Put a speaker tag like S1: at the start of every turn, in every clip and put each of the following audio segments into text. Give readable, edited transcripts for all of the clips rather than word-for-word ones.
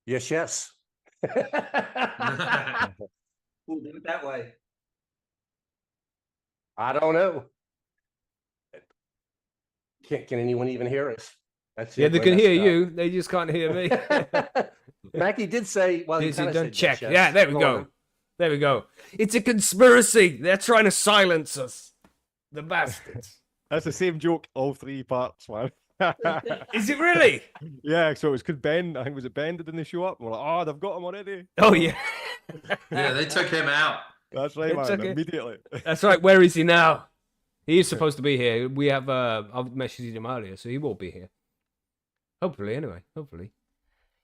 S1: Yes, yes.
S2: We'll do it that way.
S1: I don't know. Can anyone even hear us? That's
S3: Yeah,
S1: it.
S3: they
S1: We're
S3: can hear
S1: messed up.
S3: you. They just can't hear me.
S1: Macky did say, well, he
S3: Is
S1: kind
S3: it
S1: of
S3: done?
S1: said
S3: Check.
S1: yes, yes.
S3: Yeah, there we
S1: Go
S3: go.
S1: on.
S3: There we go. It's a conspiracy. They're trying to silence us. The bastards.
S4: That's the same joke, all three parts, man.
S3: Is it really?
S4: Yeah, so it was because Ben, I think, was it Ben that didn't show up? And we're like, oh, they've got him already.
S3: Oh, yeah.
S2: Yeah, they took him out.
S4: That's right,
S3: It's
S4: man,
S3: okay.
S4: immediately.
S3: That's right. Where is he now? He is supposed to be here. We have, I've messaged him earlier, so he will be here. Hopefully, anyway. Hopefully.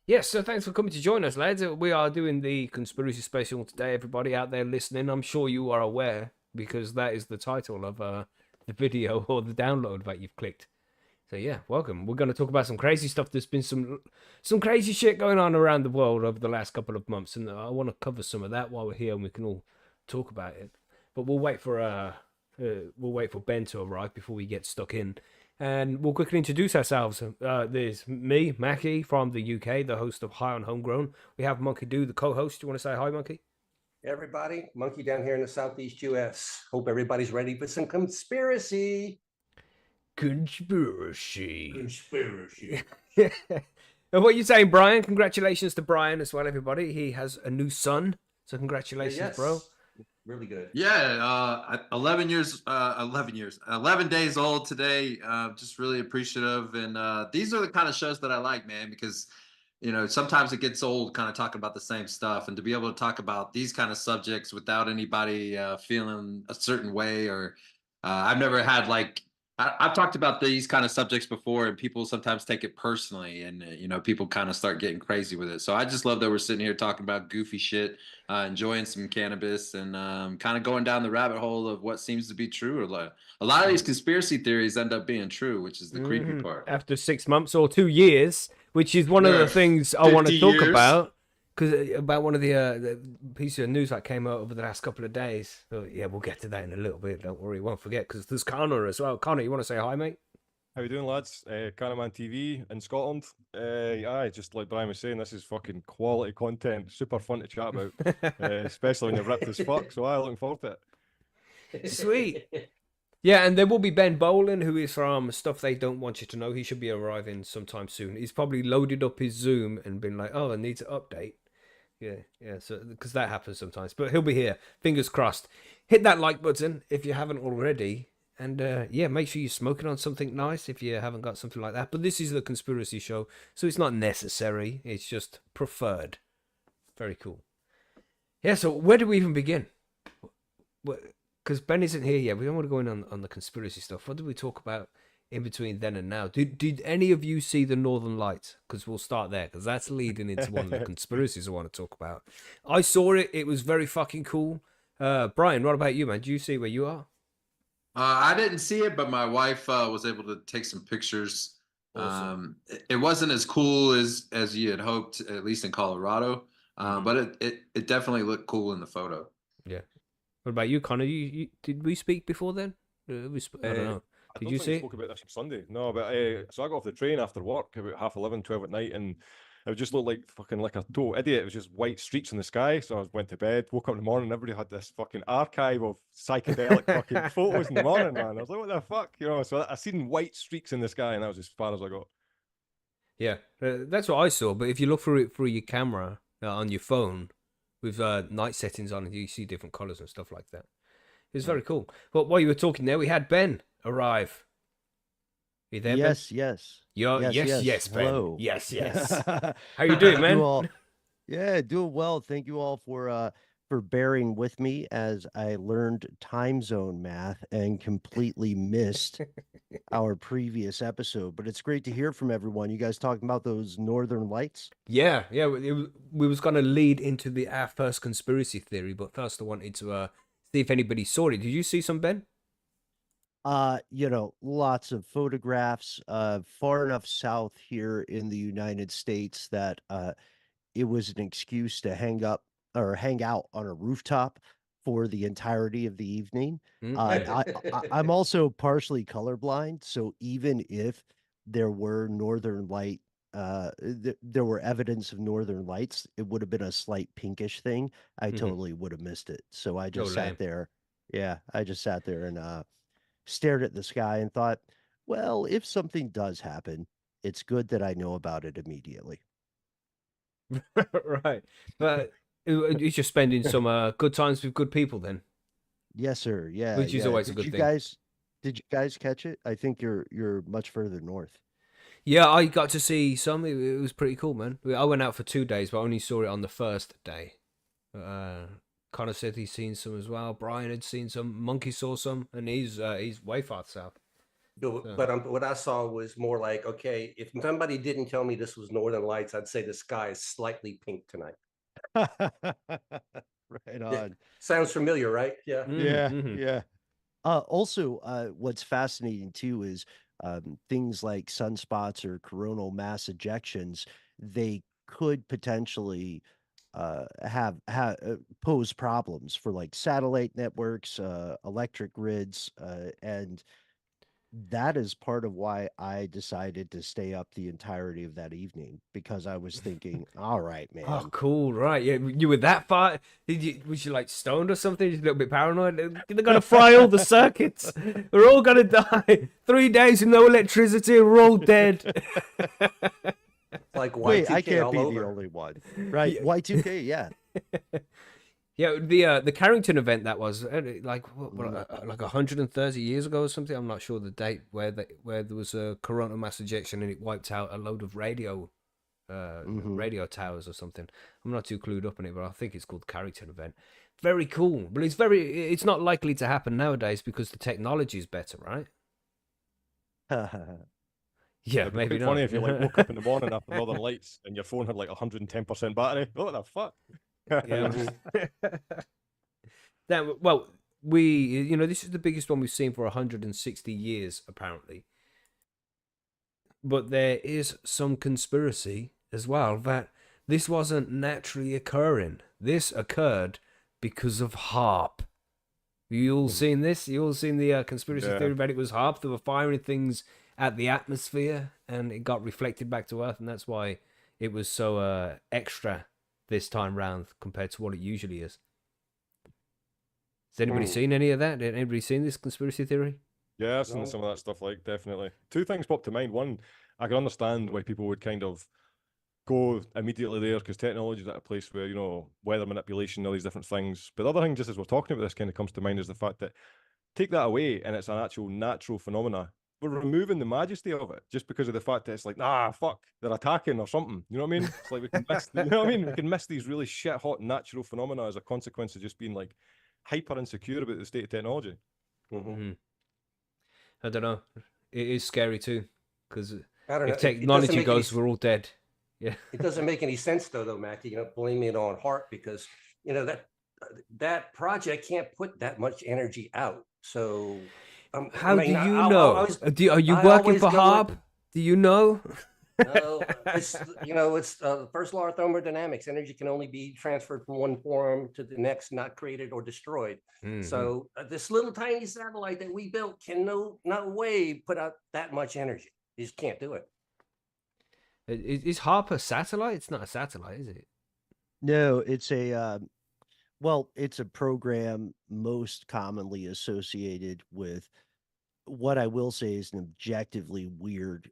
S3: Yes, so thanks for coming to join us, lads. We are doing the conspiracy special today. Everybody out there listening, I'm sure you are aware, because that is the title of the video or the download that you've clicked. So yeah, welcome. We're going to talk about some crazy stuff. There's been some crazy shit going on around the world over the last couple of months, and I want to cover some of that while we're here, and we can all talk about it. But we'll wait for Ben to arrive before we get stuck in, and we'll quickly introduce ourselves. There's me, Macky, from the UK, the host of High on Homegrown. We have Monkey Do, the co-host. Do you want to say hi, Monkey?
S1: Everybody, Monkey down here in the Southeast US. Hope everybody's ready for some conspiracy.
S3: Conspiracy.
S1: And
S3: what are you saying, Bryan? Congratulations to Bryan as well, everybody. He has a new son, so congratulations,
S1: yes,
S3: bro.
S1: Really good.
S2: Yeah, 11 days old today. Just really appreciative. And these are the kind of shows that I like, man, because, sometimes it gets old kind of talking about the same stuff. And to be able to talk about these kind of subjects without anybody feeling a certain way, or I've never had I've talked about these kind of subjects before, and people sometimes take it personally, and people kind of start getting crazy with it. So I just love that we're sitting here talking about goofy shit, enjoying some cannabis, and kind of going down the rabbit hole of what seems to be true. A lot of these conspiracy theories end up being true, which is the creepy part.
S3: After 6 months or 2 years, which is one of the things I want to talk about. Because about one of the pieces of news that came out over the last couple of days. So, yeah, we'll get to that in a little bit. Don't worry, won't forget. Because there's Conor as well. Conor, you want to say hi, mate?
S4: How you doing, lads? Cannabis TV in Scotland. Just like Bryan was saying, this is fucking quality content. Super fun to chat about, especially when you're ripped as fuck. So looking forward to
S3: it. Sweet. Yeah, and there will be Ben Boland, who is from Stuff They Don't Want You to Know. He should be arriving sometime soon. He's probably loaded up his Zoom and been like, oh, I need to update. Yeah, so because that happens sometimes. But he'll be here. Fingers crossed. Hit that like button if you haven't already. And make sure you're smoking on something nice if you haven't got something like that. But this is the conspiracy show, so it's not necessary. It's just preferred. Very cool. Yeah, so where do we even begin? Because Ben isn't here yet. We don't want to go in on the conspiracy stuff. What did we talk about in between then and now? Did any of you see the Northern Lights? Because we'll start there, because that's leading into one of the conspiracies I want to talk about. I saw it. It was very fucking cool. Bryan, what about you, man? Do you see where you are?
S2: I didn't see it, but my wife was able to take some pictures. Awesome. It wasn't as cool as you had hoped, at least in Colorado, but it definitely looked cool in the photo.
S3: Yeah. What about you, Conor? You did we speak before then? I don't know. Did you see?
S4: I spoke about this on Sunday. No, but so I got off the train after work about 11:30, 12 at night, and it just looked like fucking like a total idiot. It was just white streaks in the sky. So I went to bed, woke up in the morning, and everybody had this fucking archive of psychedelic fucking photos in the morning, man. I was like, what the fuck? So I seen white streaks in the sky, and that was as far as I got.
S3: Yeah, that's what I saw. But if you look through your camera on your phone with night settings on, you see different colors and stuff like that. It's very cool. But while you were talking there, we had Ben arrive. Are you there, Ben?
S5: Yes.
S3: Yes, Ben.
S5: Hello.
S3: Yes. How you doing, man?
S5: Doing well. Thank you all for bearing with me as I learned time zone math and completely missed our previous episode. But it's great to hear from everyone. You guys talking about those Northern Lights?
S3: Yeah. We was going to lead into our first conspiracy theory, but first I wanted to see if anybody saw it. Did you see some, Ben?
S5: Lots of photographs, far enough south here in the United States that it was an excuse to hang out on a rooftop for the entirety of the evening. I'm also partially colorblind, so even if there were northern light there were evidence of northern lights, it would have been a slight pinkish thing. I
S3: Mhm.
S5: totally would have missed it. So I just
S3: lame.
S5: sat there. Yeah, I just sat there and stared at the sky and thought, well, if something does happen, it's good that I know about it immediately.
S3: Right. But you're just spending some good times with good people then,
S5: Yes, sir. Yeah,
S3: which is
S5: yeah.
S3: always a good thing.
S5: Did you guys catch it? I think you're much further north.
S3: Yeah, I got to see some. It was pretty cool, man. I went out for 2 days, but I only saw it on the first day. Connor said he's seen some as well. Bryan had seen some. Monkey saw some, and he's way far south.
S1: But what I saw was more like, okay, if somebody didn't tell me this was Northern Lights, I'd say the sky is slightly pink tonight.
S5: Right
S1: Yeah.
S5: on.
S1: Sounds familiar, right? Yeah.
S5: Yeah,
S3: Mhm.
S5: yeah. Also, what's fascinating too is things like sunspots or coronal mass ejections. They could potentially pose problems for like satellite networks, electric grids, and that is part of why I decided to stay up the entirety of that evening because I was thinking, all right,
S3: Oh,
S5: man.
S3: cool, right? Yeah, you were that far. Was you like stoned or something? Just a little bit paranoid. They're gonna fry all the circuits. We're all gonna die. 3 days with no electricity. We're all dead.
S1: Like
S5: Wait, I
S1: Y2K
S5: can't
S1: all
S5: be
S1: over.
S5: the only one. Right.
S3: Yeah.
S5: Y2K, yeah.
S3: Yeah, the Carrington event that was like like 130 years ago or something. I'm not sure the date where there was a coronal mass ejection and it wiped out a load of radio towers or something. I'm not too clued up on it, but I think it's called the Carrington event. Very cool, but it's not likely to happen nowadays because the technology is better, right? Yeah,
S4: It'd be
S3: maybe
S4: quite funny
S3: not.
S4: if you like woke up in the morning after Northern Lights and your phone had like 110% battery. What the fuck?
S3: Yeah. Well, this is the biggest one we've seen for 160 years, apparently. But there is some conspiracy as well that this wasn't naturally occurring. This occurred because of HARP. You all seen this? You all seen the conspiracy
S4: Yeah.
S3: theory about it was HARP? They were firing things at the atmosphere and it got reflected back to Earth, and that's why it was so extra this time round compared to what it usually is. Has anybody seen any of that? Anybody seen this conspiracy theory?
S4: Yeah, I've seen
S1: No.
S4: some of that stuff, like, definitely. Two things pop to mind. One, I can understand why people would kind of go immediately there because technology is at a place where, weather manipulation, all these different things. But the other thing, just as we're talking about this, kind of comes to mind is the fact that take that away and it's an actual natural phenomena. We're removing the majesty of it just because of the fact that it's like, fuck, they're attacking or something. You know what I mean? It's like we can miss, you know what I mean? We can miss these really shit hot natural phenomena as a consequence of just being like hyper insecure about the state of technology.
S3: I don't know. It is scary too, because
S1: I don't know.
S3: if
S1: It doesn't
S3: technology
S1: make any
S3: goes, we're all dead. Yeah.
S1: It doesn't make any sense though, Macky, blaming it on HARP because that project can't put that much energy out. So
S3: How do you
S1: I
S3: know?
S1: always,
S3: Are you
S1: I
S3: working
S1: always
S3: for
S1: go with-
S3: HARP? Do you know?
S1: No, it's it's the first law of thermodynamics. Energy can only be transferred from one form to the next, not created or destroyed.
S3: Mhm.
S1: So this little tiny satellite that we built can no way put out that much energy. You just can't do it.
S3: Is HARP a satellite? It's not a satellite, is it?
S5: No, it's it's a program most commonly associated with what I will say is an objectively weird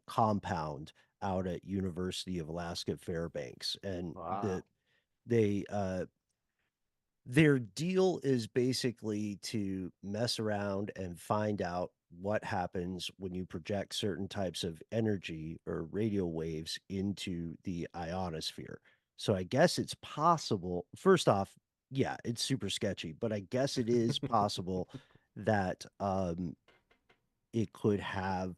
S5: compound out at University of Alaska Fairbanks, and
S1: Wow.
S5: their deal is basically to mess around and find out what happens when you project certain types of energy or radio waves into the ionosphere. So I guess it's possible. First off, yeah, it's super sketchy, but I guess it is possible that it could have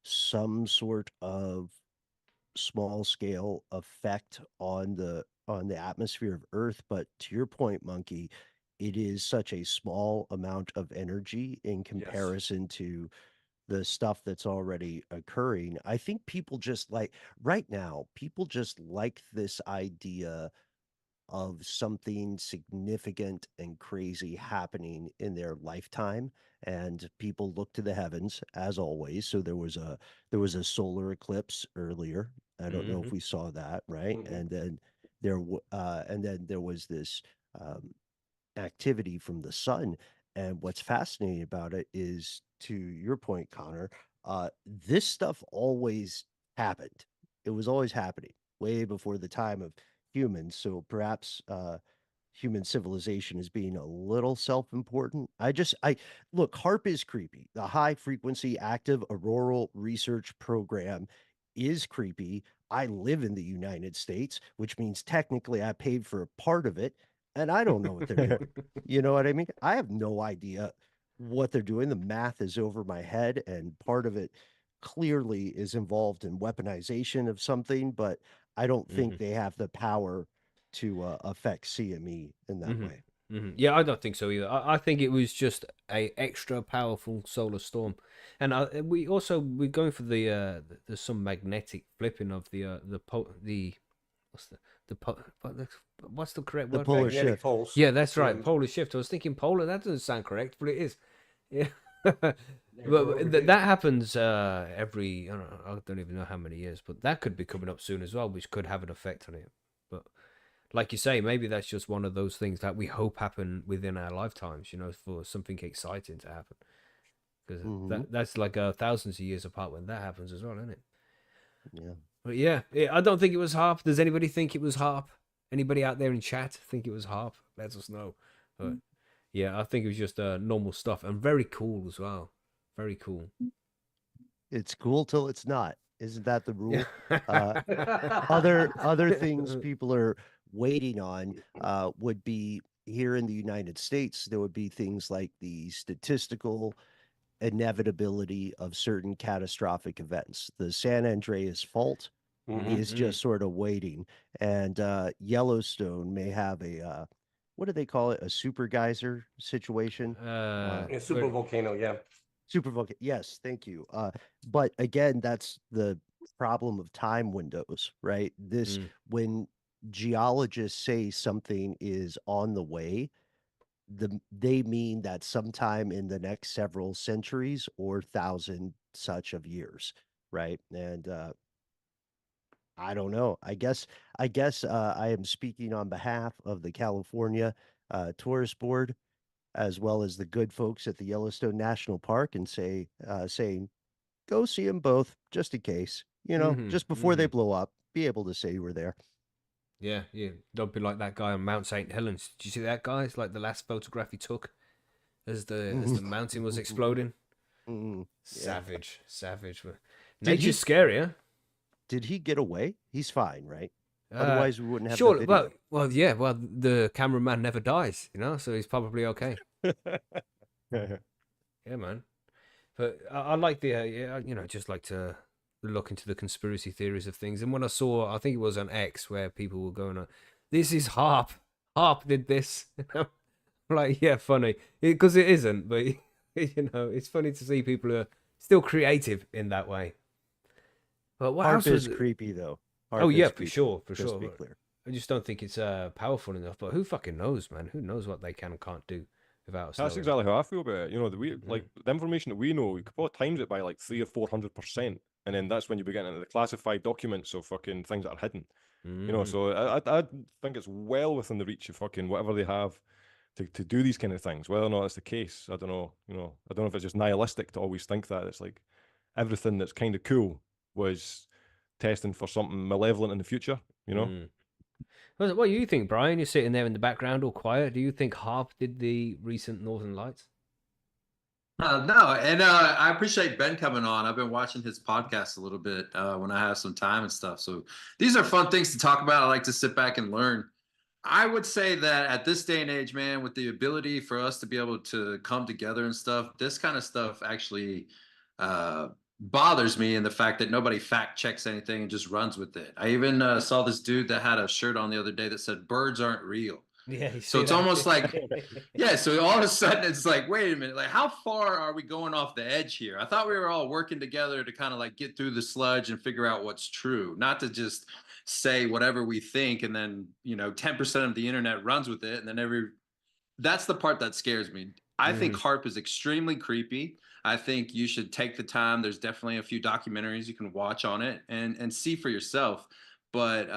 S5: some sort of small scale effect on the atmosphere of Earth. But to your point, Monkey, it is such a small amount of energy in comparison to the stuff that's already occurring. I think people just like right now, people just like this idea of something significant and crazy happening in their lifetime, and people look to the heavens as always. So there was a solar eclipse earlier. I don't know if we saw that, right?
S1: Mhm.
S5: And then there was this um, activity from the sun. And what's fascinating about it is, to your point, Connor, this stuff always happened. It was always happening way before the time of humans. So perhaps human civilization is being a little self-important. I look, HARP is creepy. The High Frequency Active Auroral Research Program is creepy. I live in the United States, which means technically I paid for a part of it, and I don't know what they're doing. You know what I mean? I have no idea what they're doing. The math is over my head, and part of it clearly is involved in weaponization of something, but I don't think they have the power to affect CME in that way.
S3: Yeah, I don't think so either. I think it was just a extra powerful solar storm, and we're going for there's some magnetic flipping of the what's the correct
S5: The
S3: word?
S5: polar
S1: Magnetic
S5: shift.
S1: pulse.
S3: Yeah, that's right,
S1: Yeah.
S3: polar shift. I was thinking polar. That doesn't sound correct, but it is. Yeah,
S1: Never
S3: but
S1: overdue.
S3: that happens every I don't even know how many years, but that could be coming up soon as well, which could have an effect on it. But like you say, maybe that's just one of those things that we hope happen within our lifetimes, for something exciting to happen. Because
S5: Hmm.
S3: that's like thousands of years apart when that happens as well, isn't it?
S5: Yeah.
S3: But yeah, I don't think it was harp. Does anybody think it was harp? Anybody out there in chat think it was harp? Let us know. But yeah, I think it was just normal stuff and very cool as well. Very cool.
S5: It's cool till it's not. Isn't that the
S3: Yeah.
S5: rule? Uh, other things people are waiting on would be here in the United States. There would be things like the statistical inevitability of certain catastrophic events. The San Andreas Fault
S1: Mhm.
S5: is just sort of waiting, and Yellowstone may have a what do they call it? A super geyser situation.
S1: Yeah, super volcano. Yeah.
S5: Super volcano. Yes, thank you. But again, that's the problem of time windows, right? This when geologists say something is on the way, they mean that sometime in the next several centuries or thousand such of years, right? And I don't know. I guess I am speaking on behalf of the California Tourist Board as well as the good folks at the Yellowstone National Park and saying go see them both just in case, just before they blow up, be able to say you were there.
S3: Yeah, yeah. Don't be like that guy on Mount St. Helens. Did you see that guy? It's like the last photograph he took as the mountain was exploding.
S5: Mm, yeah.
S3: Savage, savage. But
S5: Did
S3: nature's
S5: he
S3: scary, huh?
S5: did he get away? He's fine, right? Otherwise we wouldn't have the
S3: Sure.
S5: video.
S3: Well, yeah. Well, the cameraman never dies, so he's probably okay. Yeah, man. But I like the, just like to look into the conspiracy theories of things. And when I saw, I think it was on X where people were going, "This is Harp. Harp did this." Like, yeah, funny because it isn't, but it's funny to see people are still creative in that way. But what
S5: Harp
S3: else was
S5: is
S3: it?
S5: creepy though.
S3: Oh
S5: Harp
S3: yeah,
S5: is
S3: for
S5: creepy,
S3: sure, for
S5: just
S3: sure.
S5: to be
S3: But
S5: clear.
S3: I just don't think it's powerful enough. But who fucking knows, man? Who knows what they can and can't do without us
S4: That's
S3: knowing?
S4: exactly how I feel about it. Like the information that we know, you could probably times it by like 300 or 400%, and then that's when you begin into the classified documents of fucking things that are hidden. So I think it's well within the reach of fucking whatever they have to do these kind of things. Whether or not that's the case, I don't know. I don't know if it's just nihilistic to always think that it's like everything that's kind of cool was testing for something malevolent in the future.
S3: What do you think, Brian? You're sitting there in the background, all quiet. Do you think Harp did the recent Northern Lights?
S2: No, and I appreciate Ben coming on. I've been watching his podcast a little bit when I have some time and stuff. So these are fun things to talk about. I like to sit back and learn. I would say that at this day and age, man, with the ability for us to be able to come together and stuff, this kind of stuff actually bothers me in the fact that nobody fact checks anything and just runs with it. I even saw this dude that had a shirt on the other day that said birds aren't real.
S3: Yeah, you
S2: So
S3: see
S2: it's
S3: that?
S2: almost like, yeah. So all of a sudden it's like, wait a minute, like how far are we going off the edge here? I thought we were all working together to kind of like get through the sludge and figure out what's true, not to just say whatever we think, and then 10% of the internet runs with it, and then that's the part that scares me. I think HARP is extremely creepy. I think you should take the time. There's definitely a few documentaries you can watch on it and see for yourself. But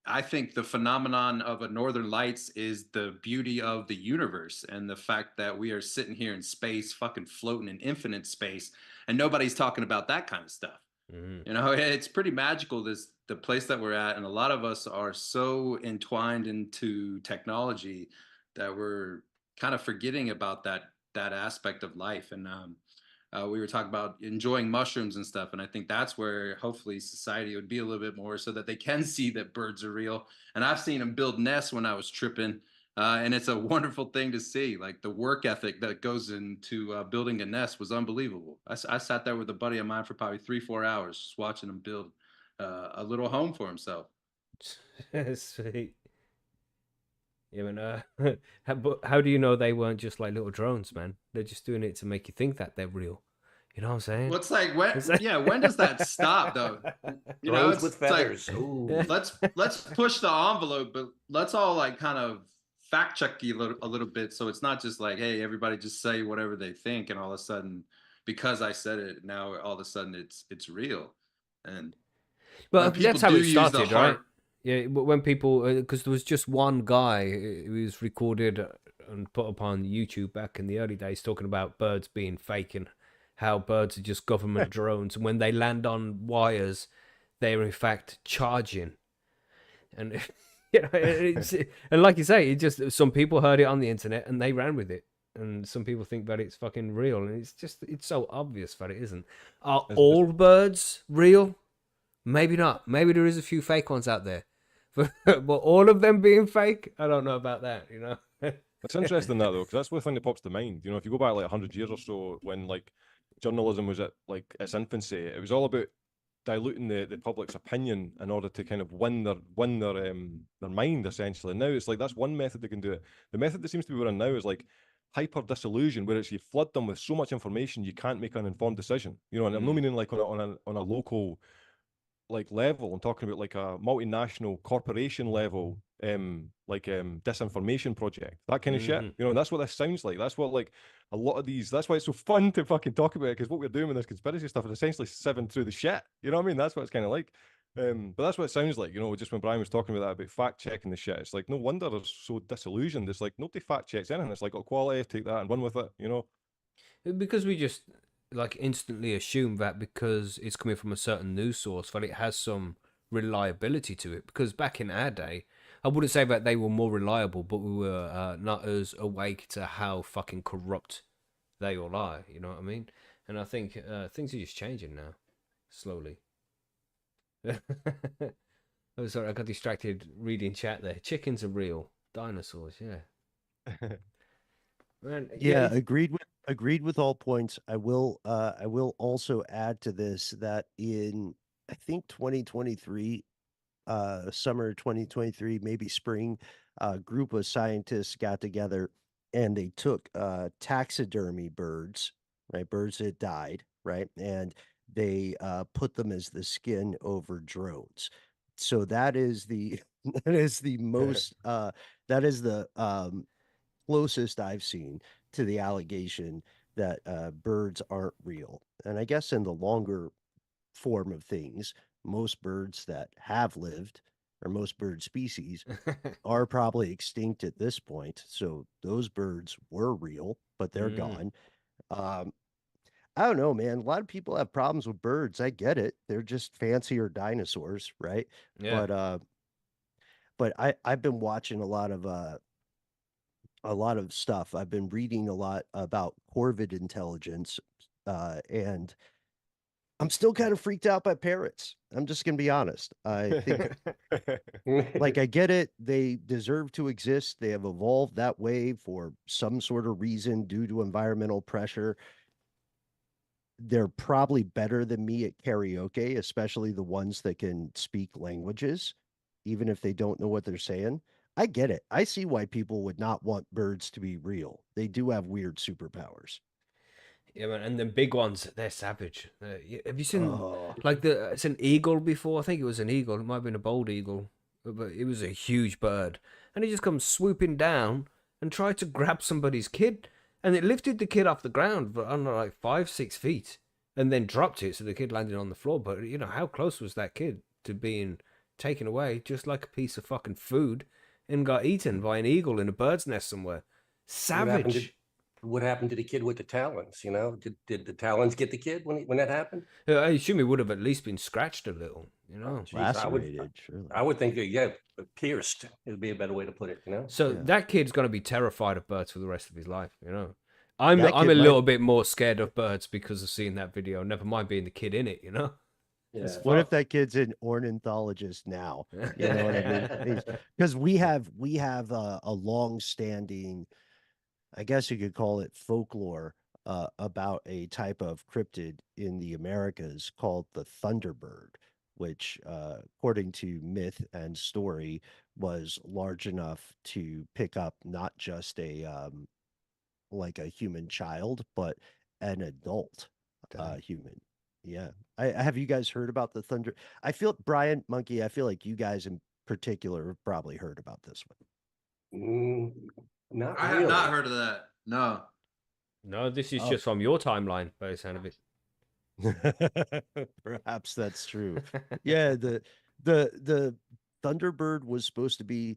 S2: I think the phenomenon of a Northern Lights is the beauty of the universe and the fact that we are sitting here in space, fucking floating in infinite space, and nobody's talking about that kind of stuff. It's pretty magical, the place that we're at, and a lot of us are so entwined into technology that we're kind of forgetting about that aspect of life. And we were talking about enjoying mushrooms and stuff, and I think that's where hopefully society would be a little bit more, so that they can see that birds are real. And I've seen them build nests when I was tripping, and it's a wonderful thing to see. Like, the work ethic that goes into building a nest was unbelievable. I sat there with a buddy of mine for probably 3-4 hours just watching him build a little home for himself.
S3: Sweet. Yeah, man. How do you know they weren't just like little drones, man? They're just doing it to make you think that they're real. You know what I'm saying?
S2: Well, it's like, when does that stop, though?
S1: Drones with
S2: it's like,
S1: feathers. Ooh.
S2: let's push the envelope, but let's all like kind of fact check you a little bit, so it's not just like, hey, everybody just say whatever they think, and all of a sudden, because I said it, now all of a sudden it's real. And
S3: Well,
S2: people
S3: that's how
S2: do
S3: it
S2: use
S3: started,
S2: the
S3: right?
S2: heart.
S3: Yeah, but when people, because there was just one guy who was recorded and put up on YouTube back in the early days talking about birds being fake and how birds are just government drones, and when they land on wires, they're in fact charging. And and like you say, it just, some people heard it on the internet and they ran with it, and some people think that it's fucking real, and it's so obvious that it isn't. Are all birds real? Maybe not. Maybe there is a few fake ones out there. But all of them being fake, I don't know about that,
S4: It's interesting that though, because that's the thing that pops to mind. If you go back like 100 years or so, when like journalism was at like its infancy, it was all about diluting the public's opinion in order to kind of win their mind, essentially. And now it's like that's one method they can do it. The method that seems to be running now is like hyper disillusion, where it's you flood them with so much information you can't make an informed decision. And I'm not meaning like on a local like level. I'm talking about like a multinational corporation level, disinformation project, that kind of shit. And that's what this sounds like. That's what like a lot of these. That's why it's so fun to fucking talk about it, because what we're doing with this conspiracy stuff is essentially sieving through the shit. You know what I mean? That's what it's kind of like. But that's what it sounds like. Just when Bryan was talking about that about fact checking the shit, it's like no wonder they're so disillusioned. It's like nobody fact checks anything. It's like, quality, take that and run with it.
S3: Because we just like instantly assume that because it's coming from a certain news source that it has some reliability to it. Because back in our day, I wouldn't say that they were more reliable, but we were not as awake to how fucking corrupt they all are. You know what I mean? And I think things are just changing now, slowly. Oh, sorry, I got distracted reading chat there. Chickens are real. Dinosaurs, yeah. Man,
S5: Yeah, agreed with all points. I will also add to this that in, I think, 2023, summer 2023, maybe spring, a group of scientists got together and they took taxidermy birds, right? Birds that died, right? And they put them as the skin over drones. So that is the that is the most that is the closest I've seen to the allegation that birds aren't real. And I guess in the longer form of things, most birds that have lived, or most bird species, are probably extinct at this point. So those birds were real, but they're gone. I don't know, man. A lot of people have problems with birds. I get it. They're just fancier dinosaurs, right?
S3: Yeah.
S5: But I've been watching a lot of stuff. I've been reading a lot about corvid intelligence, and I'm still kind of freaked out by parrots. I'm just gonna be honest. I think, like, I get it. They deserve to exist. They have evolved that way for some sort of reason due to environmental pressure. They're probably better than me at karaoke, especially the ones that can speak languages, even if they don't know what they're saying. I get it. I see why people would not want birds to be real. They do have weird superpowers.
S3: Yeah, man, and the big ones, they're savage. Have you seen
S5: Oh,
S3: like it's an eagle before? I think it was an eagle. It might have been a bald eagle, but it was a huge bird, and it just comes swooping down and tried to grab somebody's kid, and it lifted the kid off the ground, but I don't know, like 5, 6 feet, and then dropped it, so the kid landed on the floor. But you know, how close was that kid to being taken away, just like a piece of fucking food, and got eaten by an eagle in a bird's nest somewhere?
S1: What happened to
S3: Savage.
S1: what happened to the kid with the talons? You know, did the talons get the kid when that happened?
S3: I assume he would have at least been scratched a little, you
S1: Oh,
S3: know.
S1: geez,
S5: lacerated, surely.
S1: I would think that, yeah, pierced would be a better way to put it. You know.
S3: So
S5: Yeah.
S3: that kid's gonna be terrified of birds for the rest of his life, you know.
S5: That
S3: I'm
S5: kid
S3: a
S5: might.
S3: little bit more scared of birds because of seeing that video. Never mind being the kid in it, you know.
S1: Yeah.
S5: What if that kid's an ornithologist now? You know what I mean? Because we have a long-standing, I guess you could call it folklore, about a type of cryptid in the Americas called the thunderbird, which, according to myth and story, was large enough to pick up not just a like a human child, but an adult
S3: Damn.
S5: human. Yeah. Have you guys heard about the thunder? I feel Brian Monkey, I feel like you guys in particular have probably heard about this
S1: Mm, not
S2: I have not
S1: really.
S2: heard of that. No.
S3: No, this is
S5: one.
S3: just from your timeline, by the sound of it.
S5: Perhaps that's true. Yeah, the Thunderbird was supposed to be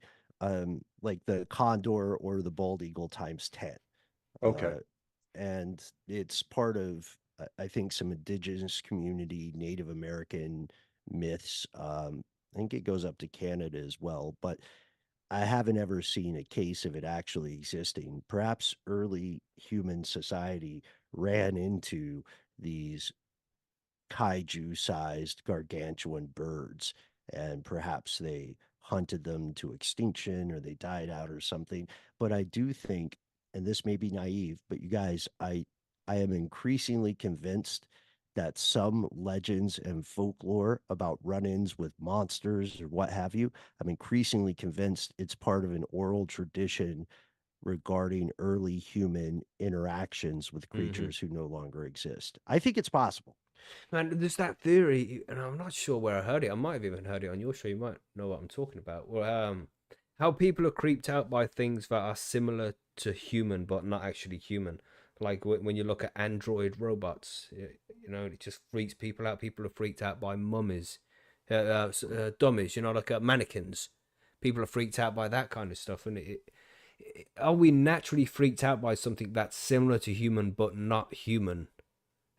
S5: like the condor or the bald eagle times 10.
S1: Okay.
S5: And it's part of I think some indigenous community, Native American myths. I think it goes up to Canada as well, but I haven't ever seen a case of it actually existing. Perhaps early human society ran into these kaiju-sized gargantuan birds, and perhaps they hunted them to extinction or they died out or something. But I do think, and this may be naive, but you guys, I am increasingly convinced that some legends and folklore about run-ins with monsters or what have you, I'm increasingly convinced it's part of an oral tradition regarding early human interactions with
S3: Hmm.
S5: creatures who no longer exist. I think it's possible.
S3: Man, there's that theory, and I'm not sure where I heard it. I might have even heard it on your show. You might know what I'm talking about. Well, how people are creeped out by things that are similar to human but not actually human. Like when you look at android robots, you know, it just freaks people out. People are freaked out by mummies, dummies. You know, like mannequins. People are freaked out by that kind of stuff. And are we naturally freaked out by something that's similar to human but not human?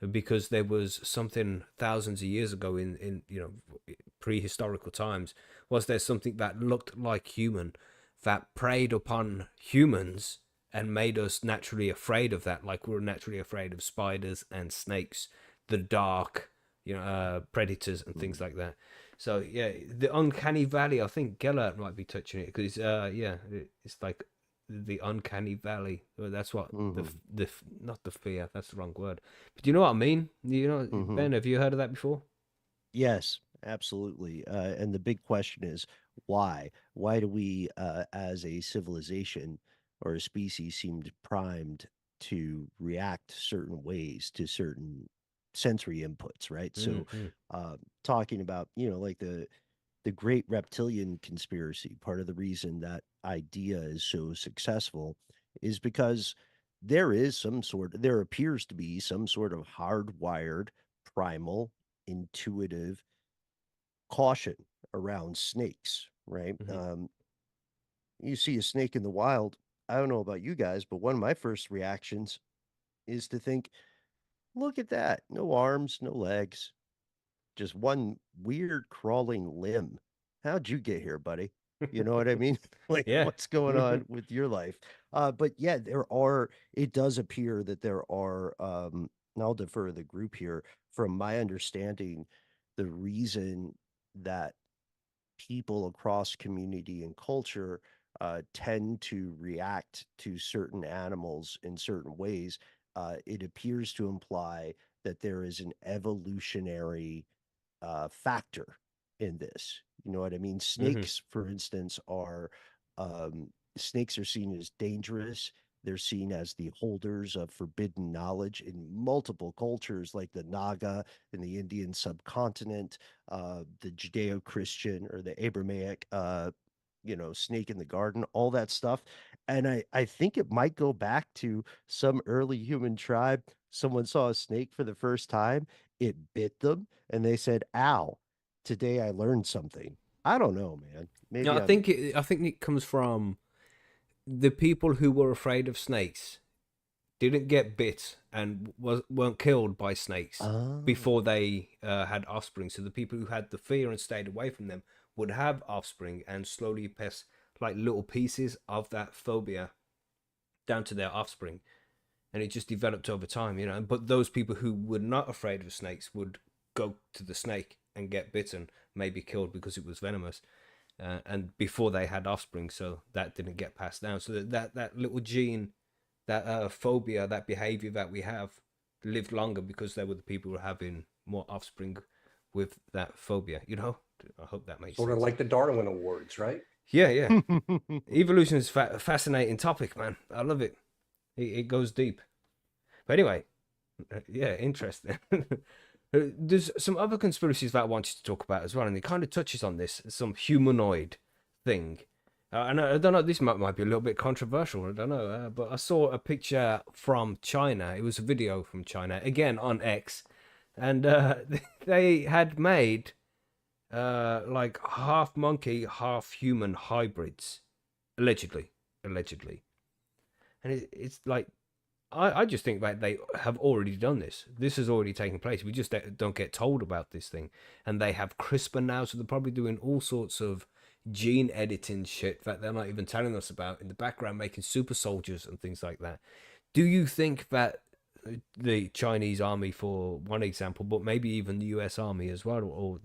S3: Because there was something thousands of years ago in you know prehistorical times. Was there something that looked like human that preyed upon humans and made us naturally afraid of that, like we're naturally afraid of spiders and snakes, the dark, you know, predators and things like that. So yeah, the uncanny valley, I think Gellert might be touching it because yeah, it's like the uncanny valley. Well, that's what
S5: Mhm,
S3: not the fear. That's the wrong word. But do you know what I mean? You know,
S5: mhm.
S3: Ben, have you heard of that before?
S5: Yes, absolutely. And the big question is why? Why do we, as a civilization or a species, seem primed to react certain ways to certain sensory inputs, right? So,
S3: Mm-hmm.
S5: talking about, like the great reptilian conspiracy, part of the reason that idea is so successful is because there appears to be some sort of hardwired, primal, intuitive caution around snakes, right?
S3: Mm-hmm.
S5: You see a snake in the wild. I don't know about you guys, but one of my first reactions is to think, look at that. No arms, no legs, just one weird crawling limb. How'd you get here, buddy? You know what I mean? Like,
S3: Yeah.
S5: what's going on with your life? But yeah, it does appear that there are, and I'll defer to the group here. From my understanding, the reason that people across community and culture tend to react to certain animals in certain ways, it appears to imply that there is an evolutionary factor in this. You know what I mean?
S3: Mm-hmm.
S5: Snakes, for instance, are snakes are seen as dangerous They're seen as the holders of forbidden knowledge in multiple cultures, like the Naga in the Indian subcontinent, the Judeo-Christian or the Abrahamic, snake in the garden, all that stuff. And I think it might go back to some early human tribe. Someone saw a snake for the first time, it bit them, and they said, "Ow, today I learned something." I don't know, man.
S3: No,
S5: Maybe I'm
S3: I think it comes from the people who were afraid of snakes didn't get bit and weren't killed by snakes
S5: oh.
S3: before they had offspring. So the people who had the fear and stayed away from them would have offspring and slowly pass like little pieces of that phobia down to their offspring, and it just developed over time, you know. But those people who were not afraid of snakes would go to the snake and get bitten, maybe killed because it was venomous, and before they had offspring, so that didn't get passed down. So that little gene, that phobia, that behavior that we have, lived longer because they were the people who were having more offspring with that phobia. You know, I hope that makes
S1: Sort
S3: sense.
S1: of like the Darwin Awards, right?
S3: Yeah, yeah. Evolution is a fascinating topic, man. I love it. It goes deep. But anyway, yeah, interesting. There's some other conspiracies that I wanted to talk about as well, and it kind of touches on this, some humanoid thing. And I don't know, this might be a little bit controversial, I don't know, but I saw a picture from China. It was a video from China, again on X, and they had made like half monkey, half human hybrids, allegedly, and it's like I just think that they have already done this. This has already taken place. We just don't get told about this thing. And they have CRISPR now, so they're probably doing all sorts of gene editing shit that they're not even telling us about in the background, making super soldiers and things like that. Do you think that the Chinese army, for one example, but maybe even the US Army as well, or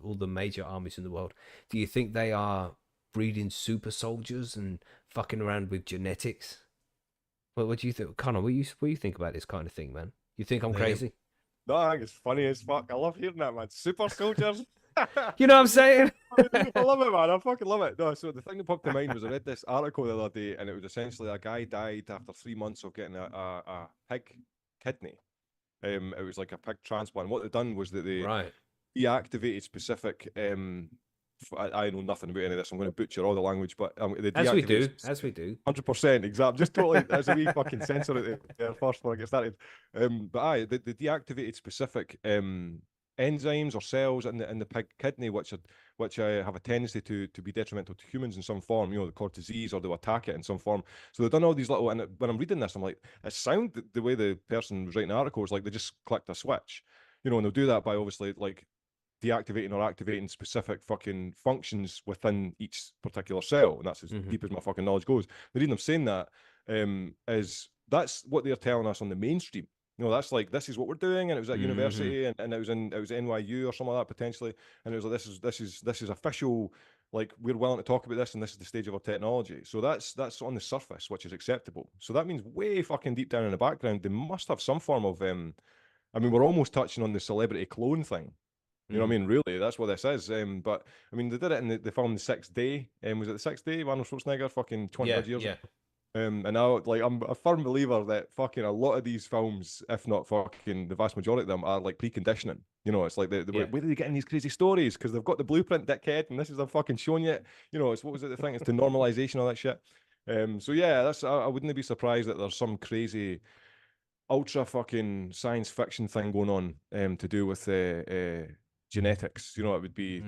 S3: all the major armies in the world, do you think they are breeding super soldiers and fucking around with genetics? What do you think, Connor? What do you think about this kind of thing, man? You think I'm crazy?
S4: No, I think it's funny as fuck. I love hearing that, man. Super soldiers.
S3: You know what I'm saying?
S4: I love it, man. I fucking love it. No, so the thing that popped to mind was I read this article the other day, and it was essentially a guy died after 3 months of getting a pig kidney. It was like a pig transplant. What they'd done was that they
S3: Right.
S4: deactivated specific. I know nothing about any of this. I'm going to butcher all the language, but they
S3: As we do.
S4: deactivated
S3: As we do.
S4: 100% exact. Just totally as a wee fucking censor it there first before I get started. But they deactivated specific enzymes or cells in the pig kidney, which have a tendency to be detrimental to humans in some form. You know, they cause disease or they'll attack it in some form. So they've done all these little. And when I'm reading this, I'm like, it sounded the way the person was writing the article was like they just clicked a switch. You know, and they'll do that by obviously like deactivating or activating specific fucking functions within each particular cell, and that's as deep as my fucking knowledge goes. The reason I'm saying that is that's what they're telling us on the mainstream. You know, that's like this is what we're doing, and it was at university, and it was NYU or something like that potentially, and it was like this is official. Like we're willing to talk about this, and this is the stage of our technology. So that's on the surface, which is acceptable. So that means way fucking deep down in the background, they must have some form of. I mean, we're almost touching on the celebrity clone thing. You know what I mean? Really, that's what this is. But I mean, they did it in the film The Sixth Day. Was it The Sixth Day? Arnold Schwarzenegger, fucking 20 odd years.
S3: Yeah.
S4: And now, like, I'm a firm believer that fucking a lot of these films, if not fucking the vast majority of them, are like preconditioning. You know, it's like where do they get in these crazy stories? Because they've got the blueprint, dickhead, and this is them fucking showing you. You know, it's what was it? The thing it's the normalization, all that shit. So yeah, that's I wouldn't be surprised that there's some crazy ultra fucking science fiction thing going on to do with genetics. You know, it would be.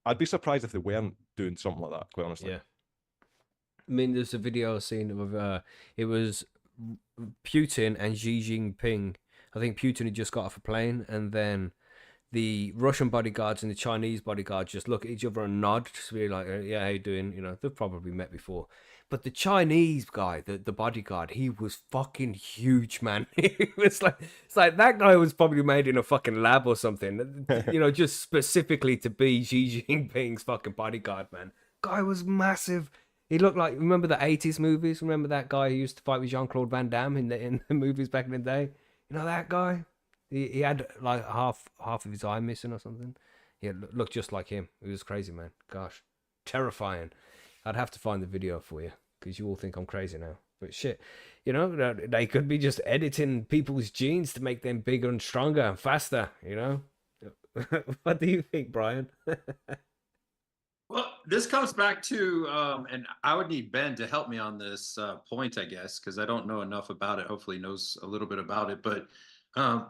S4: I'd be surprised if they weren't doing something like that. Quite honestly.
S3: Yeah. I mean, there's a video I've seen of it was Putin and Xi Jinping. I think Putin had just got off a plane, and then the Russian bodyguards and the Chinese bodyguards just look at each other and nod, just be like, "Yeah, how you doing?" You know, they've probably met before. But the Chinese guy, the bodyguard, he was fucking huge, man. It's like that guy was probably made in a fucking lab or something, you know, just specifically to be Xi Jinping's fucking bodyguard, man. Guy was massive. He looked like, remember the 80s movies? Remember that guy who used to fight with Jean-Claude Van Damme in the movies back in the day? You know that guy? He had like half of his eye missing or something. Yeah, looked just like him. It was crazy, man. Gosh, terrifying. I'd have to find the video for you. because you all think I'm crazy now. But shit, you know, they could be just editing people's genes to make them bigger and stronger and faster, you know? What do you think, Bryan?
S2: Well, this comes back to, and I would need Ben to help me on this point, I guess, because I don't know enough about it. Hopefully, he knows a little bit about it. But um,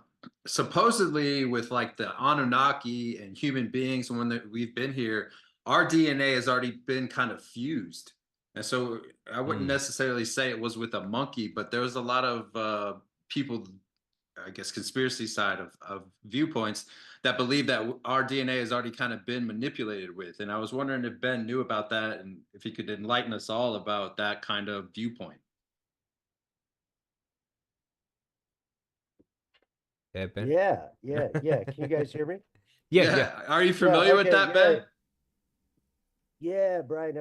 S2: supposedly, with like the Anunnaki and human beings, when we've been here, our DNA has already been kind of fused. And so I wouldn't necessarily say it was with a monkey, but there was a lot of people, I guess, conspiracy side of viewpoints that believe that our DNA has already kind of been manipulated with. And I was wondering if Ben knew about that and if he could enlighten us all about that kind of viewpoint.
S3: Yeah, Ben.
S5: Yeah. Can you guys hear me?
S3: Yeah.
S2: Are you familiar with that, Ben?
S5: Yeah, Bryan,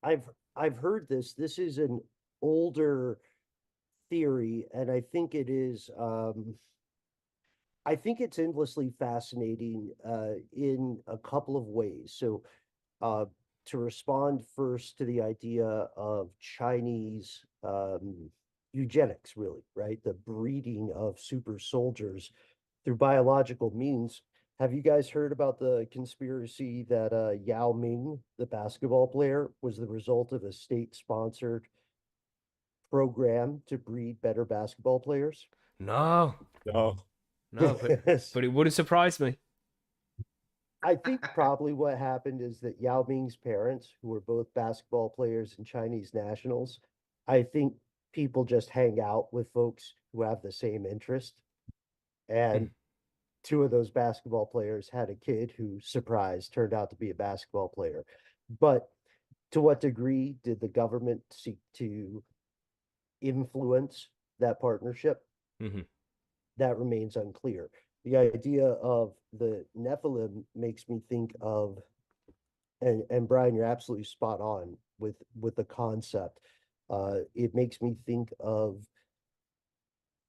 S5: I've heard this. This is an older theory, and I think it's endlessly fascinating in a couple of ways. So to respond first to the idea of Chinese eugenics, really, right? The breeding of super soldiers through biological means. Have you guys heard about the conspiracy that Yao Ming, the basketball player, was the result of a state-sponsored program to breed better basketball players?
S3: No,
S4: No.
S3: but it wouldn't surprise me.
S5: I think probably what happened is that Yao Ming's parents, who were both basketball players and Chinese nationals, I think people just hang out with folks who have the same interest. And two of those basketball players had a kid who, surprise, turned out to be a basketball player. But to what degree did the government seek to influence that partnership?
S3: Mhm.
S5: That remains unclear. The idea of the Nephilim makes me think of, and Bryan, you're absolutely spot on with the concept. It makes me think of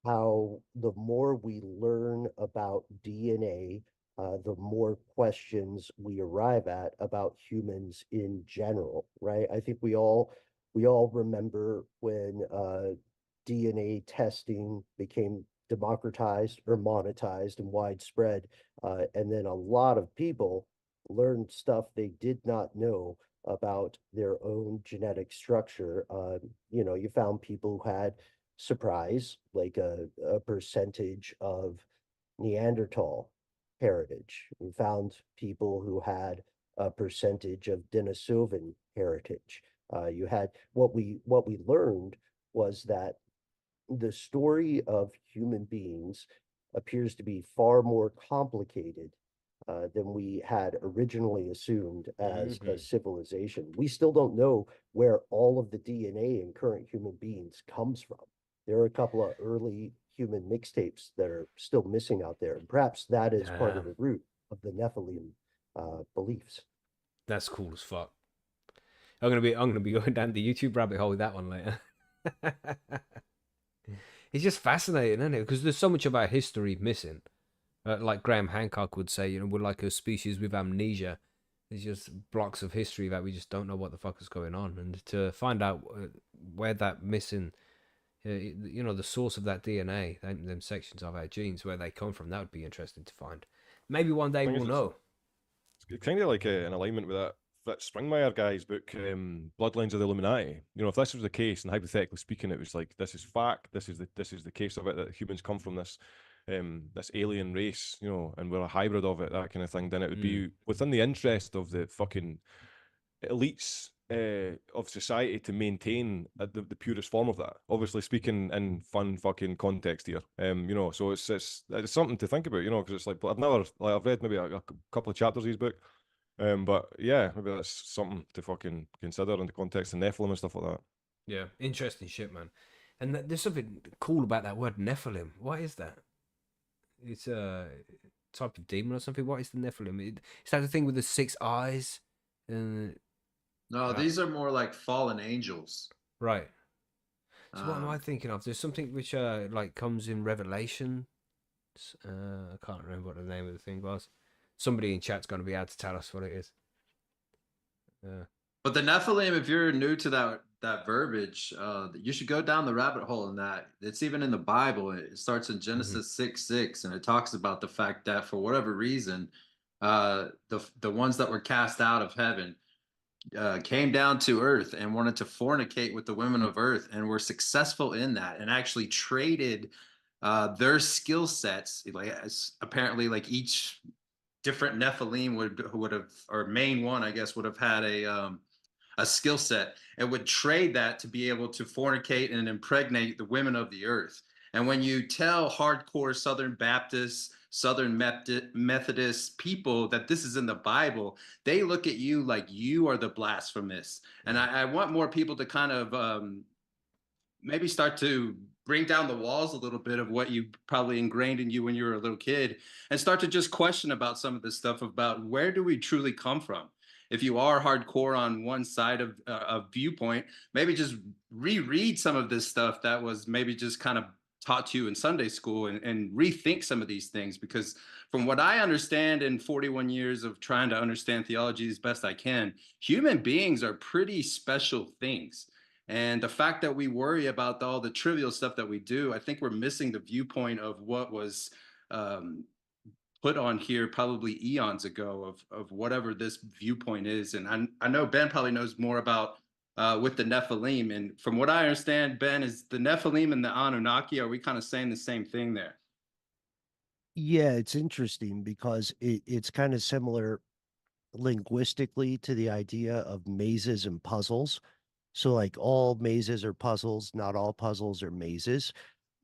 S5: how the more we learn about DNA, the more questions we arrive at about humans in general, right? I think we all remember when DNA testing became democratized or monetized and widespread, and then a lot of people learned stuff they did not know about their own genetic structure. You found people who had surprise, like a percentage of Neanderthal heritage. We found people who had a percentage of Denisovan heritage. You had what we learned was that the story of human beings appears to be far more complicated than we had originally assumed as a civilization. We still don't know where all of the DNA in current human beings comes from. There are a couple of early human mixtapes that are still missing out there. And perhaps that is part of the root of the Nephilim beliefs.
S3: That's cool as fuck. I'm gonna be going down the YouTube rabbit hole with that one later. It's just fascinating, isn't it? Because there's so much of our history missing. Like Graham Hancock would say, we're like a species with amnesia. There's just blocks of history that we just don't know what the fuck is going on. And to find out where that missing, the source of that DNA, them sections of our genes, where they come from, that would be interesting to find. Maybe one day we'll know.
S4: It's kind of like in alignment with that Springmeyer guy's book, Bloodlines of the Illuminati. If this was the case, and hypothetically speaking, it was like this is fact, this is the case of it, that humans come from this alien race, and we're a hybrid of it, that kind of thing. Then it would be within the interest of the fucking elites of society to maintain the purest form of that. Obviously, speaking in fun fucking context here, so it's something to think about, because it's like I've read maybe a couple of chapters of his book. But yeah, maybe that's something to fucking consider in the context of Nephilim and stuff like that.
S3: Yeah, interesting shit, man. And there's something cool about that word Nephilim. What is that? It's a type of demon or something. What is the Nephilim? Is that the thing with the 6 eyes?
S2: No, these are more like fallen angels.
S3: Right. So what am I thinking of? There's something which like comes in Revelation. I can't remember what the name of the thing was. Somebody in chat's going to be able to tell us what it is.
S2: But the Nephilim, if you're new to that verbiage, you should go down the rabbit hole in that. It's even in the Bible. It starts in
S3: Mhm.
S2: Genesis 6:6, and it talks about the fact that for whatever reason, the ones that were cast out of heaven came down to earth and wanted to fornicate with the women of earth, and were successful in that, and actually traded their skill sets. Like apparently, like each different Nephilim would have, or main one, I guess, would have had a skill set, and would trade that to be able to fornicate and impregnate the women of the earth. And when you tell hardcore Southern Baptists, Southern Methodist people that this is in the Bible, they look at you like you are the blasphemous. And I want more people to kind of maybe start to bring down the walls a little bit of what you probably ingrained in you when you were a little kid, and start to just question about some of this stuff about where do we truly come from. If you are hardcore on one side of a viewpoint, maybe just reread some of this stuff that was maybe just kind of taught to you in Sunday school, and rethink some of these things, because from what I understand in 41 years of trying to understand theology as best I can, human beings are pretty special things. And the fact that we worry about all the trivial stuff that we do, I think we're missing the viewpoint of what was um, put on here probably eons ago of whatever this viewpoint is. And I know Ben probably knows more about with the Nephilim. And from what I understand, Ben, is the Nephilim and the Anunnaki, are we kind of saying the same thing there?
S5: Yeah, it's interesting because it's kind of similar linguistically to the idea of mazes and puzzles. So, like, all mazes are puzzles, not all puzzles are mazes.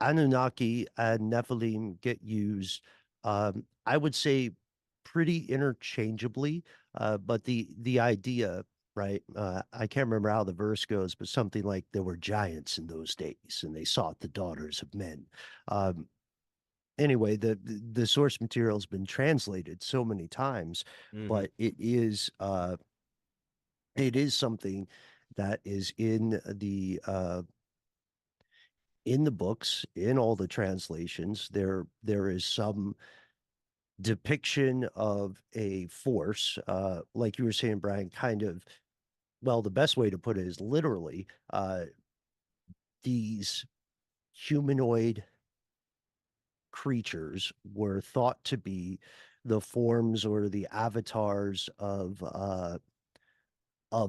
S5: Anunnaki and Nephilim get used, I would say, pretty interchangeably. But the idea, right? I can't remember how the verse goes, but something like there were giants in those days, and they sought the daughters of men. Um, anyway, the source material has been translated so many times,
S3: Mhm.
S5: but it is something that is in the books, in all the translations. There is some depiction of a force, like you were saying, Bryan, kind of, well, the best way to put it is literally these humanoid creatures were thought to be the forms or the avatars of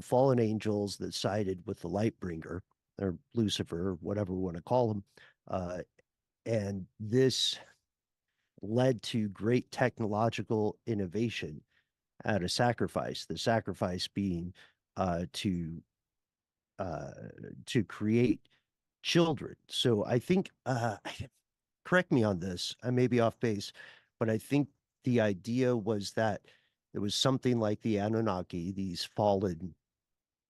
S5: fallen angels that sided with the light bringer, or Lucifer, whatever we want to call him. And this led to great technological innovation at a sacrifice. The sacrifice being uh, to uh, to create children. So I think, correct me on this, I may be off base, but I think the idea was that it was something like the Anunnaki, these fallen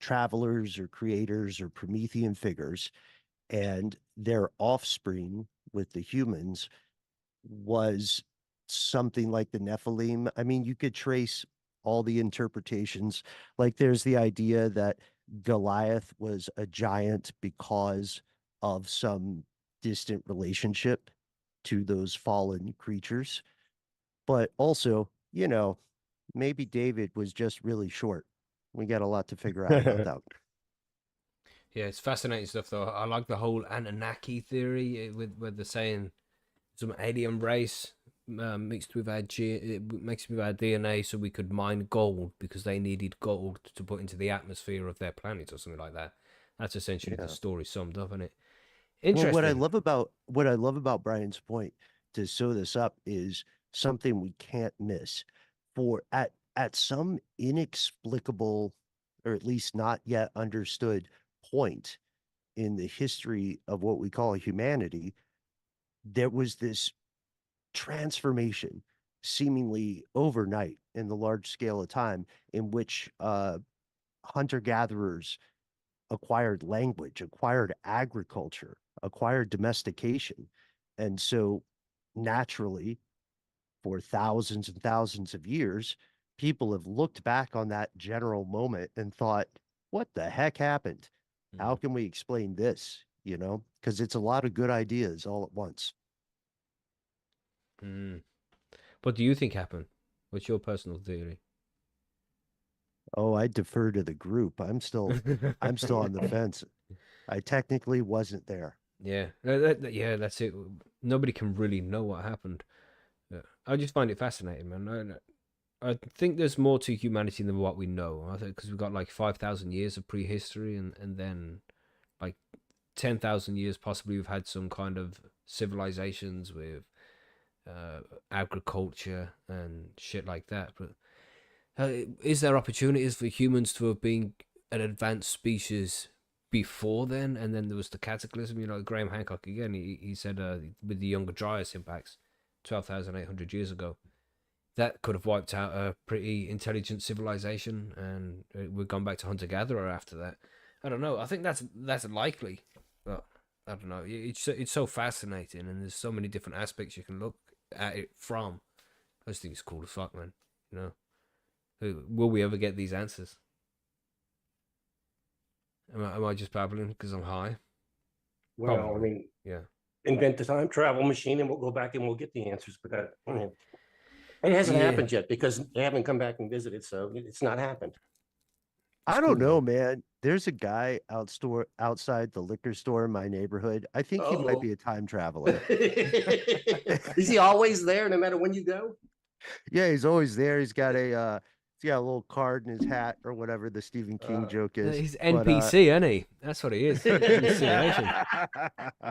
S5: travelers or creators or Promethean figures, and their offspring with the humans was something like the Nephilim. I mean, you could trace all the interpretations. Like there's the idea that Goliath was a giant because of some distant relationship to those fallen creatures. But also, maybe David was just really short. We got a lot to figure out about that.
S3: Yeah, it's fascinating stuff though. I like the whole Anunnaki theory with the saying some alien race mixed with mixed with our DNA, so we could mine gold because they needed gold to put into the atmosphere of their planet or something like that. That's essentially the
S5: Yeah.
S3: story summed up, isn't it?
S5: Well,
S3: Interesting.
S5: what I love about Brian's point to sew this up is something we can't miss. For at some inexplicable, or at least not yet understood point in the history of what we call humanity, there was this transformation seemingly overnight in the large scale of time in which hunter gatherers acquired language, acquired agriculture, acquired domestication. And so naturally, for thousands and thousands of years, people have looked back on that general moment and thought, what the heck happened? How can we explain this? Because it's a lot of good ideas all at once.
S3: Mm. What do you think happened? What's your personal theory?
S5: Oh, I defer to the group. I'm still on the fence. I technically wasn't there.
S3: Yeah, yeah, that's it. Nobody can really know what happened. Yeah. I just find it fascinating, man. I think there's more to humanity than what we know. I think because we've got like 5,000 years of prehistory, and then like 10,000 years possibly we've had some kind of civilizations with agriculture and shit like that. But is there opportunities for humans to have been an advanced species before then? And then there was the cataclysm. Graham Hancock again. He said with the Younger Dryas impacts, 12,800 years ago, that could have wiped out a pretty intelligent civilization, and we've gone back to hunter gatherer after that. I don't know. I think that's likely, but I don't know. It's so fascinating, and there's so many different aspects you can look at it from. I just think it's cool as fuck, man. Will we ever get these answers? Am I just babbling because I'm high?
S1: Well, I
S3: Probably.
S1: mean,
S3: Yeah.
S1: invent the time travel machine and we'll go back and we'll get the answers. But it hasn't
S3: Yeah.
S1: happened yet because they haven't come back and visited. So it's not happened.
S5: I don't
S3: cool,
S5: know, man. There's a guy outside the liquor store in my neighborhood. I think he might
S1: Uh-oh.
S5: be a time traveler.
S1: Is he always there no matter when you go?
S5: Yeah, he's always there. He's got a little card in his hat or whatever the Stephen King joke is.
S3: He's
S5: But,
S3: NPC, isn't he? That's what he is. In the simulation.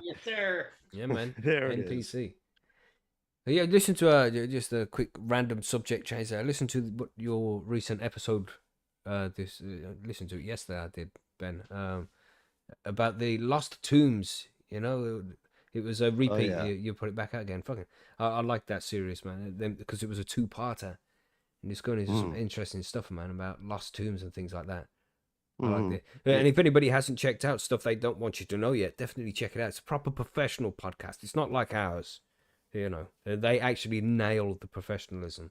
S1: Yes, sir.
S3: Yeah, man.
S5: There it is.
S3: NPC. Yeah, listen to just a quick random subject change there. Listen to your recent episode. Listen to it yesterday. I did, Ben. About the lost tombs. It was a repeat.
S5: yeah.
S3: You put it back out again. Fucking, I like that series, man. Because it was a two-parter, and it's going into some interesting stuff, man, about lost tombs and things like that. I like it. And if anybody hasn't checked out stuff they don't want you to know yet, definitely check it out. It's a proper professional podcast. It's not like ours. They actually nail the professionalism.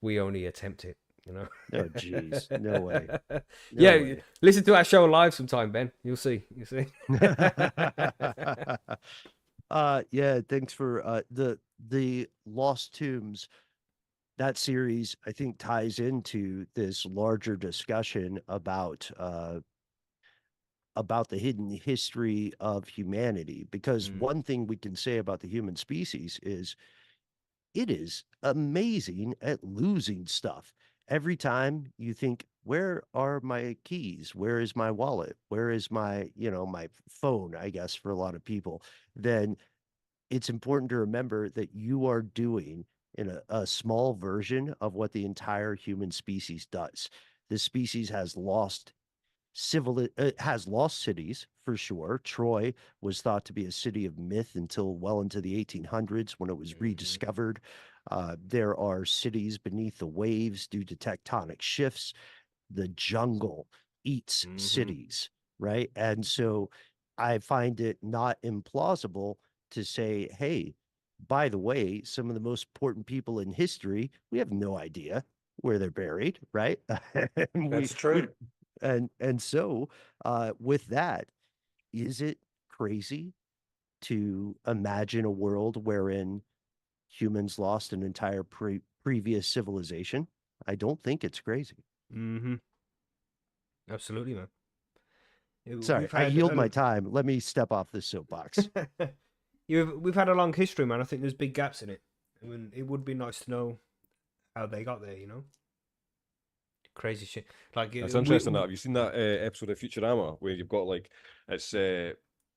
S3: We only attempt it.
S5: Oh, jeez. No way.
S3: Listen to our show live sometime, Ben. You'll see.
S5: Yeah, thanks for the Lost Tombs. That series, I think, ties into this larger discussion about the hidden history of humanity. Because one thing we can say about the human species is it is amazing at losing stuff. Every time you think, where are my keys? Where is my wallet? Where is my phone, I guess, for a lot of people, then it's important to remember that you are doing in a small version of what the entire human species does. This species has lost cities for sure. Troy was thought to be a city of myth until well into the 1800s when it was rediscovered. There are cities beneath the waves due to tectonic shifts. The jungle eats cities, right? And so I find it not implausible to say, hey, by the way, some of the most important people in history, we have no idea where they're buried, right?
S1: That's true.
S5: And so with that, is it crazy to imagine a world wherein humans lost an entire previous civilization? I don't think it's crazy.
S3: Absolutely, man.
S5: Sorry, I yield my time. Let me step off this soapbox.
S3: We've had a long history, man. I think there's big gaps in it. I mean, it would be nice to know how they got there. Crazy shit. Like
S4: It's interesting that. Have you seen that episode of Futurama where you've got it's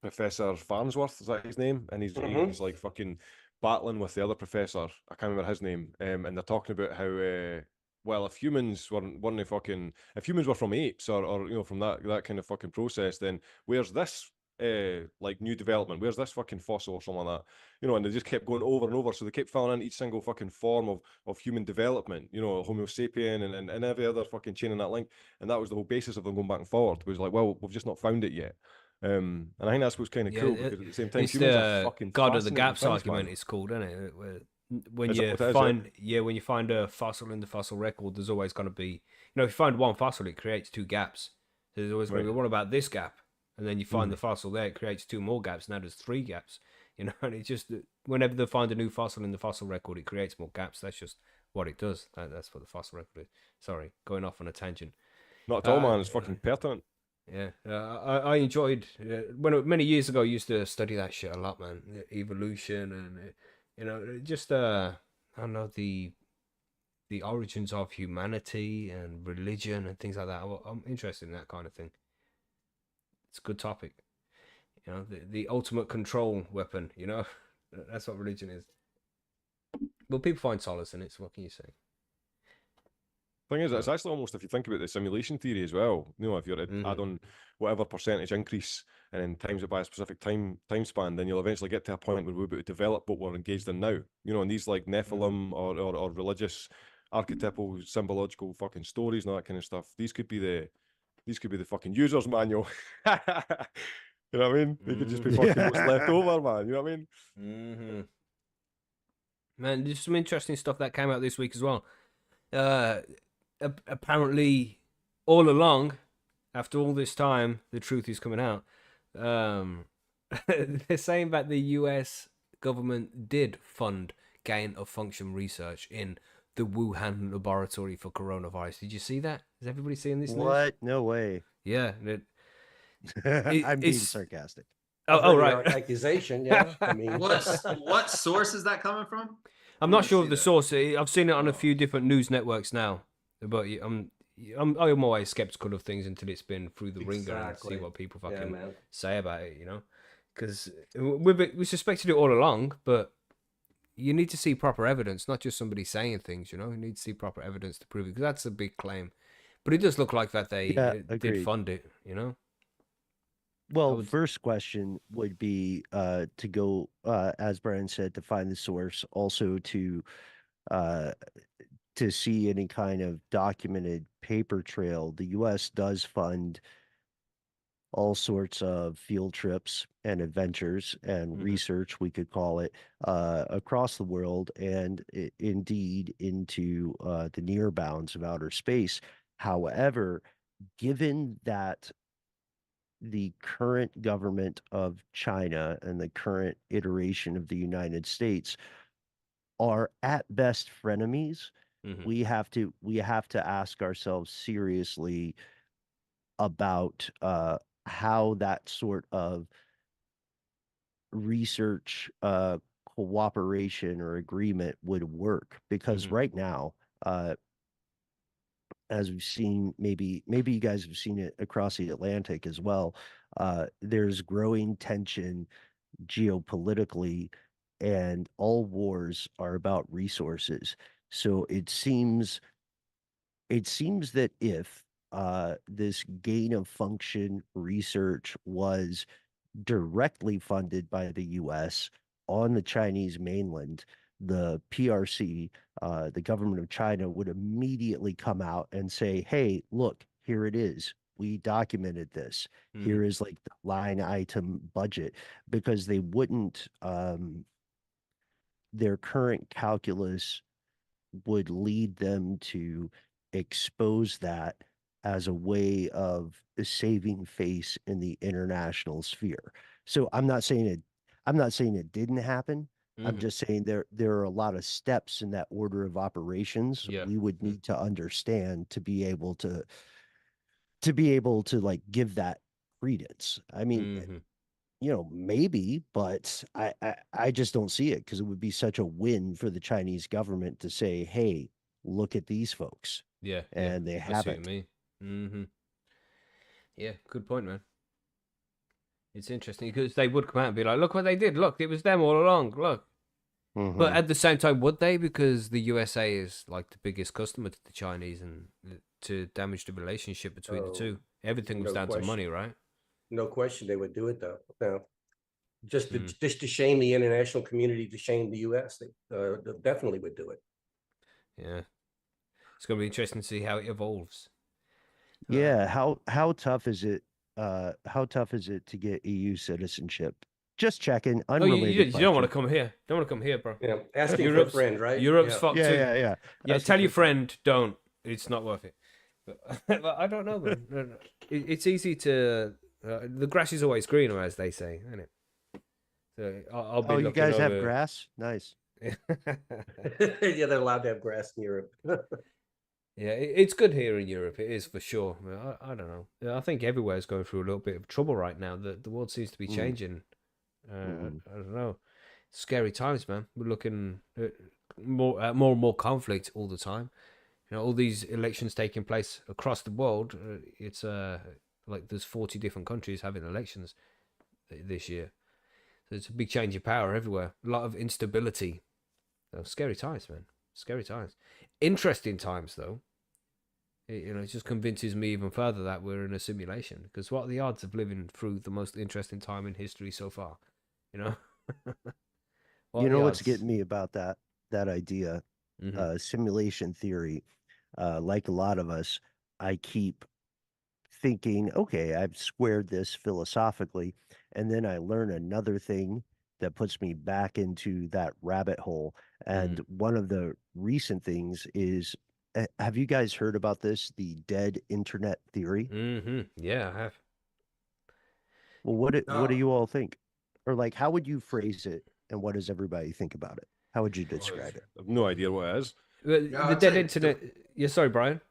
S4: Professor Farnsworth, is that his name? And he's like fucking battling with the other professor. I can't remember his name. And they're talking about how well, if humans if humans were from apes or from that kind of fucking process, then where's this new development? Where's this fucking fossil or something like that? And they just kept going over and over. So they kept filling in each single fucking form of human development, Homo sapien and every other fucking chain in that link. And that was the whole basis of them going back and forward. It was like, well, we've just not found it yet. And I think that's what's kind of cool because at the same time,
S3: it's
S4: humans
S3: the
S4: are fucking
S3: God of the gaps
S4: things,
S3: argument.
S4: man.
S3: It's called, isn't it? When
S4: Is
S3: you
S4: that what it is,
S3: find when you find a fossil in the fossil record, there's always going to be if you find one fossil, it creates two gaps. So there's always going to be, what about this gap? And then you find the fossil there, it creates two more gaps. Now there's three gaps. And it's just whenever they find a new fossil in the fossil record, it creates more gaps. That's just what it does. That's what the fossil record is. Sorry, going off on a tangent.
S4: Not at all, man. It's fucking pertinent.
S3: Yeah, I enjoyed many years ago. I used to study that shit a lot, man. Evolution and just I don't know, the origins of humanity and religion and things like that. I'm interested in that kind of thing. It's a good topic. The ultimate control weapon. That's what religion is. Well, people find solace in it. So what can you say?
S4: Thing is, it's actually almost, if you think about the simulation theory as well, if you're to add on whatever percentage increase and then times it by a specific time span, then you'll eventually get to a point where we're able to develop what we're engaged in now. And these like Nephilim or religious, archetypal, symbological fucking stories and all that kind of stuff. These could be the fucking user's manual. You know what I mean? They could just be fucking what's left over, man. You know what I mean?
S3: Mm-hmm. Man, there's some interesting stuff that came out this week as well. Apparently, all along, after all this time, the truth is coming out. They're saying that the US government did fund gain of function research in the Wuhan laboratory for coronavirus. Did you see that? Is everybody seeing this?
S5: What? No way.
S3: Yeah.
S5: I'm being sarcastic.
S3: Oh, right.
S1: Accusation, yeah. I mean,
S2: what source is that coming from?
S3: I'm not sure of the source. I've seen it on a few different news networks now, but I'm always skeptical of things until it's been through the ringer and see what people fucking say about it. Because we suspected it all along, but you need to see proper evidence, not just somebody saying things. You need to see proper evidence to prove it, because that's a big claim. But it does look like that they did fund it.
S5: Well, first question would be to go, as Bryan said, to find the source, also to see any kind of documented paper trail. The U.S. does fund all sorts of field trips and adventures and research, we could call it, across the world and indeed into the near bounds of outer space. However, given that the current government of China and the current iteration of the United States are at best frenemies, we have to ask ourselves seriously about how that sort of research cooperation or agreement would work, because right now, as we've seen, maybe you guys have seen it across the Atlantic as well, there's growing tension geopolitically, and all wars are about resources. So it seems that if this gain of function research was directly funded by the US on the Chinese mainland, the PRC, the government of China, would immediately come out and say, hey, look, here it is. We documented this. Here is like the line item budget, because they wouldn't, their current calculus would lead them to expose that as a way of saving face in the international sphere. So I'm not saying it didn't happen. I'm just saying there are a lot of steps in that order of operations we would need to understand to be able to like give that credence. I mean, maybe, but I just don't see it, because it would be such a win for the Chinese government to say, hey, look at these folks.
S3: Yeah.
S5: And they haven't.
S3: Yeah, good point, man. It's interesting because they would come out and be like, look what they did. Look, it was them all along. Look. But at the same time, would they? Because the USA is like the biggest customer to the Chinese, and to damage the relationship between the two. Everything was down to money, right?
S1: No question they would do it, though. No. Just to shame the international community, to shame the US, they definitely would do it.
S3: Yeah. It's going to be interesting to see how it evolves.
S5: Yeah, how tough is it? How tough is it to get EU citizenship? Just checking. Unrelated.
S3: You don't want to come here. Don't want to come here, bro.
S1: Yeah, asking for a friend, right?
S3: Europe's fucked too.
S5: Yeah.
S3: Tell your friend, don't. It's not worth it. But I don't know, man. It's easy to. The grass is always greener, as they say, isn't it? So I'll be.
S5: You guys have grass? Nice.
S1: Yeah, they're allowed to have grass in Europe.
S3: Yeah, it's good here in Europe. It is for sure. I don't know. Yeah, I think everywhere's going through a little bit of trouble right now. The world seems to be
S5: Mm,
S3: changing.
S5: mm.
S3: I don't know. Scary times, man. We're looking at more and more conflict all the time. You know, all these elections taking place across the world. It's like there's 40 different countries having elections this year. So it's a big change of power everywhere. A lot of instability. So scary times, man. Scary times. Interesting times, though. It just convinces me even further that we're in a simulation. Because what are the odds of living through the most interesting time in history so far? You know, what
S5: You
S3: are the
S5: know what's
S3: odds?
S5: getting me about that idea,
S3: Hmm.
S5: simulation theory. Like a lot of us, I keep thinking, okay, I've squared this philosophically, and then I learn another thing that puts me back into that rabbit hole. And one of the recent things is, have you guys heard about this, the dead internet theory?
S3: Yeah, I have.
S5: Well, what do
S2: No.
S5: you all think? Or like, how would you phrase it, and what does everybody think about it? How would you
S4: Oh,
S5: describe it?
S4: I've no idea what it is.
S2: Yeah,
S3: The
S2: I'd
S3: dead
S2: say.
S3: internet. Yeah, sorry, Brian.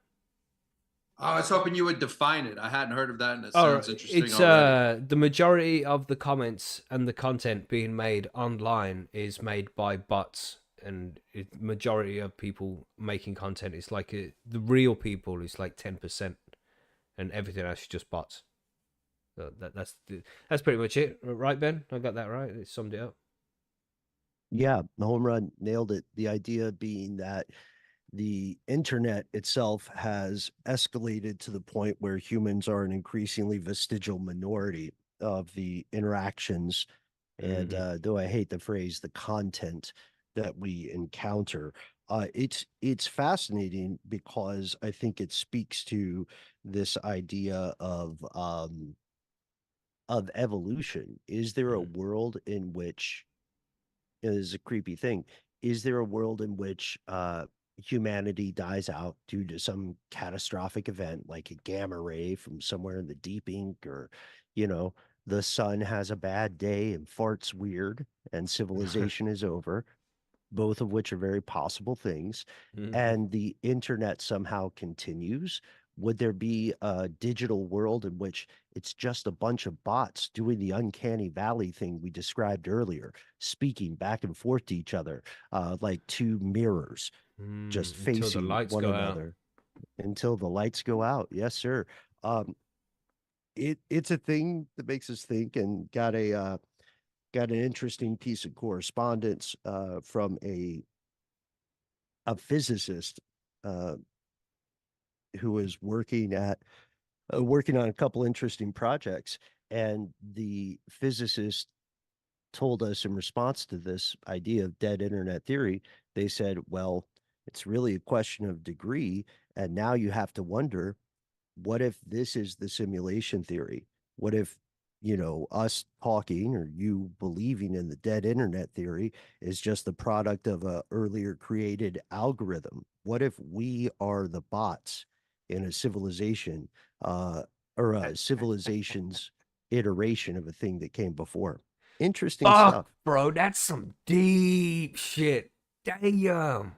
S2: I was hoping you would define it. I hadn't heard of that, and it
S3: Oh,
S2: sounds interesting
S3: it's
S2: already.
S3: the majority of the comments and the content being made online is made by bots, and majority of people making content is like the real people is like 10%, and everything else is just bots. So that's pretty much it, right, Ben? I got that right. It summed it up.
S5: Yeah, the home run, nailed it. The idea being that the internet itself has escalated to the point where humans are an increasingly vestigial minority of the interactions and
S3: Hmm.
S5: though I hate the phrase, the content that we encounter. It's fascinating because I think it speaks to this idea of evolution. Is there a world in which, it is a creepy thing. Is there a world in which humanity dies out due to some catastrophic event like a gamma ray from somewhere in the deep ink, or, you know, the sun has a bad day and farts weird and civilization is over, both of which are very possible things,
S3: Hmm.
S5: and the internet somehow continues? Would there be a digital world in which it's just a bunch of bots doing the uncanny valley thing we described earlier, speaking back and forth to each other, like two mirrors just
S3: Until the
S5: facing
S3: lights
S5: one
S3: go out.
S5: another until the lights go out? Yes, sir. Um, it's a thing that makes us think, and got an interesting piece of correspondence from a physicist uh, who was working on a couple interesting projects, and the physicist told us in response to this idea of dead internet theory, they said, well, it's really a question of degree, and now you have to wonder, what if this is the simulation theory? What if, us talking or you believing in the dead internet theory is just the product of a earlier created algorithm? What if we are the bots in a civilization, uh, or a civilization's iteration of a thing that came before? Interesting
S3: Fuck,
S5: stuff.
S3: bro, that's some deep shit. Damn.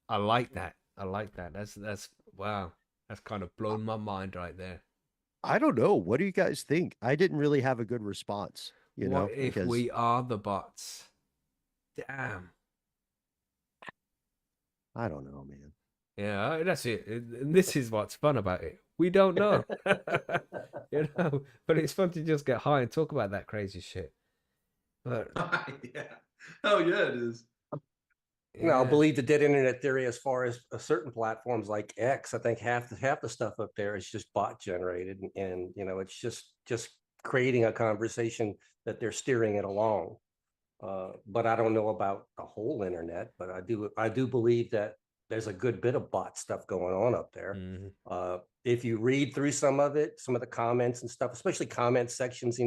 S3: I like that. I like that. That's wow. That's kind of blown my mind right there.
S5: I don't know. What do you guys think? I didn't really have a good response,
S3: What if
S5: because
S3: we are the bots? Damn.
S5: I don't know, man.
S3: Yeah, that's it. And this is what's fun about it. We don't know. But it's fun to just get high and talk about that crazy shit. But
S2: Yeah. Oh yeah, it is.
S1: I
S3: yeah.
S1: believe the dead internet theory as far as certain platforms like X. I think half the stuff up there is just bot generated, and it's just creating a conversation that they're steering it along. But I don't know about the whole internet, but I do believe that there's a good bit of bot stuff going on up there.
S3: Mhm.
S1: If you read through some of it, some of the comments and stuff, especially comment sections,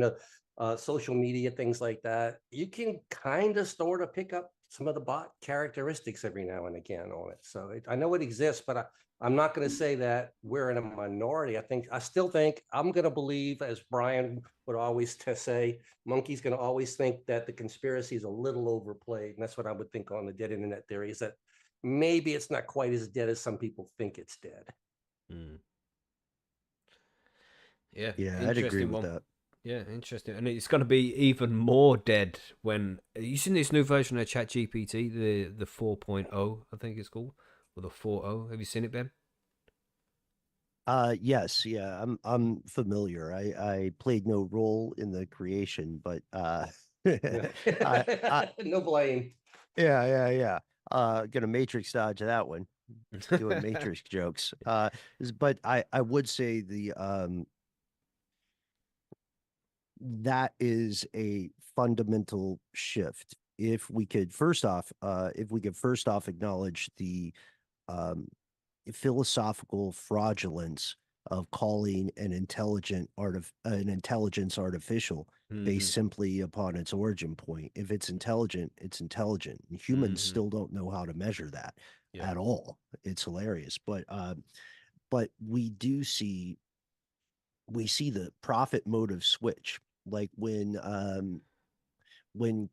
S1: social media, things like that, you can kind of sort of pick up some of the bot characteristics every now and again on it. So I know it exists, but I'm not going to say that we're in a minority. I still think I'm going to believe, as Bryan would always say, Monkey's going to always think that the conspiracy is a little overplayed. And that's what I would think on the dead internet theory, is that maybe it's not quite as dead as some people think it's dead.
S3: Mm. Yeah,
S5: Yeah, I'd agree
S3: interesting
S5: with
S3: one.
S5: that.
S3: Yeah, interesting. And it's going to be even more dead when you seen this new version of ChatGPT, the 4.0, I think it's called, or the 4.0. Have you seen it, Ben?
S5: Yes, yeah, I'm familiar. I played no role in the creation, but I
S1: No blame.
S5: yeah. Gonna Matrix dodge that one, doing Matrix jokes. But I would say that is a fundamental shift. If we could first off acknowledge the um, philosophical fraudulence of calling an intelligence artificial
S3: Mm-hmm.
S5: based simply upon its origin point. If it's intelligent, it's intelligent. And humans
S3: Mm-hmm.
S5: still don't know how to measure that
S3: Yeah.
S5: at all. It's hilarious, but we see the profit motive switch, like when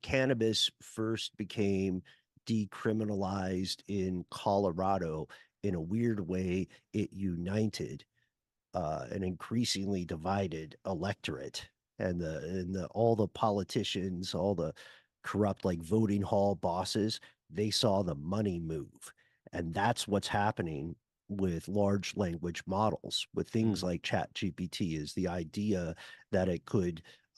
S5: cannabis first became decriminalized in Colorado. In a weird way, it united an increasingly divided electorate, and all the politicians, all the corrupt like voting hall bosses, they saw the money move, and that's what's happening with large language models, with things
S3: Mm.
S5: like Chat GPT, is the idea that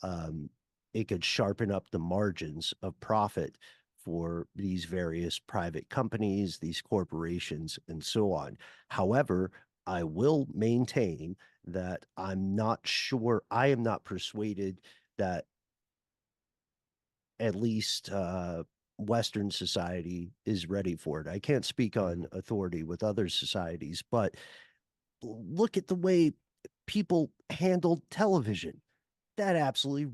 S5: um, it could sharpen up the margins of profit for these various private companies, these corporations, and so on. However, I will maintain that I am not persuaded that at least Western society is ready for it. I can't speak on authority with other societies, but look at the way people handled television. That absolutely,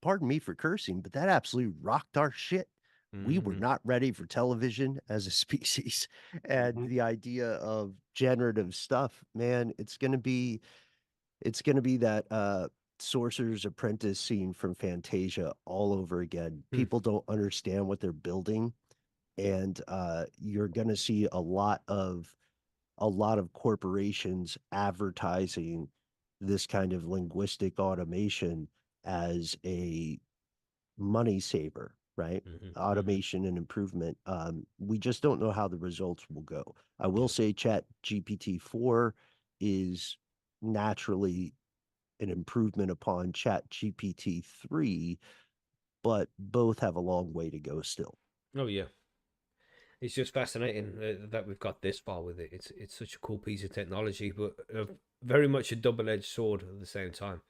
S5: pardon me for cursing, but that absolutely rocked our shit. We were
S3: Mm-hmm.
S5: not ready for television as a species. And
S1: Mhm.
S5: the idea of generative stuff, man, it's gonna be that Sorcerer's Apprentice scene from Fantasia all over again.
S3: Mm.
S5: People don't understand what they're building, and you're gonna see a lot of corporations advertising this kind of linguistic automation as a money saver, right?
S3: Mm-hmm. Mm-hmm.
S5: Automation and improvement. We just don't know how the results will go. I will
S3: Yeah.
S5: say Chat GPT-4 is naturally an improvement upon Chat GPT-3, but both have a long way to go still.
S3: Oh yeah. It's just fascinating that we've got this far with it. It's such a cool piece of technology, but very much a double-edged sword at the same time.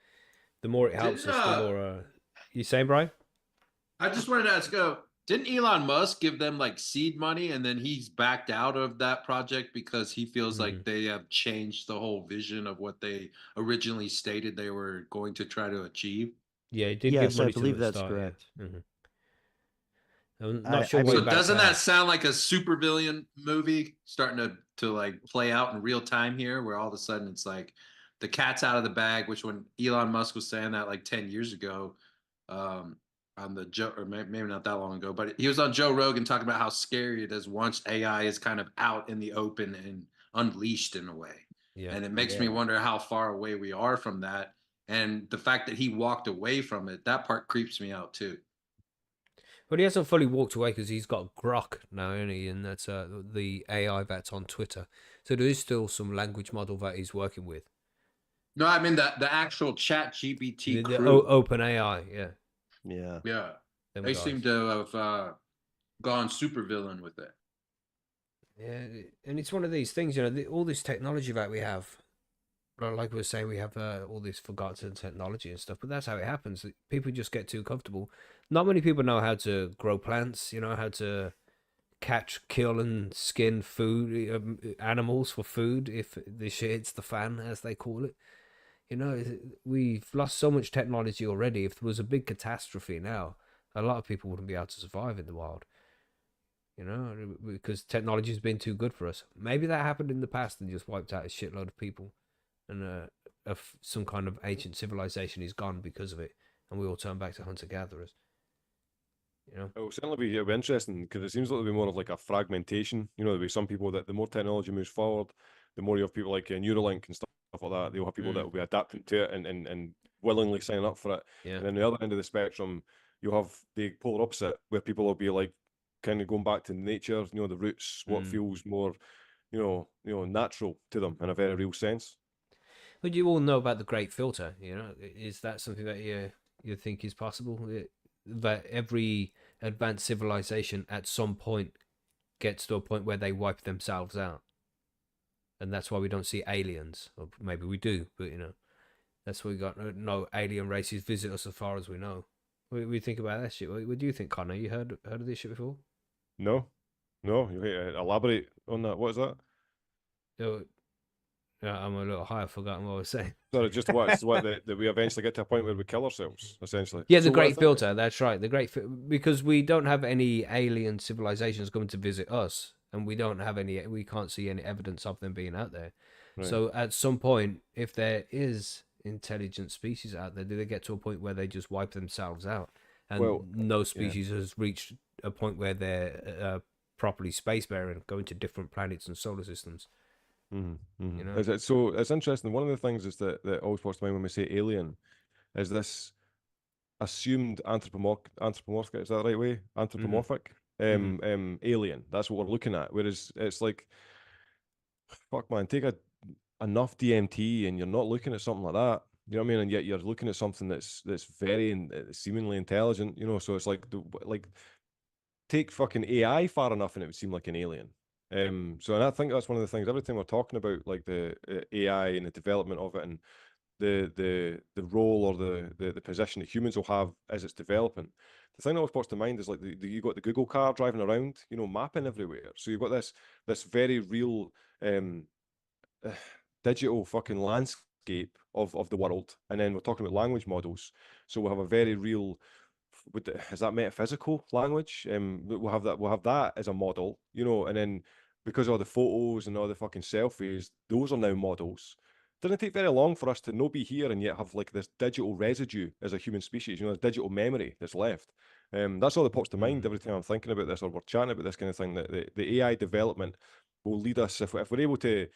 S3: The more it helps
S2: Didn't
S3: us, the more. You saying, Brian?
S2: I just wanted to ask, didn't Elon Musk give them like seed money and then he's backed out of that project because he feels
S3: Mm-hmm.
S2: like they have changed the whole vision of what they originally stated they were going to try to achieve?
S3: Yeah, he did give
S5: Yes, I
S3: money to them
S5: believe
S3: at the
S5: that's
S3: start.
S5: correct.
S3: Yeah. I'm not
S5: I,
S3: sure
S5: I
S3: what he
S2: So
S5: mean,
S3: backed
S2: doesn't
S3: out
S2: that
S3: of.
S2: sound like a supervillain movie starting to like play out in real time here, where all of a sudden it's like the cat's out of the bag? Which when Elon Musk was saying that like 10 years ago, um, on the Joe, or maybe not that long ago, but he was on Joe Rogan talking about how scary it is once AI is kind of out in the open and unleashed in a way.
S3: Yeah.
S2: And it makes me
S5: yeah.
S2: wonder how far away we are from that. And the fact that he walked away from it, that part creeps me out too.
S3: But he hasn't fully walked away because he's got Grok now, isn't he? And that's the AI that's on Twitter. So there is still some language model that he's working with.
S2: No, I mean the actual Chat GPT
S3: The
S2: crew.
S3: Open AI, yeah,
S5: Yeah.
S2: Yeah,
S3: them
S2: they seem
S3: guys.
S2: to have gone super villain with it.
S3: Yeah, and it's one of these things, all this technology that we have. Like we were saying, we have all this forgotten technology and stuff, but that's how it happens. People just get too comfortable. Not many people know how to grow plants, how to catch, kill, and skin food animals for food if the shit hits the fan, as they call it. We've lost so much technology already. If there was a big catastrophe now, a lot of people wouldn't be able to survive in the wild. Because technology has been too good for us. Maybe that happened in the past and just wiped out a shitload of people, and some kind of ancient civilization is gone because of it, and we all turn back to hunter gatherers.
S4: It'll certainly it'll be interesting because it seems like there'll be more of like a fragmentation. There'll be some people that the more technology moves forward, the more you have people like Neuralink and stuff like that, they'll have people that will be adapting to it and willingly signing up for it.
S3: Yeah.
S4: And then the other end of the spectrum, you'll have the polar opposite, where people will be like kind of going back to nature, you know, the roots, what feels more, you know, natural to them in a very real sense.
S3: But you all know about the Great Filter, you know? Is that something that you think is possible? That every advanced civilization at some point gets to a point where they wipe themselves out, and that's why we don't see aliens, or maybe we do, but you know, that's why we got no alien races visit us as far as we know. We think about that shit. What do you think, Connor? You heard of this shit before?
S4: No, you elaborate on that. What is that?
S3: I'm a little high. I've forgotten what I was saying.
S4: So just that we eventually get to a point where we kill ourselves, essentially.
S3: Yeah, the
S4: So what I
S3: Great
S4: think-
S3: Filter. That's right. The because we don't have any alien civilizations coming to visit us, and we can't see any evidence of them being out there.
S4: Right.
S3: So at some point, if there is intelligent species out there, do they get to a point where they just wipe themselves out, and no species has reached a point where they're properly spacefaring, going to different planets and solar systems? You know?
S4: So it's interesting. One of the things is that always pops to mind when we say alien is this assumed anthropomorphic, is that the right way? Anthropomorphic alien. That's what we're looking at. Whereas it's like, fuck man, take enough DMT and you're not looking at something like that. You know what I mean? And yet you're looking at something that's very seemingly intelligent. You know, so it's like take fucking AI far enough and it would seem like an alien. So and I think that's one of the things every time we're talking about like the AI and the development of it and the role or the position that humans will have as it's developing. The thing that always pops to mind is like you got the Google car driving around, you know, mapping everywhere. So you've got this very real digital fucking landscape of the world, and then we're talking about language models. So we'll have a very real. Is that metaphysical language? We'll have that as a model, you know, and then because all the photos and all the fucking selfies, those are now models. Doesn't take very long for us to not be here and yet have like this digital residue as a human species, you know, this digital memory that's left. That's all that pops to mind every time I'm thinking about this or we're chatting about this kind of thing. That the AI development will lead us if we're able to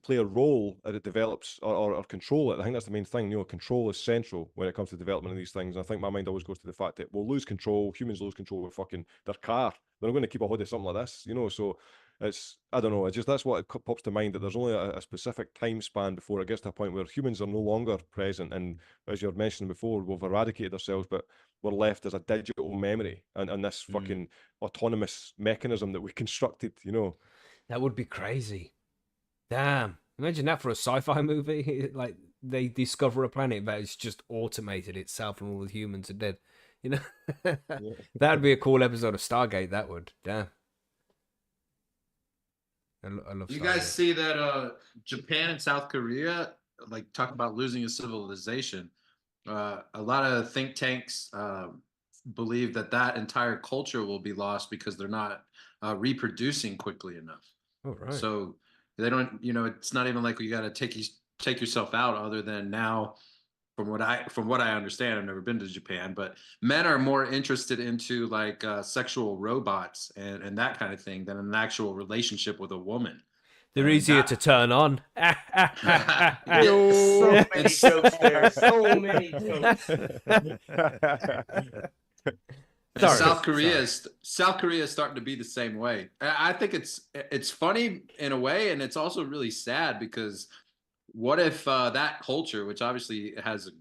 S4: play a role as it develops or control it. I think that's the main thing. You know, control is central when it comes to development of these things. And I think my mind always goes to the fact that we'll lose control. Humans lose control of fucking their car. They're not going to keep a hold of something like this, you know. So it's, I don't know. It's just that's what it pops to mind, that there's only a specific time span before it gets to a point where humans are no longer present. And as you were mentioning before, we've eradicated ourselves, but we're left as a digital memory and this fucking autonomous mechanism that we constructed, you know.
S3: That would be crazy. Damn. Imagine that for a sci-fi movie. Like they discover a planet that is just automated itself and all the humans are dead. You know? That'd be a cool episode of Stargate, that would. Damn. I love
S2: You
S3: Stargate.
S2: guys see that Japan and South Korea like talk about losing a civilization. A lot of think tanks believe that entire culture will be lost because they're not reproducing quickly enough.
S3: Oh, right.
S2: So they don't, you know, it's not even like you got to take yourself out, other than now, from what I understand, I've never been to Japan, but men are more interested into like sexual robots and that kind of thing than an actual relationship with a woman.
S3: They're easier to turn on.
S1: So many jokes there. So many jokes.
S2: South Korea is starting to be the same way. I think it's funny in a way, and it's also really sad, because what if that culture, which obviously has a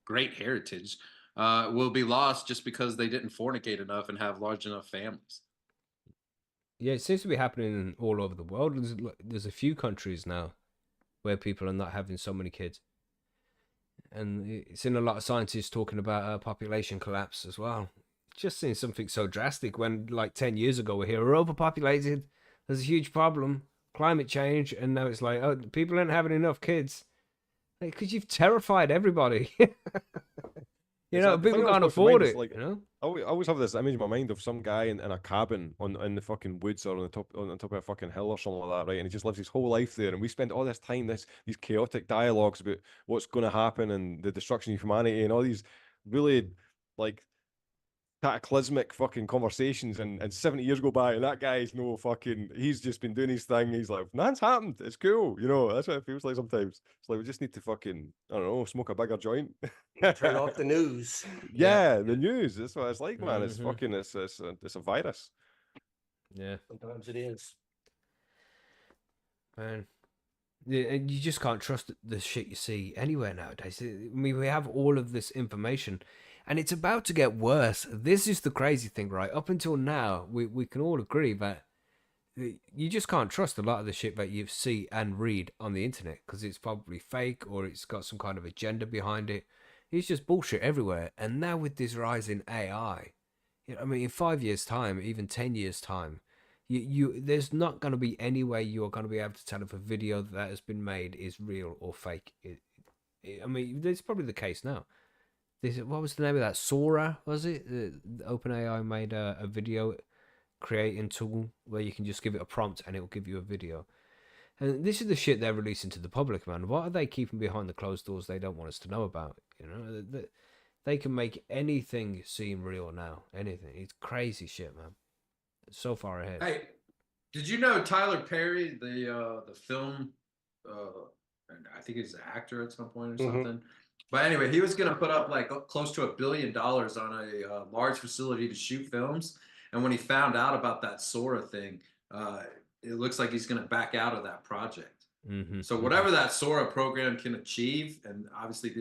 S2: great heritage, will be lost just because they didn't fornicate enough and have large enough families?
S3: Yeah, it seems to be happening all over the world. There's a few countries now where people are not having so many kids. And it's in a lot of scientists talking about population collapse as well. Just seeing something so drastic when like 10 years ago we're overpopulated, there's a huge problem, climate change, and now it's like, oh, people aren't having enough kids. Because you've terrified everybody. You know, people can't afford it.
S4: Like,
S3: you know,
S4: I always have this image in my mind of some guy in a cabin in the fucking woods or on the top of a fucking hill or something like that, right? And he just lives his whole life there, and we spend all this time these chaotic dialogues about what's going to happen and the destruction of humanity and all these really like cataclysmic fucking conversations, and 70 years go by, and that guy's he's just been doing his thing. He's like, nothing's happened. It's cool. That's what it feels like sometimes. It's like we just need to fucking, I don't know, smoke a bigger joint.
S1: Turn off the news.
S4: Yeah, the news. That's what it's like, man. It's
S3: Mhm.
S4: fucking, it's a virus.
S3: Yeah,
S1: Sometimes it is.
S3: man. Yeah, and you just can't trust the shit you see anywhere nowadays. I mean, we have all of this information, and it's about to get worse. This is the crazy thing, right? Up until now, we can all agree that you just can't trust a lot of the shit that you see and read on the internet because it's probably fake or it's got some kind of agenda behind it. It's just bullshit everywhere. And now with this rise in AI, I mean, in 5 years' time, even 10 years' time, there's not going to be any way you're going to be able to tell if a video that has been made is real or fake. I mean, that's probably the case now. What was the name of that? Sora, was it? OpenAI made a video creating tool where you can just give it a prompt and it will give you a video. And this is the shit they're releasing to the public, man. What are they keeping behind the closed doors they don't want us to know about? They can make anything seem real now. Anything. It's crazy shit, man. It's so far ahead.
S2: Hey, did you know Tyler Perry, the film, and I think he's an actor at some point or something. But anyway, he was gonna put up like close to $1 billion on a large facility to shoot films. And when he found out about that Sora thing, it looks like he's gonna back out of that project. So whatever that Sora program can achieve, and obviously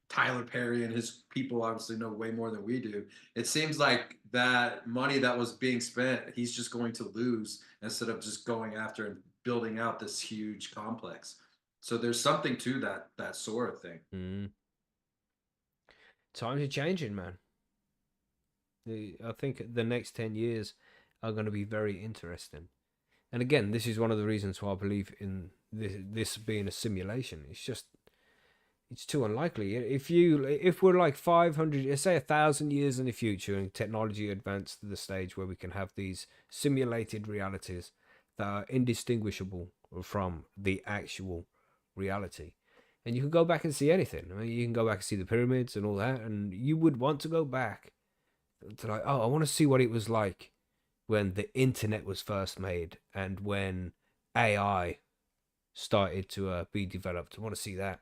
S2: Tyler Perry and his people obviously know way more than we do. It seems like that money that was being spent, he's just going to lose instead of just going after and building out this huge complex. So there's something to that Sora thing.
S3: Times are changing, man. I think the next 10 years are going to be very interesting. And again, this is one of the reasons why I believe in this being a simulation. It's too unlikely. If we're like 500, say 1,000 years in the future, and technology advanced to the stage where we can have these simulated realities that are indistinguishable from the actual reality, and you can go back and see anything. I mean, you can go back and see the pyramids and all that, and you would want to go back to like, oh, I want to see what it was like when the internet was first made and when AI started to be developed. I want to see that.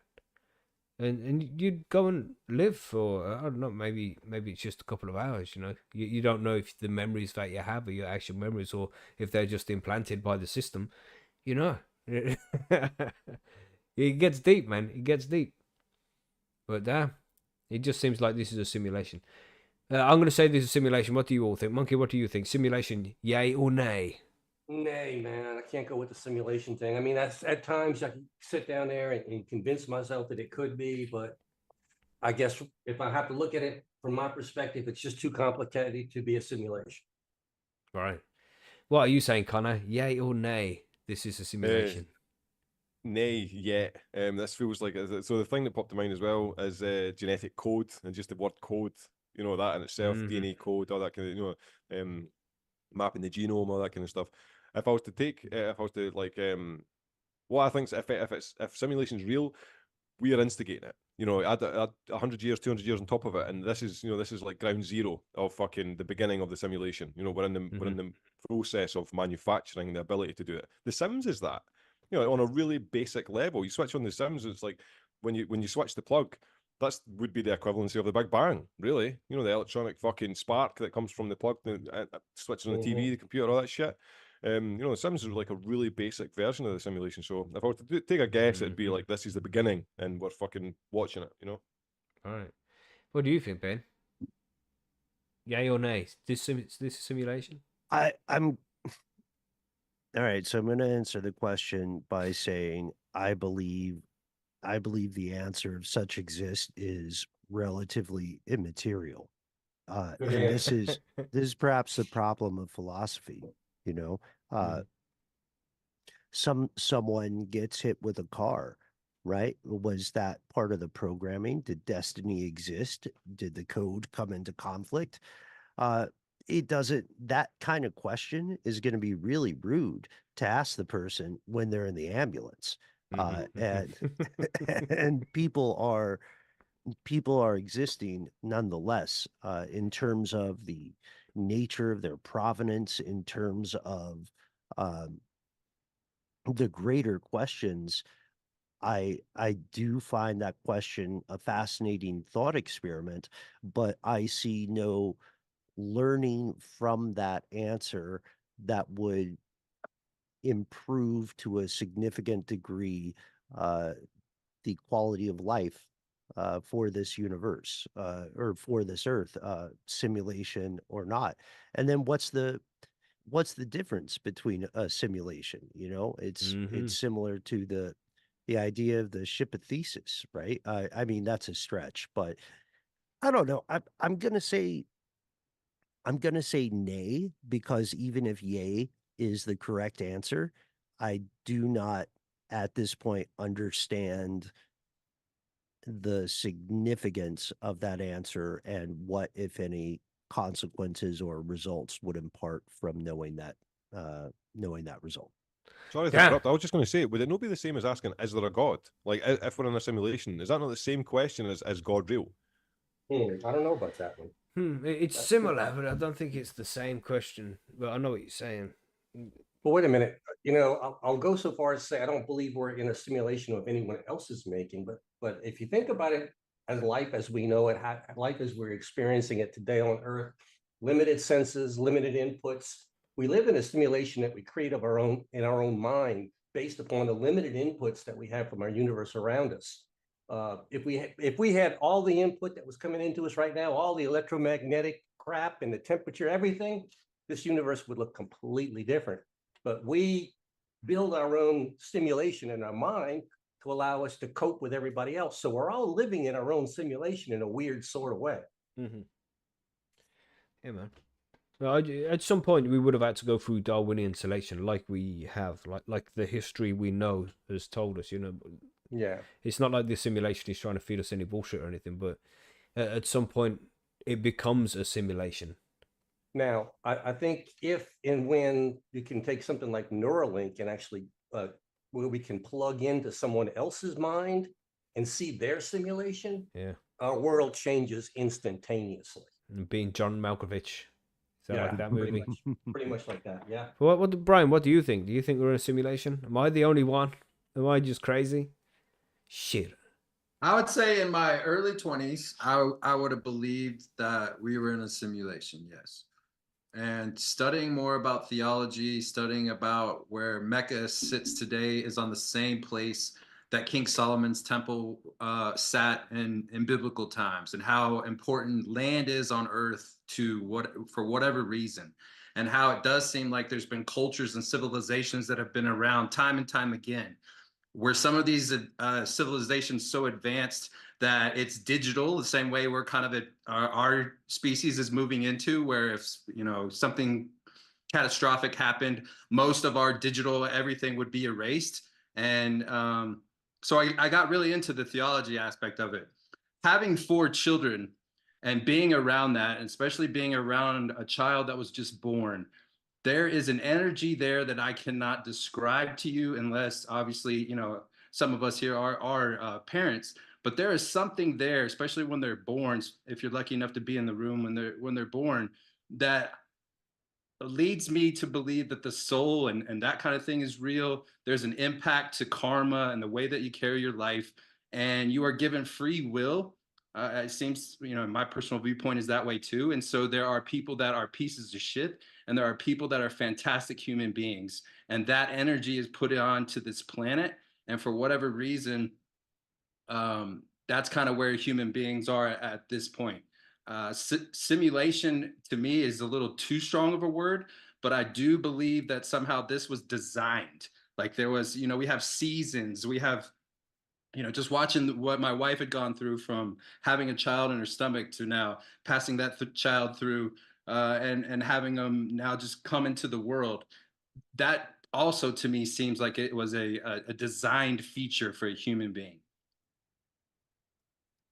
S3: And you'd go and live for, I don't know, maybe it's just a couple of hours. You don't know if the memories that you have are your actual memories or if they're just implanted by the system. It gets deep, man. It gets deep. But it just seems like this is a simulation. I'm going to say this is a simulation. What do you all think? Monkey, what do you think? Simulation, yay or nay?
S1: Nay, man, I can't go with the simulation thing. I mean, that's at times I can sit down there and convince myself that it could be, but I guess if I have to look at it from my perspective, it's just too complicated to be a simulation.
S3: Right. What are you saying, Connor? Yay or nay? This is a simulation.
S4: Nay, yet. This feels like so. The thing that popped to mind as well is genetic code and just the word code. That in itself, DNA code, all that kind of mapping the genome, all that kind of stuff. If I was to like, what I think is if simulation's real, we are instigating it. Add 100 years, 200 years on top of it, and this is like ground zero of fucking the beginning of the simulation. We're in the process of manufacturing the ability to do it. The Sims is that. On a really basic level, you switch on the Sims, it's like when you switch the plug, would be the equivalency of the Big Bang, really. The electronic fucking spark that comes from the plug, switching on the TV, the computer, all that shit. The Sims is like a really basic version of the simulation. So if I were to take a guess, it'd be like this is the beginning, and we're fucking watching it.
S3: All right. What do you think, Ben? Yay or nay? This a simulation?
S5: I'm all right. So I'm going to answer the question by saying I believe the answer of such exist is relatively immaterial. And this is perhaps the problem of philosophy. Someone gets hit with a car, right? Was that part of the programming? Did destiny exist? Did the code come into conflict? It doesn't. That kind of question is going to be really rude to ask the person when they're in the ambulance. And people are people are existing nonetheless, in terms of the nature of their provenance, in terms of um, the greater questions. I do find that question a fascinating thought experiment, but I see no learning from that answer that would improve to a significant degree uh, the quality of life for this universe, or for this earth, simulation or not. And then what's the difference between a simulation? You know,
S3: Hmm.
S5: it's similar to the idea of the ship of Thesis, right? I mean, that's a stretch, but I don't know. I'm gonna say nay, because even if yay is the correct answer, I do not at this point understand the significance of that answer and what, if any, consequences or results would impart from knowing that result.
S4: Sorry to
S3: Yeah.
S4: interrupt. I was just going to say, would it not be the same as asking, is there a God? Like, if we're in a simulation, is that not the same question as, is God real?
S1: I don't know about that one.
S3: It's
S1: That's a good
S3: similar,
S1: one.
S3: but I don't think it's the same question. But I know what you're saying.
S1: But wait a minute. I'll go so far as to say I don't believe we're in a simulation of anyone else's making. But if you think about it as life as we know it, life as we're experiencing it today on Earth, limited senses, limited inputs. We live in a simulation that we create of our own in our own mind, based upon the limited inputs that we have from our universe around us. If we had all the input that was coming into us right now, all the electromagnetic crap and the temperature, everything, this universe would look completely different. But we build our own simulation in our mind to allow us to cope with everybody else. So we're all living in our own simulation in a weird sort of way.
S3: Mm-hmm. Yeah, man. Well, at some point, we would have had to go through Darwinian selection, like we have, like the history we know has told us.
S1: Yeah.
S3: It's not like the simulation is trying to feed us any bullshit or anything, but at some point, it becomes a simulation.
S1: Now, I think if and when you can take something like Neuralink and actually where we can plug into someone else's mind and see their simulation,
S3: Yeah,
S1: our world changes instantaneously.
S3: and being John Malkovich. Is that like that
S1: pretty
S3: movie?
S1: much, pretty much like that. Yeah.
S3: Brian? What do you think? Do you think we're in a simulation? Am I the only one? Am I just crazy? Shit.
S2: I would say in my early 20s, I would have believed that we were in a simulation, yes. And studying more about theology, studying about where Mecca sits today is on the same place that King Solomon's temple sat in biblical times, and how important land is on earth for whatever reason, and how it does seem like there's been cultures and civilizations that have been around time and time again, where some of these civilizations so advanced that it's digital, the same way we're kind of our species is moving into, where if something catastrophic happened, most of our digital everything would be erased. And so I got really into the theology aspect of it. Having 4 children and being around that, and especially being around a child that was just born, there is an energy there that I cannot describe to you, unless obviously, some of us here are parents, but there is something there, especially when they're born, if you're lucky enough to be in the room when they're born, that leads me to believe that the soul and that kind of thing is real. There's an impact to karma and the way that you carry your life, and you are given free will. It seems, my personal viewpoint is that way too. And so there are people that are pieces of shit, and there are people that are fantastic human beings. And that energy is put onto this planet. And for whatever reason, that's kind of where human beings are at this point. Simulation to me is a little too strong of a word, but I do believe that somehow this was designed. Like there was, we have seasons, we have, just watching what my wife had gone through, from having a child in her stomach to now passing that child through, and having them now just come into the world. That also to me seems like it was a designed feature for a human being.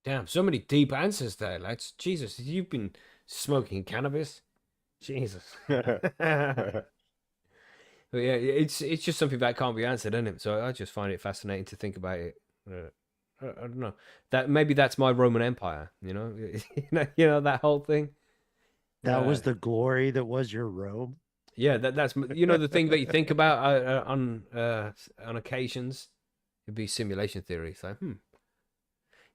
S3: Damn, so many deep answers there, lads. Jesus, you've been smoking cannabis. Jesus. But yeah, it's just something that can't be answered, isn't it? So I just find it fascinating to think about it. I don't know. That maybe that's my Roman Empire. You know, you know that whole thing.
S5: That was the glory that was your Rome.
S3: Yeah, that's you know the thing that you think about on occasions. It'd be simulation theory. So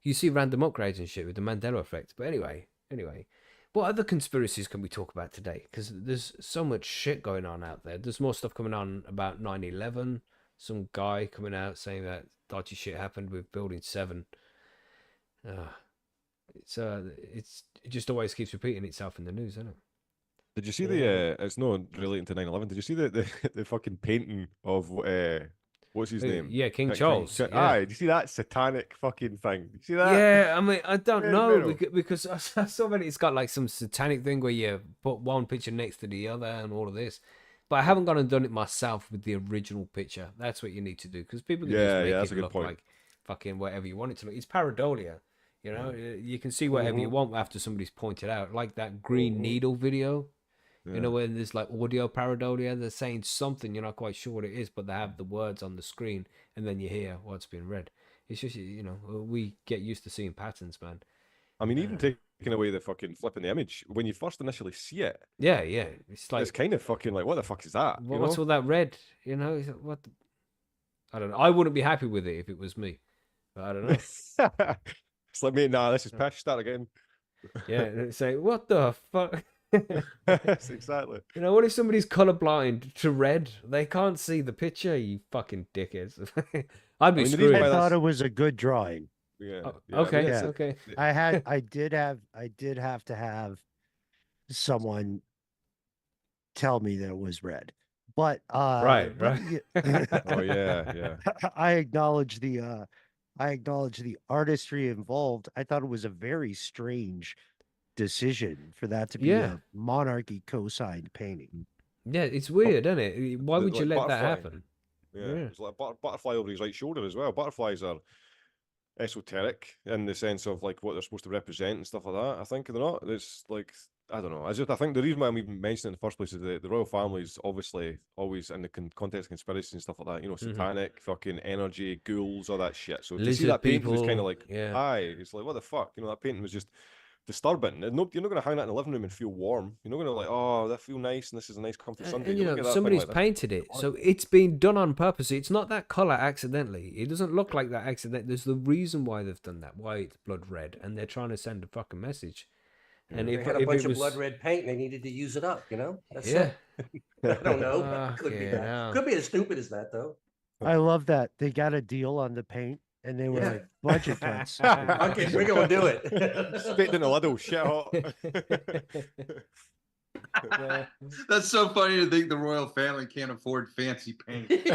S3: you see random upgrades and shit with the Mandela effect. But anyway, what other conspiracies can we talk about today? Because there's so much shit going on out there. There's more stuff coming on about 9/11. Some guy coming out saying that dodgy shit happened with Building 7. It just always keeps repeating itself in the news, isn't it?
S4: Did you see the? It's not relating to 9/11. Did you see the fucking painting of what's his name?
S3: Yeah, King
S4: King
S3: Charles.
S4: Charles.
S3: Yeah.
S4: Did you see that satanic fucking thing? Did you see that?
S3: Yeah, I mean, I don't
S4: In
S3: know
S4: the middle.
S3: because I saw that it's got like some satanic thing where you put one picture next to the other and all of this. But I haven't gone and done it myself with the original picture. That's what you need to do because people can just make
S4: that's a
S3: it
S4: good
S3: look
S4: point.
S3: like fucking whatever you want it to look. It's pareidolia, you know. You can see whatever you want after somebody's pointed out, like that Green Needle video. You know, when there's like audio pareidolia, they're saying something, you're not quite sure what it is, but they have the words on the screen, and then you hear what's being read. It's just, you know, we get used to seeing patterns, man.
S4: I mean, even taking away the fucking flipping the image, when you first initially see it,
S3: Yeah, it's like,
S4: it's kind of fucking like, what the fuck is that? You
S3: what's
S4: know?
S3: all that red? You know, what? I don't know. I wouldn't be happy with it if it was me. But I don't know.
S4: It's like, mate, nah, this is pish. Start again.
S3: Yeah, say, what the fuck?
S4: Yes, exactly.
S3: You know, what if somebody's colorblind to red? They can't see the picture, you fucking dickheads. I'd be
S4: I mean, the reason
S3: screwed.
S4: why
S5: I thought
S4: that's-
S5: it was a good drawing.
S4: Yeah.
S3: Oh,
S4: yeah,
S3: okay,
S5: yeah.
S3: okay.
S5: I did have to have someone tell me that it was red. But
S3: Right.
S4: Oh yeah.
S5: I acknowledge the artistry involved. I thought it was a very strange decision for that to be
S3: Yeah.
S5: a monarchy co-signed painting.
S3: Yeah, it's weird, isn't it? Why would you
S4: like
S3: let that
S4: butterfly.
S3: happen?
S4: Yeah,
S3: Yeah.
S4: it's like a butterfly over his right shoulder as well. Butterflies are esoteric in the sense of like what they're supposed to represent and stuff like that. I think they're not. It's like, I don't know. I think the reason why I'm even mentioning it in the first place is the royal family is obviously always in the context of conspiracy and stuff like that. You know, satanic fucking energy, ghouls, all that shit. So to see
S3: Lizard
S4: that painting was kind
S3: people,
S4: of like,
S3: yeah.
S4: aye, it's like, what the fuck? You know, that painting was just disturbing. And you're not going to hang that in the living room and feel warm. You're not going to like, oh, that feel nice and this is a nice comfy Sunday.
S3: And you
S4: look
S3: know,
S4: at that thing
S3: somebody's
S4: like that.
S3: painted it, so it's been done on purpose. It's not that color accidentally. It doesn't look like that accident. There's the reason why they've done that. Why it's blood red, and they're trying to send a fucking message. And
S1: They
S3: if
S1: had a
S3: it
S1: bunch
S3: was
S1: of blood red paint and they needed to use it up, you know? That's
S3: yeah,
S1: it. I don't know. Could be
S3: Fucking
S1: that.
S3: hell.
S1: Could be as stupid as that, though.
S5: I love that they got a deal on the paint and they were
S1: Yeah.
S5: like budget cuts.
S1: Okay, we're going to do it.
S4: Spitting in a little shit hot.
S3: Yeah.
S2: That's so funny to think the royal family can't afford fancy paint.
S1: that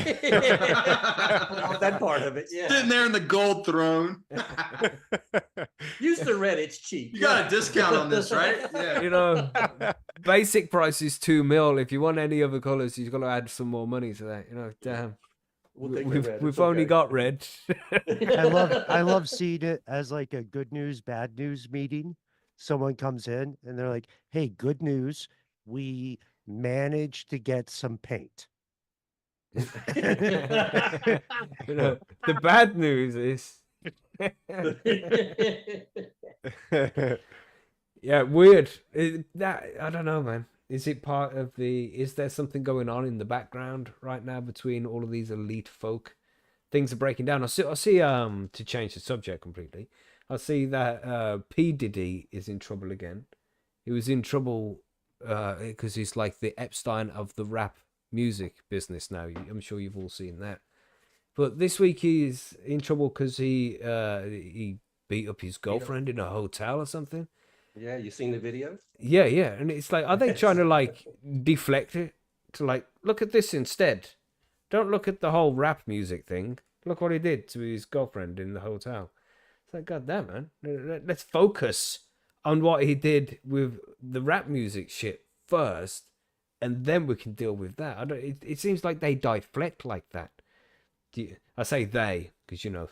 S1: part of it, yeah.
S2: Sitting there in the gold throne.
S1: Use the red, it's cheap.
S2: You got a discount on this, right? Yeah.
S3: You know, basic price is $2 million. If you want any other colors, you've got to add some more money to that. You know, damn.
S1: We'll take the red.
S3: We've
S1: It's
S3: only
S1: okay.
S3: got red.
S5: I love seeing it as like a good news, bad news meeting. Someone comes in and they're like, "Hey, good news. We managed to get some paint."
S3: You know, the bad news is yeah, weird. That I don't know, man. Is it part of the? Is there something going on in the background right now between all of these elite folk? Things are breaking down. I see. To change the subject completely, I see that P Diddy is in trouble again. He was in trouble because he's like the Epstein of the rap music business now. I'm sure you've all seen that. But this week he's in trouble because he beat up his girlfriend in a hotel or something.
S1: Yeah, you seen the video?
S3: Yeah, and it's like, are they trying to like deflect it to like, look at this instead? Don't look at the whole rap music thing. Look what he did to his girlfriend in the hotel. It's like, God damn, man. Let's focus on what he did with the rap music shit first, and then we can deal with that. It seems like they deflect like that. I say they because you know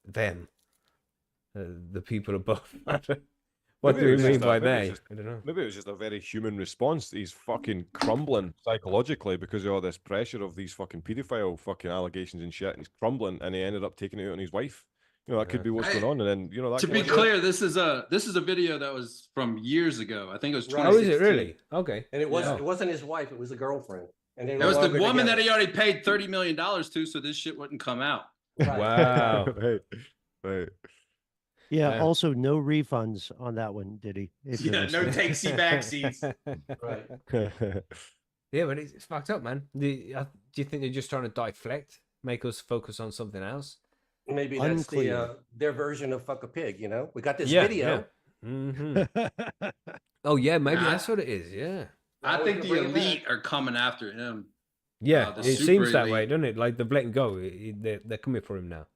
S3: them, the people above. What do we mean by they? I don't know.
S4: Maybe it was just a very human response. He's fucking crumbling psychologically because of all this pressure of these fucking paedophile fucking allegations and shit. And he's crumbling, and he ended up taking it out on his wife. that could be what's going on, and then that.
S2: To be clear, this is a video that was from years ago. I think it was
S1: Right.
S2: 2016.
S3: Oh, is it really? Okay.
S1: And it wasn't his wife, it was a girlfriend. And
S2: it was the woman that he already paid $30 million to, so this shit wouldn't come out.
S1: Right.
S3: Wow.
S4: Right.
S5: Yeah. Also, no refunds on that one, did he?
S2: Yeah, no takesy backsies.
S1: Right.
S3: Yeah, but it's fucked up, man. Do you think they're just trying to deflect, make us focus on something else?
S1: Maybe that's
S5: Unclear.
S1: their version of fuck a pig, We got this
S3: Yeah,
S1: video.
S3: yeah. Mm-hmm. Oh, yeah, maybe that's what it is, yeah.
S2: I think the elite are coming after him.
S3: Yeah,
S2: The
S3: it
S2: super
S3: seems that
S2: elite.
S3: way, doesn't it? Like, they've let him go. They're coming for him now.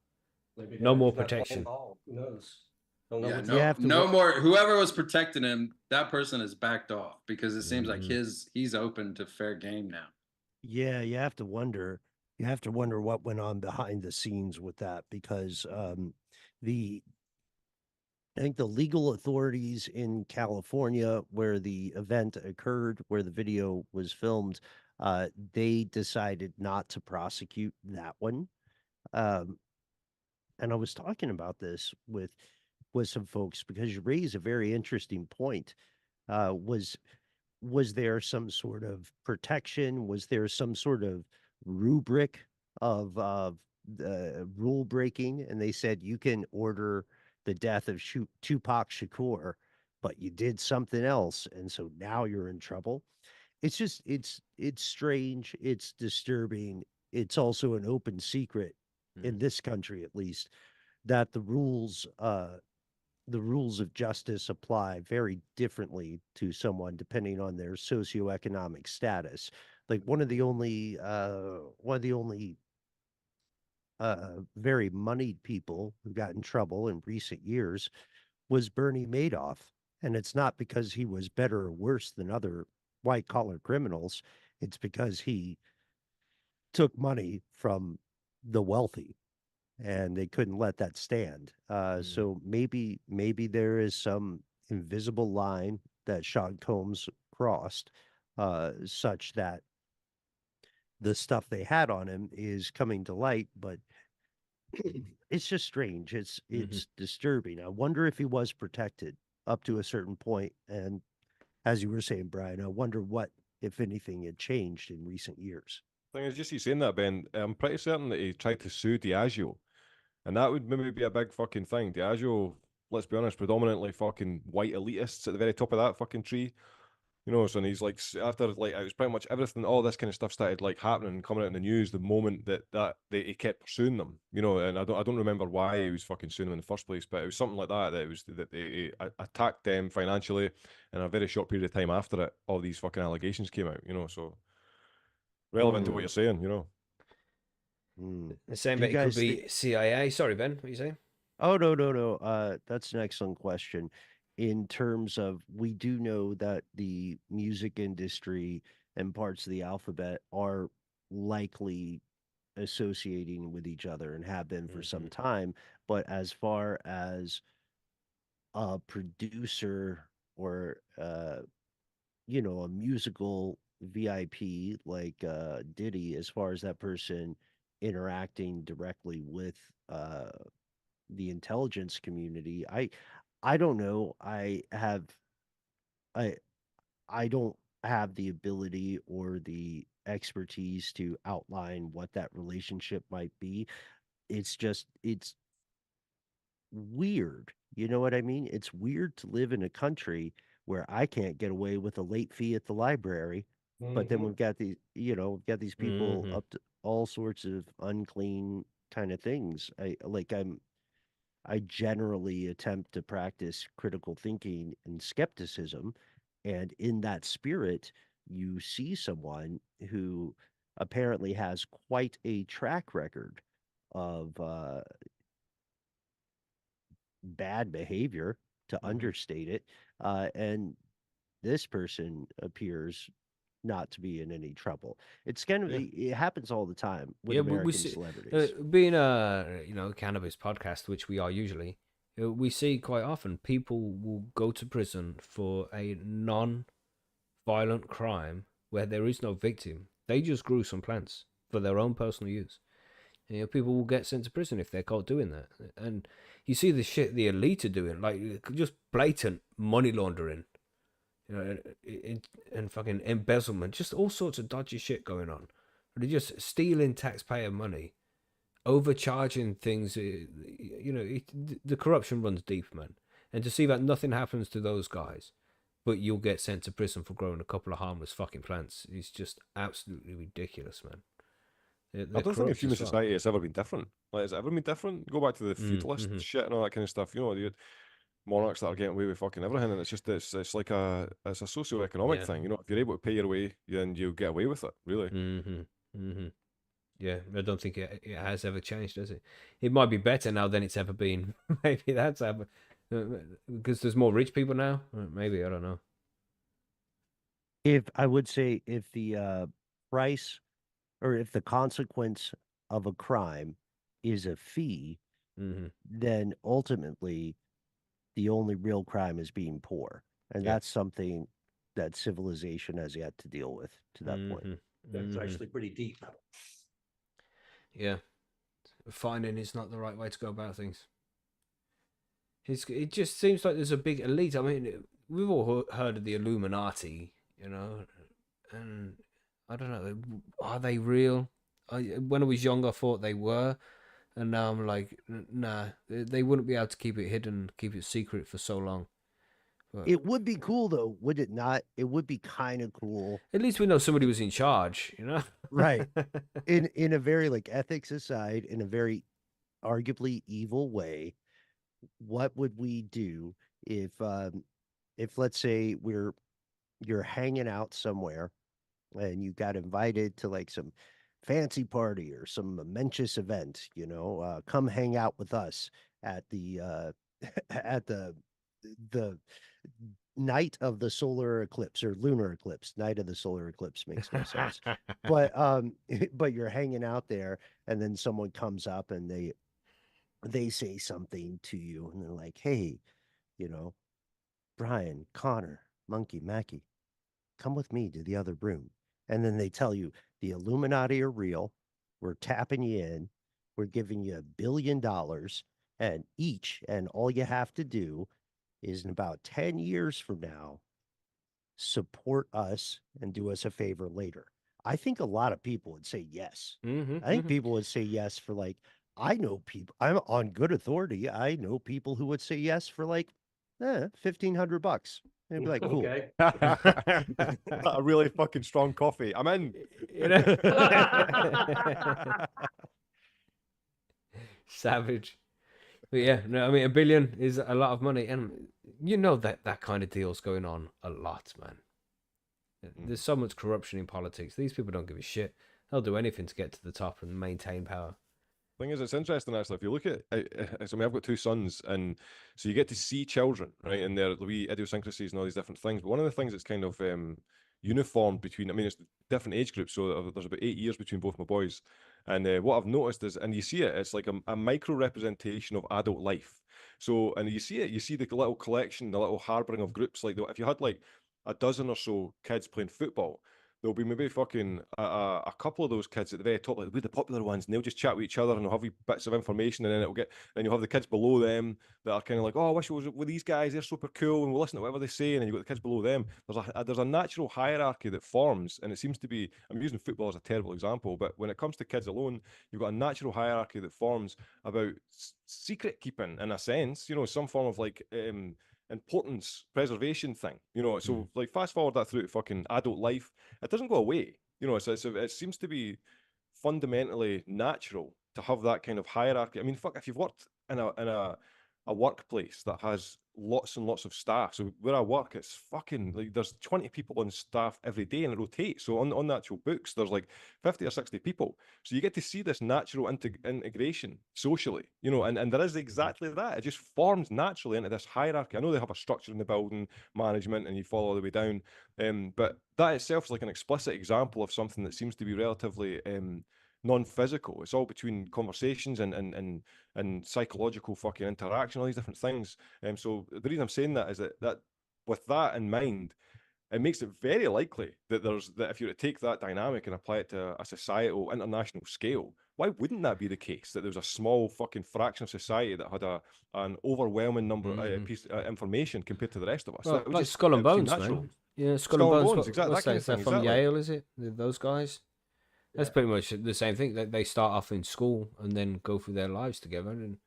S1: Maybe
S3: No more
S1: he's not playing
S3: protection.
S1: ball. Who knows? Don't know
S2: Yeah,
S1: what's
S2: no more. Whoever was protecting him, that person is backed off because it seems like he's open to fair game now.
S5: Yeah, you have to wonder. You have to wonder what went on behind the scenes with that, because I think the legal authorities in California, where the event occurred, where the video was filmed, they decided not to prosecute that one. And I was talking about this with some folks, because you raise a very interesting point. Was there some sort of protection? Was there some sort of rubric of rule breaking? And they said you can order the death of Tupac Shakur, but you did something else, and so now you're in trouble. It's just it's strange. It's disturbing. It's also an open secret in this country, at least, that the rules of justice apply very differently to someone depending on their socioeconomic status. Like one of the only very moneyed people who got in trouble in recent years was Bernie Madoff. And it's not because he was better or worse than other white collar criminals. It's because he took money from the wealthy, and they couldn't let that stand. So maybe there is some invisible line that Sean Combs crossed, such that the stuff they had on him is coming to light. But it's just strange. It's disturbing. I wonder if he was protected up to a certain point. And as you were saying, Brian, I wonder what, if anything, had changed in recent years.
S4: Thing is, just you saying that, Ben, I'm pretty certain that he tried to sue Diageo. And that would maybe be a big fucking thing. Diageo, let's be honest, predominantly fucking white elitists at the very top of that fucking tree. So and he's like, after like, it was pretty much everything, all this kind of stuff started like happening and coming out in the news the moment that he kept pursuing them, and I don't remember why he was fucking suing them in the first place, but it was something like that, that he attacked them financially in a very short period of time after it, all these fucking allegations came out, so relevant to what you're saying,
S3: The same, but it could be CIA. Sorry, Ben, what are you saying?
S5: Oh, no. That's an excellent question. In terms of, we do know that the music industry and parts of the alphabet are likely associating with each other and have been for some time. But as far as a producer or, a musical VIP like Diddy, as far as that person interacting directly with the intelligence community, I don't know. I don't have the ability or the expertise to outline what that relationship might be. It's weird. You know what I mean? It's weird to live in a country where I can't get away with a late fee at the library, but then we've got these people up to all sorts of unclean kind of things. I generally attempt to practice critical thinking and skepticism. And in that spirit, you see someone who apparently has quite a track record of bad behavior, to understate it. And this person appears not to be in any trouble. It's kind of, it happens all the time with American celebrities.
S3: Being a cannabis podcast, which we are usually, we see quite often people will go to prison for a non-violent crime where there is no victim. They just grew some plants for their own personal use. You know, people will get sent to prison if they're caught doing that. And you see the shit the elite are doing, like just blatant money laundering, you know, and fucking embezzlement, just all sorts of dodgy shit going on. They're just stealing taxpayer money, overcharging things. You know, the corruption runs deep, man. And to see that nothing happens to those guys, but you'll get sent to prison for growing a couple of harmless fucking plants is just absolutely ridiculous, man.
S4: I don't think in human society it's ever been different. Like, has it ever been different? Go back to the feudalist shit and all that kind of stuff. You know, you had monarchs that are getting away with fucking everything, and it's like it's a socio-economic thing. You know, if you're able to pay your way, then you get away with it. Really.
S3: Yeah, I don't think it has ever changed, does it? It might be better now than it's ever been. Maybe that's ever because there's more rich people now. Maybe, I don't know.
S5: If I would say if the price or if the consequence of a crime is a fee, then ultimately the only real crime is being poor. And that's something that civilization has yet to deal with to that point.
S1: That's actually pretty deep.
S3: Yeah. Finding is not the right way to go about things. It just seems like there's a big elite. I mean, we've all heard of the Illuminati, you know, and I don't know, are they real? When I was young, I thought they were, and now I'm like, nah, they wouldn't be able to keep it hidden, keep it secret for so long. But
S5: it would be cool, though, would it not? It would be kind of cool.
S3: At least we know somebody was in charge, you know?
S5: Right. In a very, like, ethics aside, in a very arguably evil way, what would we do if let's say you're hanging out somewhere and you got invited to like some fancy party or some momentous event, you know, come hang out with us at the at the night of the solar eclipse or lunar eclipse. Night of the solar eclipse makes no sense. But but you're hanging out there and then someone comes up and they say something to you and they're like, "Hey, you know, Bryan, Connor, Monkey, Macky, come with me to the other room." And then they tell you the Illuminati are real. We're tapping you in. We're giving you $1 billion and all you have to do is in about 10 years from now, support us and do us a favor later. I think a lot of people would say yes. I think people would say yes for like, I know people, I'm on good authority. I know people who would say yes for like $1,500. They'd be like, cool.
S1: Okay.
S4: A really fucking strong coffee. I'm in.
S3: Savage. But yeah, no, I mean, $1 billion is a lot of money, and you know that kind of deal's going on a lot, man. There's so much corruption in politics. These people don't give a shit. They'll do anything to get to the top and maintain power.
S4: Thing is, it's interesting actually. If you look at, so I mean, I've got two sons, and so you get to see children, right, and their wee idiosyncrasies and all these different things. But one of the things that's kind of uniform between, I mean, it's different age groups. So there's about 8 years between both my boys, and what I've noticed is, and you see it, it's like a micro representation of adult life. So, and you see it, you see the little collection, the little harboring of groups. Like if you had like a dozen or so kids playing football, there'll be maybe fucking a couple of those kids at the very top, like the popular ones, and they'll just chat with each other and they'll have wee bits of information, and then then you'll have the kids below them that are kind of like, oh, I wish it was with these guys, they're super cool, and we'll listen to whatever they say, and then you've got the kids below them. There's a natural hierarchy that forms, and it seems to be, I'm using football as a terrible example, but when it comes to kids alone, you've got a natural hierarchy that forms about secret keeping, in a sense, you know, some form of like importance preservation thing, you know. So like fast forward that through to fucking adult life, it doesn't go away, you know. It seems to be fundamentally natural to have that kind of hierarchy. I mean, fuck, if you've worked in a workplace that has lots and lots of staff, so where I work, it's fucking like there's 20 people on staff every day and it rotates. So on the actual books, there's like 50 or 60 people. So you get to see this natural integration socially, you know, and there is exactly that. It just forms naturally into this hierarchy. I know they have a structure in the building, management, and you follow all the way down. But that itself is like an explicit example of something that seems to be relatively non-physical. It's all between conversations and psychological fucking interaction, all these different things. So the reason I'm saying that is that with that in mind, it makes it very likely that if you were to take that dynamic and apply it to a societal international scale, why wouldn't that be the case? That there was a small fucking fraction of society that had an overwhelming number piece information compared to the rest of us.
S3: Well,
S4: That was
S3: like
S4: just,
S3: Skull and
S4: it seemed
S3: Bones,
S4: natural.
S3: man. Yeah, Skull
S4: Skull
S3: and
S4: and
S3: Bones.
S4: Bones, exactly,
S3: What's
S4: that kind of
S3: They're
S4: thing,
S3: from
S4: exactly.
S3: Yale, is it? Those guys. That's pretty much the same thing. They start off in school and then go through their lives together, and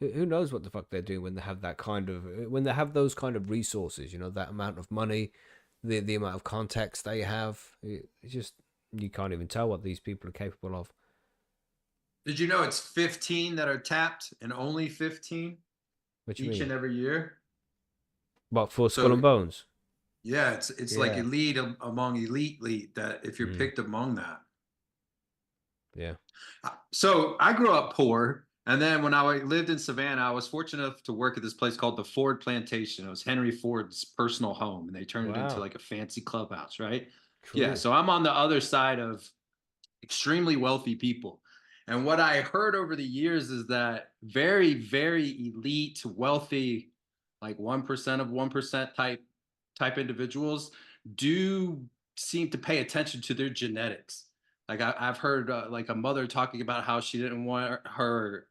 S3: who knows what the fuck they're doing when they have when they have those kind of resources. You know, that amount of money, the amount of context they have. It's just, you can't even tell what these people are capable of.
S2: Did you know it's 15 that are tapped and only 15
S3: What you
S2: each
S3: mean?
S2: and every year?
S3: What, for Skull and Bones?
S2: Yeah, it's like elite among elite that if you're picked among that.
S3: Yeah.
S2: So I grew up poor, and then when I lived in Savannah, I was fortunate enough to work at this place called the Ford Plantation. It was Henry Ford's personal home, and they turned it into like a fancy clubhouse, right?
S3: Cool.
S2: Yeah, so I'm on the other side of extremely wealthy people. And what I heard over the years is that very, very elite, wealthy, like 1% of 1% type individuals do seem to pay attention to their genetics. Like I've heard like a mother talking about how she didn't want her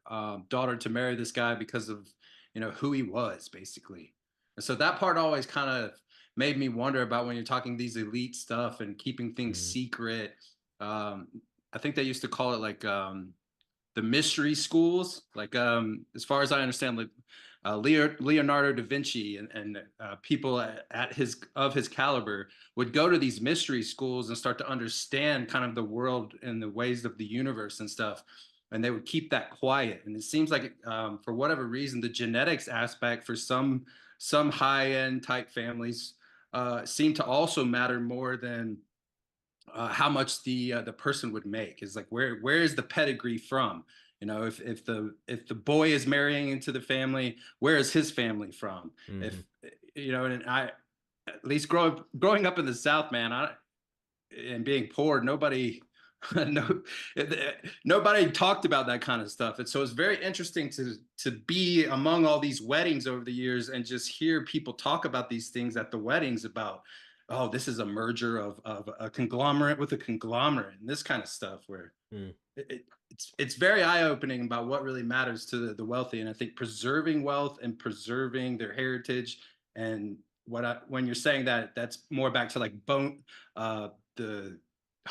S2: daughter to marry this guy because of, you know, who he was, basically. And so that part always kind of made me wonder about when you're talking these elite stuff and keeping things secret. I think they used to call it like the mystery schools. Like as far as I understand, like Leonardo da Vinci and people at his caliber would go to these mystery schools and start to understand kind of the world and the ways of the universe and stuff. And they would keep that quiet. And it seems like for whatever reason, the genetics aspect for some high end type families seem to also matter more than how much the person would make. Is like where is the pedigree from? You know, if the boy is marrying into the family, where is his family from? If you know, and I, at least growing up in the South, man, and being poor, nobody nobody talked about that kind of stuff. And so it's very interesting to be among all these weddings over the years and just hear people talk about these things at the weddings about, oh, this is a merger of a conglomerate with a conglomerate and this kind of stuff, where it's very eye-opening about what really matters to the wealthy. And I think preserving wealth and preserving their heritage, and when you're saying that, that's more back to like I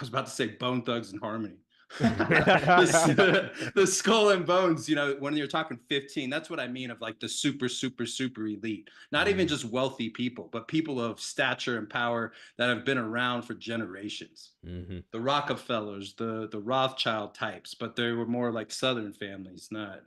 S2: was about to say Bone Thugs and Harmony. the Skull and Bones, you know, when you're talking 15, that's what I mean of like the super, super, super elite. Not even just wealthy people, but people of stature and power that have been around for generations. The Rockefellers, the Rothschild types, but they were more like Southern families, not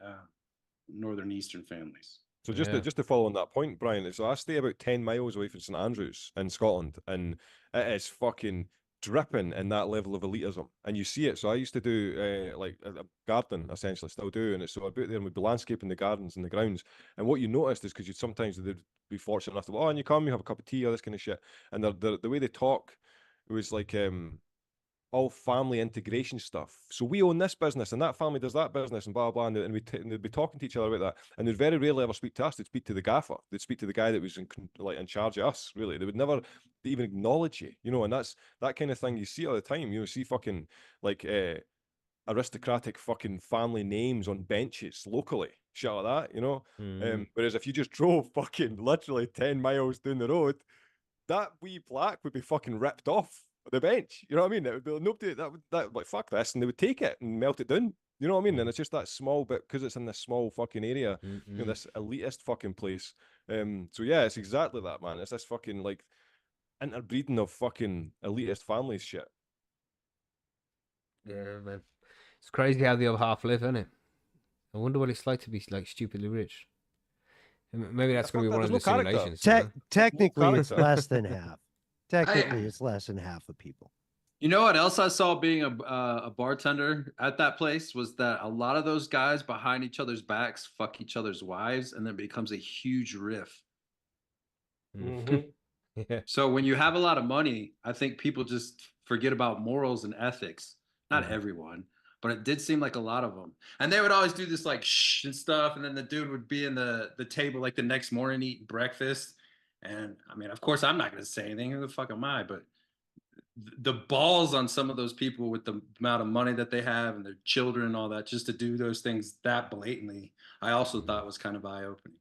S2: Northern Eastern families.
S4: So just to follow on that point, Brian, so I stay about 10 miles away from St Andrews in Scotland, and it is fucking dripping in that level of elitism, and you see it. So I used to do like a garden, essentially, still do, and so about there and we'd be landscaping the gardens and the grounds, and what you noticed is because you sometimes they'd be fortunate enough to, oh, and you come, you have a cup of tea, all this kind of shit, and the way they talk, it was like all family integration stuff. So we own this business and that family does that business and blah blah, and they'd be talking to each other about that, and they'd very rarely ever speak to us. They'd speak to the gaffer. They'd speak to the guy that was in charge of us. Really, they would never even acknowledge you, you know. And that's that kind of thing you see all the time. You see fucking like aristocratic fucking family names on benches locally, shit like that, you know. Whereas if you just drove fucking literally 10 miles down the road, that wee plaque would be fucking ripped off the bench. You know what I mean? It would be nobody that would like fuck this, and they would take it and melt it down. You know what I mean? And it's just that small bit because it's in this small fucking area, you know, this elitist fucking place. So yeah, it's exactly that, man. It's this fucking like interbreeding of fucking elitist families shit.
S3: Yeah, man. It's crazy how the other half live, isn't it? I wonder what it's like to be like stupidly rich. Maybe that's going to be one of the simulations.
S5: Technically, it's less than half. Technically, it's less than half of people.
S2: You know what else I saw being a bartender at that place was that a lot of those guys behind each other's backs fuck each other's wives, and then it becomes a huge riff.
S3: Yeah.
S2: So when you have a lot of money, I think people just forget about morals and ethics. Not everyone, but it did seem like a lot of them. And they would always do this like shh and stuff, and then the dude would be in the table like the next morning eating breakfast. And I mean, of course, I'm not going to say anything. Who the fuck am I? But the balls on some of those people with the amount of money that they have and their children and all that, just to do those things that blatantly, I also thought was kind of eye-opening.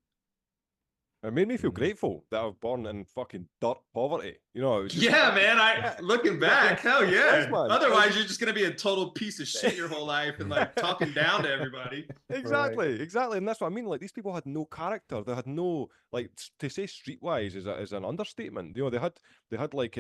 S4: It made me feel grateful that I was born in fucking dirt poverty. You know, it was just
S2: Yeah, man. Looking back, hell yeah.
S4: Yes, man.
S2: Otherwise, you're just gonna be a total piece of shit your whole life and like talking down to everybody.
S4: Exactly, exactly, and that's what I mean. Like, these people had no character. They had no, like, to say streetwise is an understatement. You know, they had like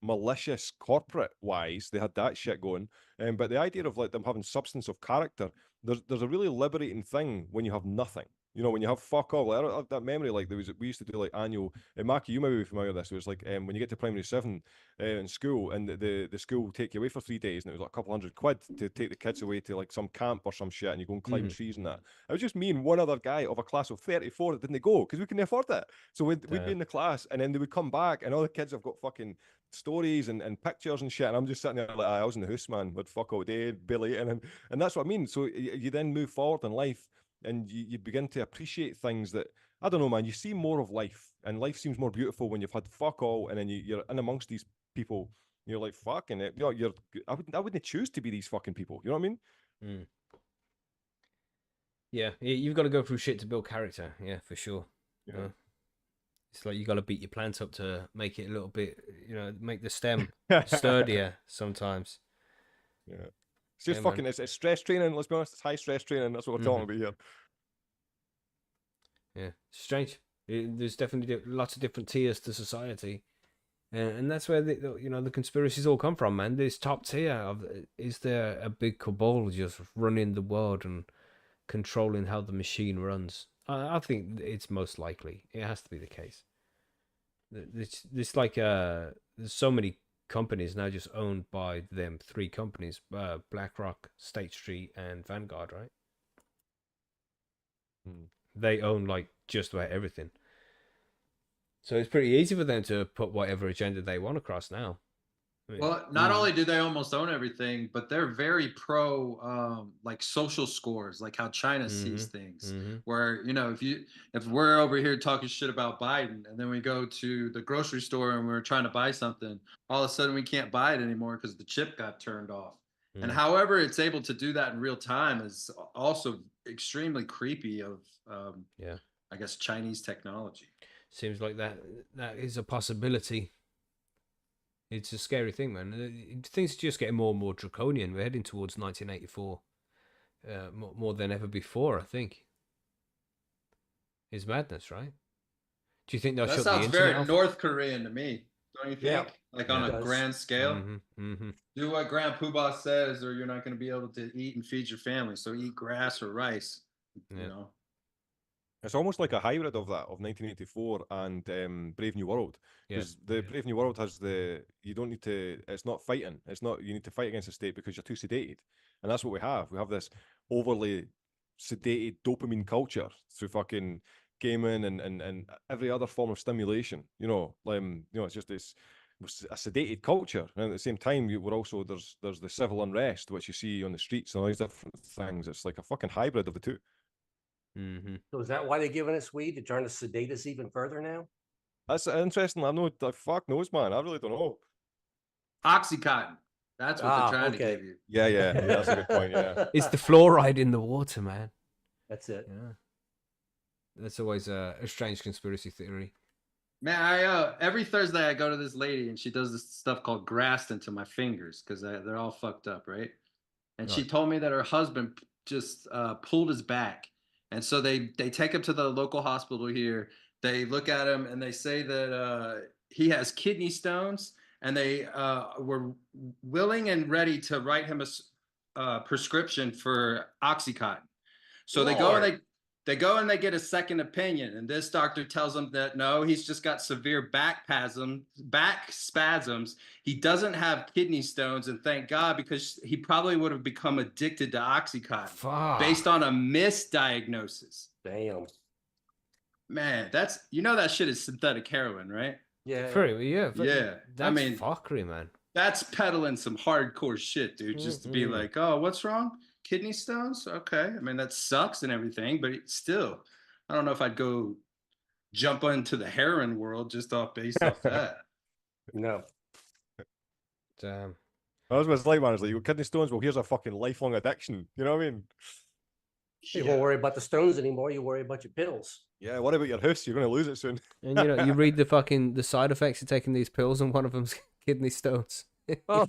S4: malicious corporate wise. They had that shit going. But the idea of like them having substance of character, there's a really liberating thing when you have nothing. You know, when you have fuck all. I don't have that memory. Like, we used to do like annual. Macky, you may be familiar with this. It was like when you get to primary 7 in school, and the school will take you away for 3 days, and it was like a couple £100 to take the kids away to like some camp or some shit, and you go and climb trees and that. It was just me and one other guy of a class of 34 that didn't go because we couldn't afford it. So we'd be in the class, and then they would come back, and all the kids have got fucking stories and pictures and shit, and I'm just sitting there like, I was in the house, man, with fuck all day, Billy, and that's what I mean. So you then move forward in life, and you begin to appreciate things that, I don't know, man, you see more of life, and life seems more beautiful when you've had fuck all, and then you're in amongst these people, you're like, fucking it, you know, I wouldn't choose to be these fucking people, you know what I mean?
S3: Yeah, you've got to go through shit to build character, yeah, for sure.
S4: Yeah.
S3: It's like you got to beat your plant up to make it a little bit, you know, make the stem sturdier sometimes.
S4: Yeah. It's just
S3: Yeah,
S4: fucking, it's stress training, let's be honest, it's high stress training, that's what we're talking about here.
S3: Yeah, it's strange. There's definitely lots of different tiers to society. And that's where the conspiracies all come from, man. This top tier of, is there a big cabal just running the world and controlling how the machine runs? I think it's most likely. It has to be the case. It's like there's so many companies now just owned by them 3 companies: BlackRock, State Street, and Vanguard, right? They own like just about everything. So it's pretty easy for them to put whatever agenda they want across now. I mean,
S2: Well, not only do they almost own everything, but they're very pro like social scores, like how China sees things. Where, you know, if we're over here talking shit about Biden, and then we go to the grocery store and we're trying to buy something, all of a sudden we can't buy it anymore because the chip got turned off. And however it's able to do that in real time is also extremely creepy of I guess Chinese technology.
S3: Seems like that is a possibility. It's a scary thing, man. Things are just getting more and more draconian. We're heading towards 1984, more than ever before, I think. It's madness, right? Do you think they'll
S2: That
S3: shut the
S2: sounds
S3: internet
S2: very
S3: off?
S2: North Korean to me, don't you think?
S1: Yeah.
S2: Like on a grand scale.
S3: Mm-hmm.
S2: Do what Grand Poobah says, or you're not going to be able to eat and feed your family. So eat grass or rice. You know.
S4: It's almost like a hybrid of that, of 1984 and Brave New World. Because the Brave New World has you don't need to, it's not fighting. It's not, you need to fight against the state because you're too sedated. And that's what we have. We have this overly sedated dopamine culture through fucking gaming and every other form of stimulation. You know, it's just this a sedated culture. And at the same time, we're also, there's the civil unrest, which you see on the streets and all these different things. It's like a fucking hybrid of the two.
S1: So is that why they're giving us weed? They're trying to sedate us even further now?
S4: That's interesting. I know, the fuck knows, man. I really don't know.
S2: Oxycontin. That's what they're trying to give you.
S4: Yeah, that's a good point. Yeah,
S3: it's the fluoride in the water, man.
S1: That's it.
S3: Yeah, that's always a strange conspiracy theory.
S2: Man, I every Thursday I go to this lady and she does this stuff called Graston to my fingers because they're all fucked up, right? And she told me that her husband just pulled his back. And so they take him to the local hospital here. They look at him and they say that he has kidney stones, and they were willing and ready to write him a prescription for Oxycontin. So they go and they get a second opinion, and this doctor tells them that no, he's just got severe back spasms. He doesn't have kidney stones, and thank God, because he probably would have become addicted to Oxycontin based on a misdiagnosis.
S1: Damn.
S2: Man, that shit is synthetic heroin, right?
S1: Yeah.
S3: Yeah. That's fuckery, man.
S2: That's peddling some hardcore shit, dude. Just to be like, oh, what's wrong? Kidney stones? Okay. I mean, that sucks and everything, but still, I don't know if I'd go jump into the heroin world just based off that.
S1: No.
S3: Damn.
S4: That's what it's like, man. It's like, you got kidney stones. Well, here's a fucking lifelong addiction. You know what I mean?
S1: You won't worry about the stones anymore. You worry about your pills.
S4: Yeah. What about your house? You're going to lose it soon.
S3: And you know, you read the side effects of taking these pills, and one of them's kidney stones.
S1: Oh,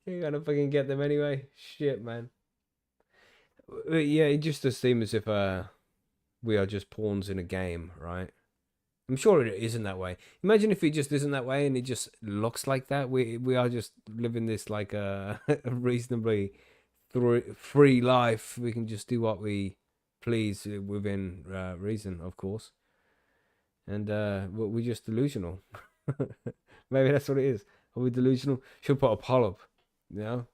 S3: You're gonna fucking get them anyway. Shit, man. Yeah, it just does seem as if we are just pawns in a game, right? I'm sure it isn't that way. Imagine if it just isn't that way and it just looks like that. We are just living this like a reasonably free life. We can just do what we please within reason, of course. And we're just delusional. Maybe that's what it is. Are we delusional? Should put a poll up. You know?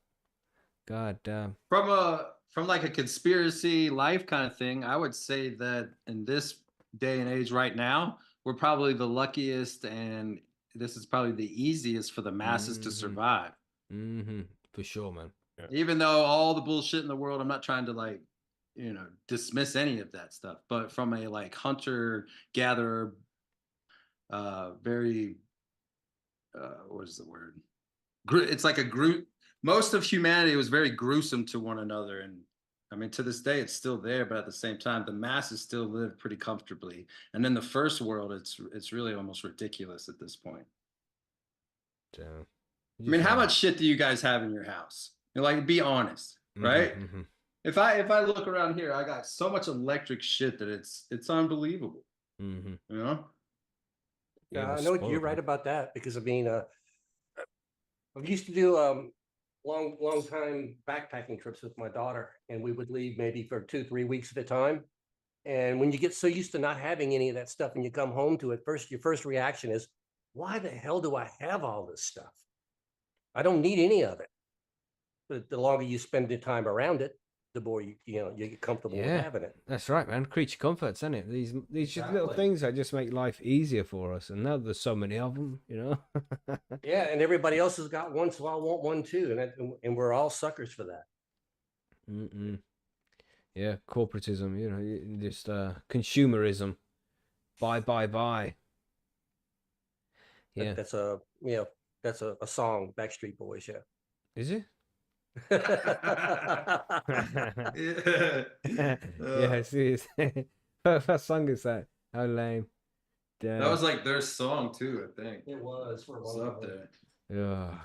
S3: God damn.
S2: From like a conspiracy life kind of thing, I would say that in this day and age right now, we're probably the luckiest, and this is probably the easiest for the masses to survive.
S3: For sure, man.
S4: Yeah.
S2: Even though all the bullshit in the world, I'm not trying to like, dismiss any of that stuff, but from a like hunter gatherer, very what is the word? It's like a group. Most of humanity was very gruesome to one another, and I mean, to this day, it's still there. But at the same time, the masses still live pretty comfortably. And in the first world, it's really almost ridiculous at this point.
S3: Damn.
S2: I mean, how much shit do you guys have in your house? Like, be honest, right? If I look around here, I got so much electric shit that it's unbelievable. You know?
S1: Yeah, I know you're right about that, because I mean, I used to do long time backpacking trips with my daughter, and we would leave maybe for 2-3 weeks at a time. And when you get so used to not having any of that stuff and you come home to it, your first reaction is, why the hell do I have all this stuff? I don't need any of it. But the longer you spend the time around it, the more you get comfortable with having it.
S3: That's right, man. Creature comforts, isn't it? These just little things that just make life easier for us. And now there's so many of them, you know.
S1: Yeah, and everybody else has got one, so I want one too, and we're all suckers for that.
S3: Yeah, corporatism, you know, just consumerism. Buy. Yeah,
S1: That's a song, Backstreet Boys. Yeah.
S3: Is it?
S2: Yeah.
S3: Yes, it is. What song is that? How lame. Damn.
S2: That was like their song too, I think.
S1: It was for a
S2: It's
S1: while.
S2: up there.
S3: Yeah.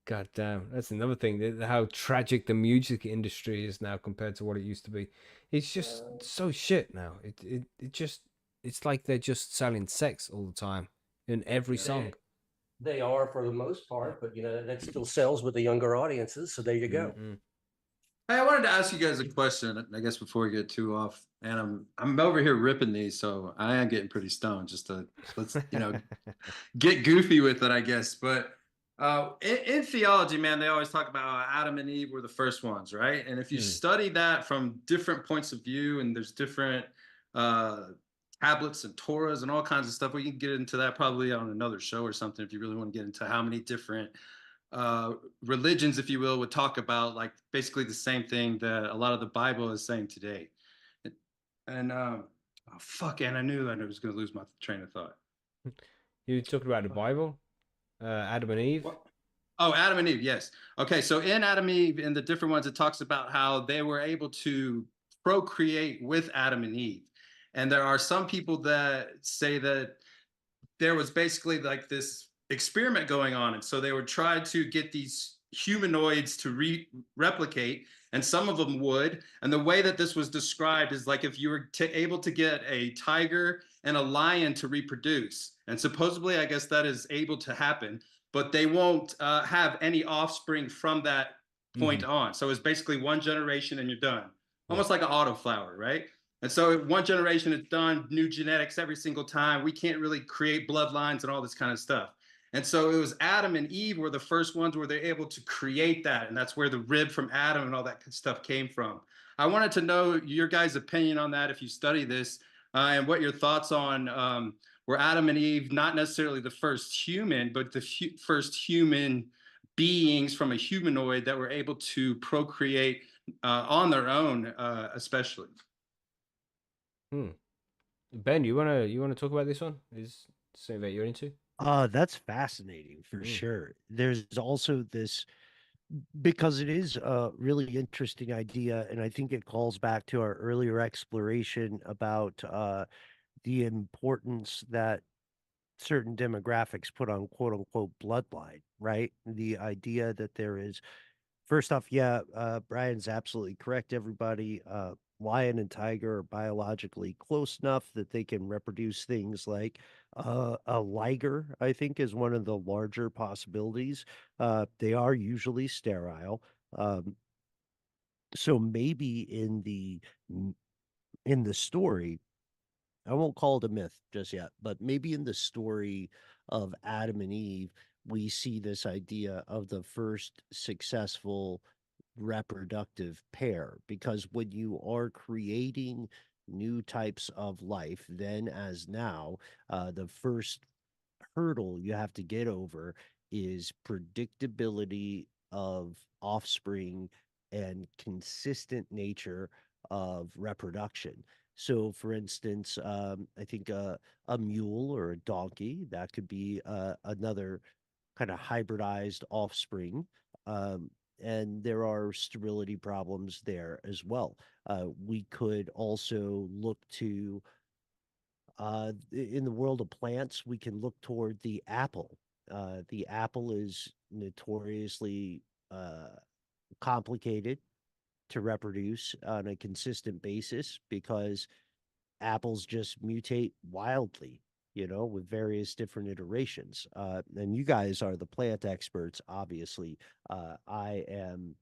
S3: God damn. That's another thing. How tragic the music industry is now compared to what it used to be. It's just so shit now. It's like they're just selling sex all the time in every song.
S1: They are for the most part, but that still sells with the younger audiences. So there you go.
S2: Hey, I wanted to ask you guys a question, I guess, before we get too off. And I'm over here ripping these, so I am getting pretty stoned. Let's get goofy with it, I guess. But in theology, man, they always talk about how Adam and Eve were the first ones, right? And if you study that from different points of view, and there's different tablets and Torahs and all kinds of stuff, we can get into that probably on another show or something if you really want to get into how many different religions, if you will, would talk about like basically the same thing that a lot of the Bible is saying today. And and I knew I was going to lose my train of thought.
S3: You talked about the Bible, Adam and Eve.
S2: Oh, Adam and Eve, yes. Okay, so in Adam and Eve, in the different ones, it talks about how they were able to procreate with Adam and Eve. And there are some people that say that there was basically like this experiment going on. And so they would try to get these humanoids to replicate, and some of them would. And the way that this was described is like if you were able to get a tiger and a lion to reproduce. And supposedly, I guess that is able to happen, but they won't have any offspring from that point on. So it's basically one generation and you're done. Almost like an autoflower, right? And so one generation is done, new genetics every single time. We can't really create bloodlines and all this kind of stuff. And so it was Adam and Eve were the first ones where they're able to create that. And that's where the rib from Adam and all that stuff came from. I wanted to know your guys' opinion on that if you study this, and what your thoughts on were Adam and Eve not necessarily the first human, but the first human beings from a humanoid that were able to procreate on their own, especially.
S3: Ben, you wanna talk about this one? Is something that you're into?
S5: That's fascinating for
S3: Mm.
S5: sure. There's also this, because it is a really interesting idea, and I think it calls back to our earlier exploration about the importance that certain demographics put on quote unquote bloodline, right? The idea that there is, first off, yeah, Brian's absolutely correct, everybody. Lion and tiger are biologically close enough that they can reproduce things like a liger, I think, is one of the larger possibilities. They are usually sterile. Um, so maybe in the story, I won't call it a myth just yet, but maybe in the story of Adam and Eve, we see this idea of the first successful reproductive pair. Because when you are creating new types of life, then as now, the first hurdle you have to get over is predictability of offspring and consistent nature of reproduction. So, for instance, I think a mule or a donkey, that could be another kind of hybridized offspring. Um, and there are sterility problems there as well. We could also look to in the world of plants, we can look toward the apple. The apple is notoriously complicated to reproduce on a consistent basis because apples just mutate wildly, with various different iterations. And you guys are the plant experts, obviously. I am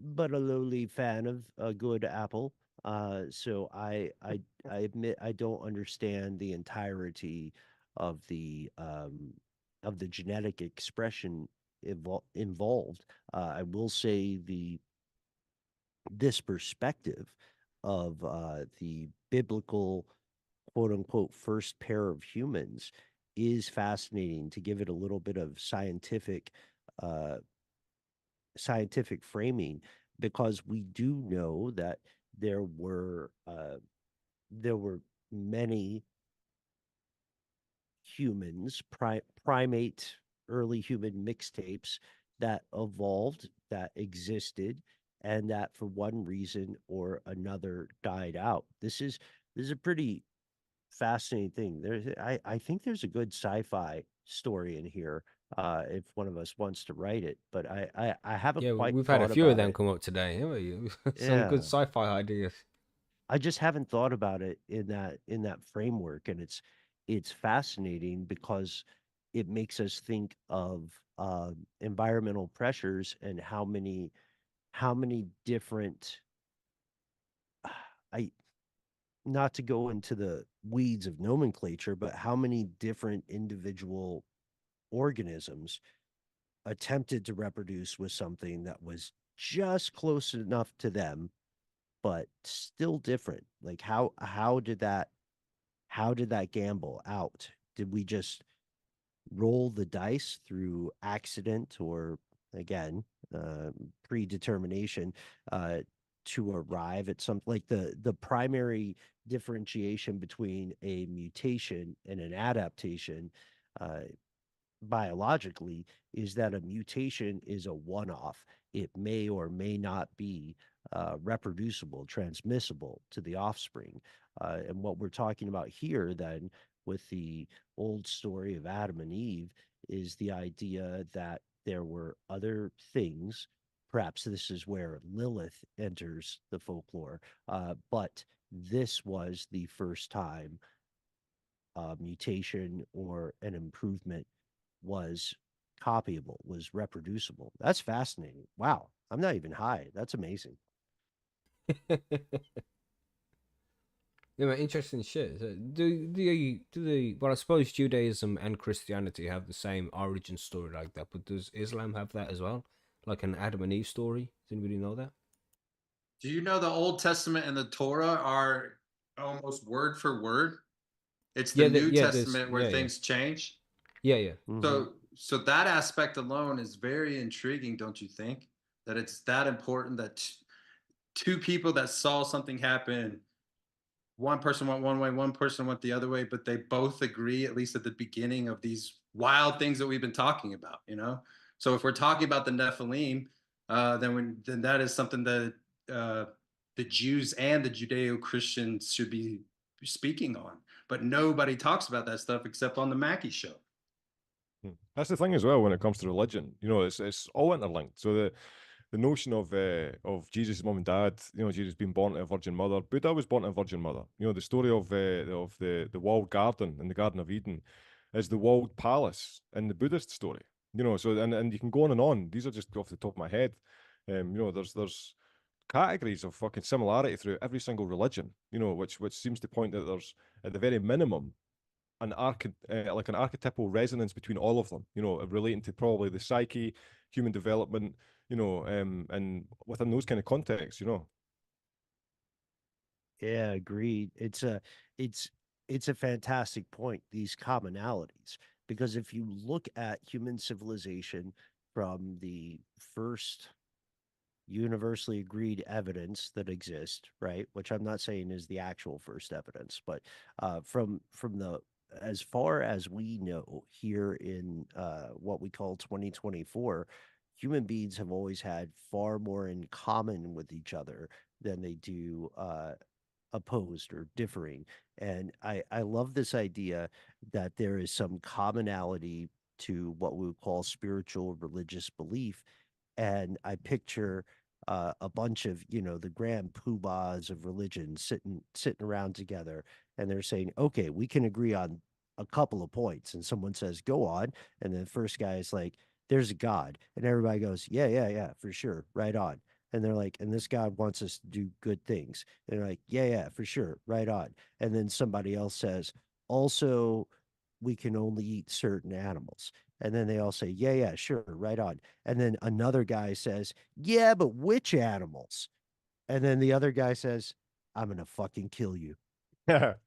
S5: but a lowly fan of a good apple. So I admit I don't understand the entirety of the genetic expression involved. I will say this perspective of the biblical quote unquote first pair of humans is fascinating to give it a little bit of uh, scientific framing, because we do know that there were uh, there were many humans, primate, early human mixtapes that evolved, that existed, and that for one reason or another died out. This is a pretty fascinating thing. I think there's a good sci-fi story in here, if one of us wants to write it, but I haven't
S3: Yeah,
S5: quite
S3: we've had a
S5: thought
S3: few of
S5: about
S3: them
S5: it.
S3: come up today, haven't we? Some good
S5: Yeah.
S3: sci-fi ideas.
S5: I just haven't thought about it in that framework, and it's fascinating because it makes us think of environmental pressures and how many different I not to go into the weeds of nomenclature, but how many different individual organisms attempted to reproduce with something that was just close enough to them, but still different. Like how did that gamble out? Did we just roll the dice through accident or, again, predetermination, uh, to arrive at some, like, the primary differentiation between a mutation and an adaptation, uh, biologically, is that a mutation is a one-off. It may or may not be reproducible, transmissible to the offspring. And what we're talking about here, then, with the old story of Adam and Eve, is the idea that there were other things. Perhaps this is where Lilith enters the folklore, but this was the first time mutation or an improvement was copyable, was reproducible. That's fascinating. Wow. I'm not even high. That's amazing.
S3: Yeah, man, interesting shit. So do the well, I suppose Judaism and Christianity have the same origin story like that, but does Islam have that as well? Like an Adam and Eve story? Does anybody know that?
S2: Do you know the Old Testament and the Torah are almost word for word? It's the New
S3: There's
S2: Testament where things change.
S3: yeah.
S5: Mhm.
S2: So that aspect alone is very intriguing, don't you think? That it's that important that two people that saw something happen one person went one way, one person went the other way, but they both agree, at least at the beginning of these wild things that we've been talking about, you know? So if we're talking about the Nephilim, then that is something that the Jews and the Judeo-Christians should be speaking on. But nobody talks about that stuff except on the Macky show.
S4: That's the thing as well when it comes to religion. You know, it's all interlinked. So the notion of Jesus' mum and dad, you know, Jesus being born to a virgin mother. Buddha was born to a virgin mother. You know, the story of the walled garden in the Garden of Eden is the walled palace in the Buddhist story. You know, so and you can go on and on. These are just off the top of my head. You know, there's categories of fucking similarity through every single religion. You know, which seems to point that there's at the very minimum like an archetypal resonance between all of them, you know, relating to probably the psyche, human development, you know, and within those kind of contexts, you know.
S5: Yeah, agreed. It's it's a fantastic point, these commonalities, because if you look at human civilization from the first universally agreed evidence that exists, right? Which I'm not saying is the actual first evidence, but from the as far as we know here in what we call 2024, human beings have always had far more in common with each other than they do opposed or differing. And I love this idea that there is some commonality to what we would call spiritual religious belief. And I picture a bunch of, you know, the grand poobahs of religion sitting around together, and they're saying, okay, we can agree on a couple of points. And someone says, go on. And then the first guy is like, there's a God. And everybody goes, yeah, yeah, yeah, for sure. Right on. And they're like, and this God wants us to do good things. And they're like, yeah, yeah, for sure. Right on. And then somebody else says, also, we can only eat certain animals. And then they all say, yeah, yeah, sure, right on. And then another guy says, yeah, but which animals? And then the other guy says, I'm going to fucking kill you.
S4: That's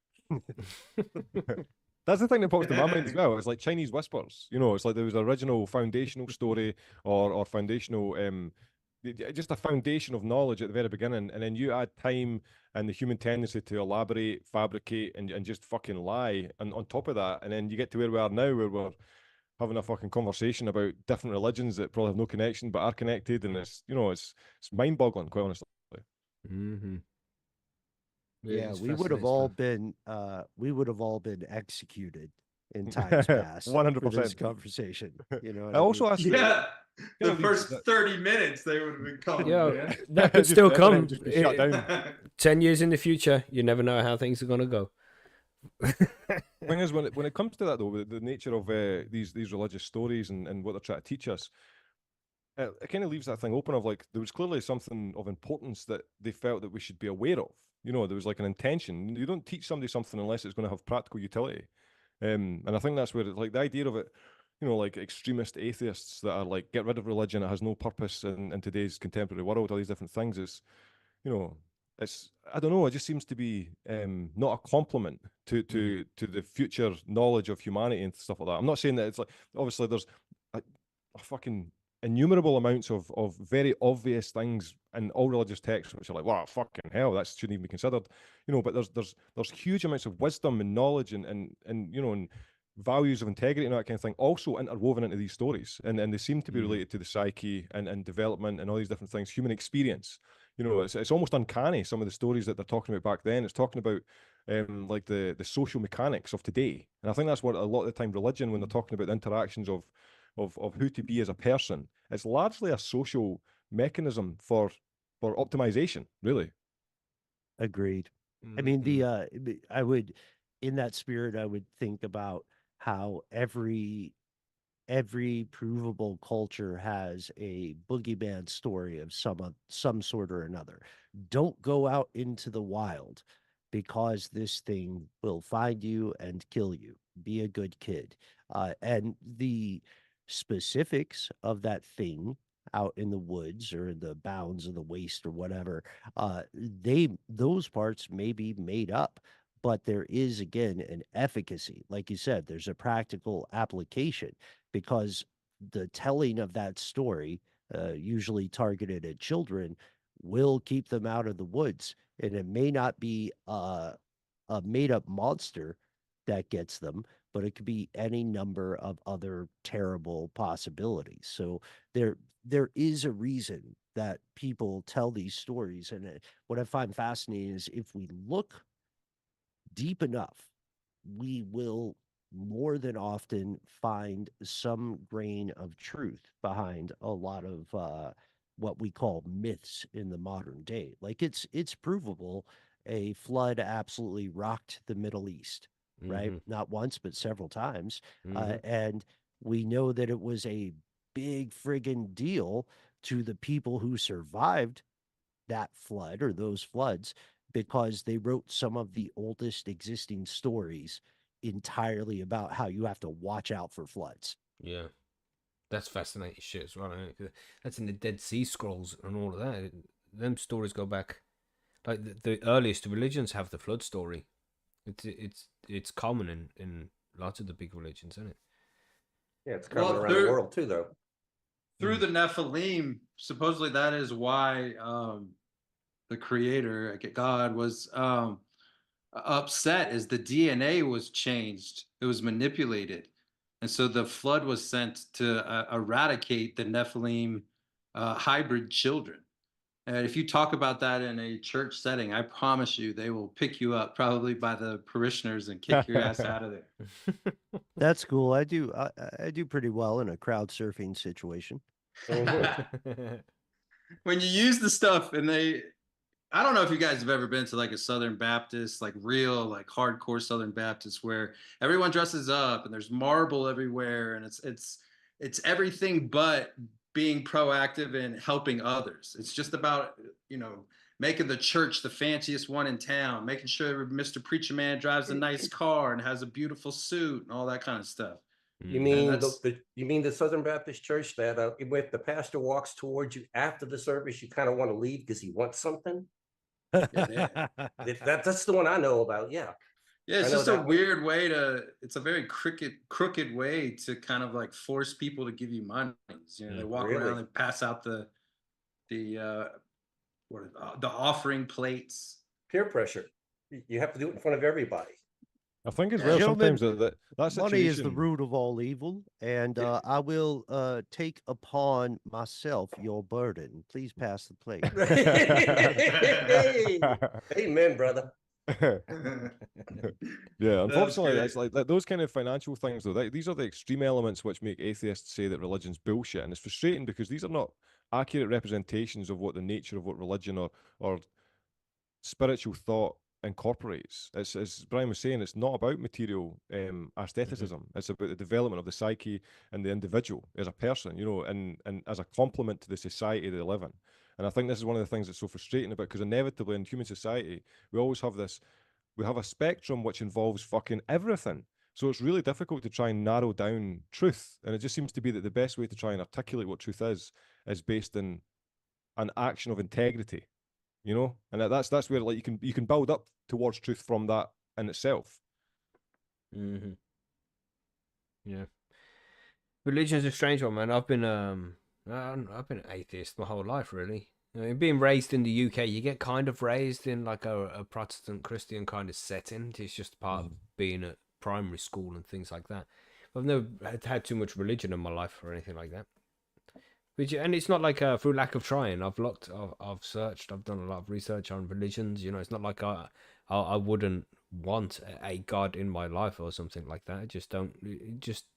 S4: the thing that pops to my mind as well. It's like Chinese whispers. You know, it's like there was an original foundational story or foundational just a foundation of knowledge at the very beginning, and then you add time and the human tendency to elaborate, fabricate, and just fucking lie and on top of that, and then you get to where we are now, where we're having a fucking conversation about different religions that probably have no connection but are connected, and it's, you know, it's mind boggling, quite honestly.
S3: Mm-hmm.
S5: Yeah, we would have all been executed in times past for this
S4: 100%.
S5: conversation. You know what
S4: I
S5: I
S4: also
S5: mean?
S4: asked
S2: Yeah. The
S4: Kennedy,
S2: first
S4: that-
S2: 30 minutes they would have been calling,
S3: Yeah,
S2: man.
S3: that could
S4: just
S3: still
S4: everything
S3: come.
S4: just be shut down.
S3: 10 years in the future, you never know how things are going to go.
S4: Thing is, when it comes to that though, the nature of these religious stories and what they're trying to teach us, it kind of leaves that thing open of like there was clearly something of importance that they felt that we should be aware of. You know, there was like an intention. You don't teach somebody something unless it's going to have practical utility. And I think that's where like the idea of it, you know, like extremist atheists that are like get rid of religion, it has no purpose in today's contemporary world, all these different things is, you know, it's, I don't know, it just seems to be not a compliment to the future knowledge of humanity and stuff like that. I'm not saying that it's like obviously there's a fucking innumerable amounts of very obvious things in all religious texts which are like, wow, fucking hell, that shouldn't even be considered, you know. But there's huge amounts of wisdom and knowledge and you know, and values of integrity and that kind of thing also interwoven into these stories, and they seem to be related to the psyche and development and all these different things, human experience. You know, it's almost uncanny, some of the stories that they're talking about back then. It's talking about like the social mechanics of today, and I think that's what a lot of the time religion, when they're talking about the interactions of who to be as a person, it's largely a social mechanism for optimization, really.
S5: Agreed. I mean, I would, in that spirit, I would think about how every provable culture has a boogeyman story of some sort or another. Don't go out into the wild because this thing will find you and kill you. Be a good kid. And the specifics of that thing out in the woods or in the bounds of the waste or whatever, those parts may be made up, but there is again an efficacy. Like you said, there's a practical application because the telling of that story, usually targeted at children, will keep them out of the woods. And it may not be a made-up monster that gets them, but it could be any number of other terrible possibilities. So there is a reason that people tell these stories, and what I find fascinating is if we look deep enough, we will more than often find some grain of truth behind a lot of what we call myths in the modern day. Like it's provable a flood absolutely rocked the Middle East, right?
S3: Mhm.
S5: Not once, but several times.
S3: Mhm.
S5: And we know that it was a big friggin' deal to the people who survived that flood or those floods because they wrote some of the oldest existing stories entirely about how you have to watch out for floods.
S3: Yeah. That's fascinating shit as well. Isn't it? 'Cause that's in the Dead Sea Scrolls and all of that. Them stories go back like the earliest religions have the flood story. It's common in lots of the big religions, isn't it?
S1: Yeah, it's common
S2: Well,
S1: around the world too, though.
S2: through the Nephilim, supposedly that is why the creator, God, was upset as the DNA was changed. It was manipulated. And so the flood was sent to eradicate the Nephilim hybrid children. And if you talk about that in a church setting, I promise you they will pick you up probably by the parishioners and kick your ass out of there.
S5: That's cool. I do pretty well in a crowd surfing situation.
S2: When you use the stuff and I don't know if you guys have ever been to like a Southern Baptist, like real, like hardcore Southern Baptist, where everyone dresses up and there's marble everywhere, and it's everything but being proactive and helping others. It's just about making the church the fanciest one in town, making sure Mr. Preacher Man drives a nice car and has a beautiful suit and all that kind of stuff.
S1: You
S3: Mm.
S2: And
S1: mean
S2: that's
S1: you mean the Southern Baptist Church that if the pastor walks towards you after the service, you kind of want to leave because he wants something? That's the one I know about. Yeah,
S2: Yeah, it's
S1: I know
S2: just a
S1: that one.
S2: weird way it's a very crooked way to kind of like force people to give you money. They walk
S1: Really?
S2: around and pass out the the offering plates.
S1: Peer pressure. You have to do it in front of everybody.
S4: I think as
S2: Yeah.
S4: well
S5: Gentlemen,
S4: sometimes that
S5: money is the
S4: situation.
S5: root of all evil, and
S2: Yeah.
S5: I will take upon myself your burden. Please pass the plate.
S1: Hey, amen, brother.
S4: Yeah,
S2: That's
S4: unfortunately,
S2: great.
S4: it's like those kind of financial things, though. These are the extreme elements which make atheists say that religion's bullshit, and it's frustrating because these are not accurate representations of what the nature of what religion or spiritual thought incorporates. It's, as Brian was saying, it's not about material aestheticism. It's about the development of the psyche and the individual as a person, and as a complement to the society they live in. And I think this is one of the things that's so frustrating about, because inevitably in human society we always have we have a spectrum which involves fucking everything. So it's really difficult to try and narrow down truth. And it just seems to be that the best way to try and articulate what truth is based in an action of integrity, And that's where like you can build up towards truth from that in itself.
S3: Mm-hmm. Yeah. Religion's a strange one, man. I've been an atheist my whole life, really. Being raised in the UK, you get kind of raised in like a Protestant Christian kind of setting. It's just part of being at primary school and things like that. I've never had too much religion in my life or anything like that. And it's not like through lack of trying. I've searched, I've done a lot of research on religions. It's not like I wouldn't want a god in my life or something like that. I just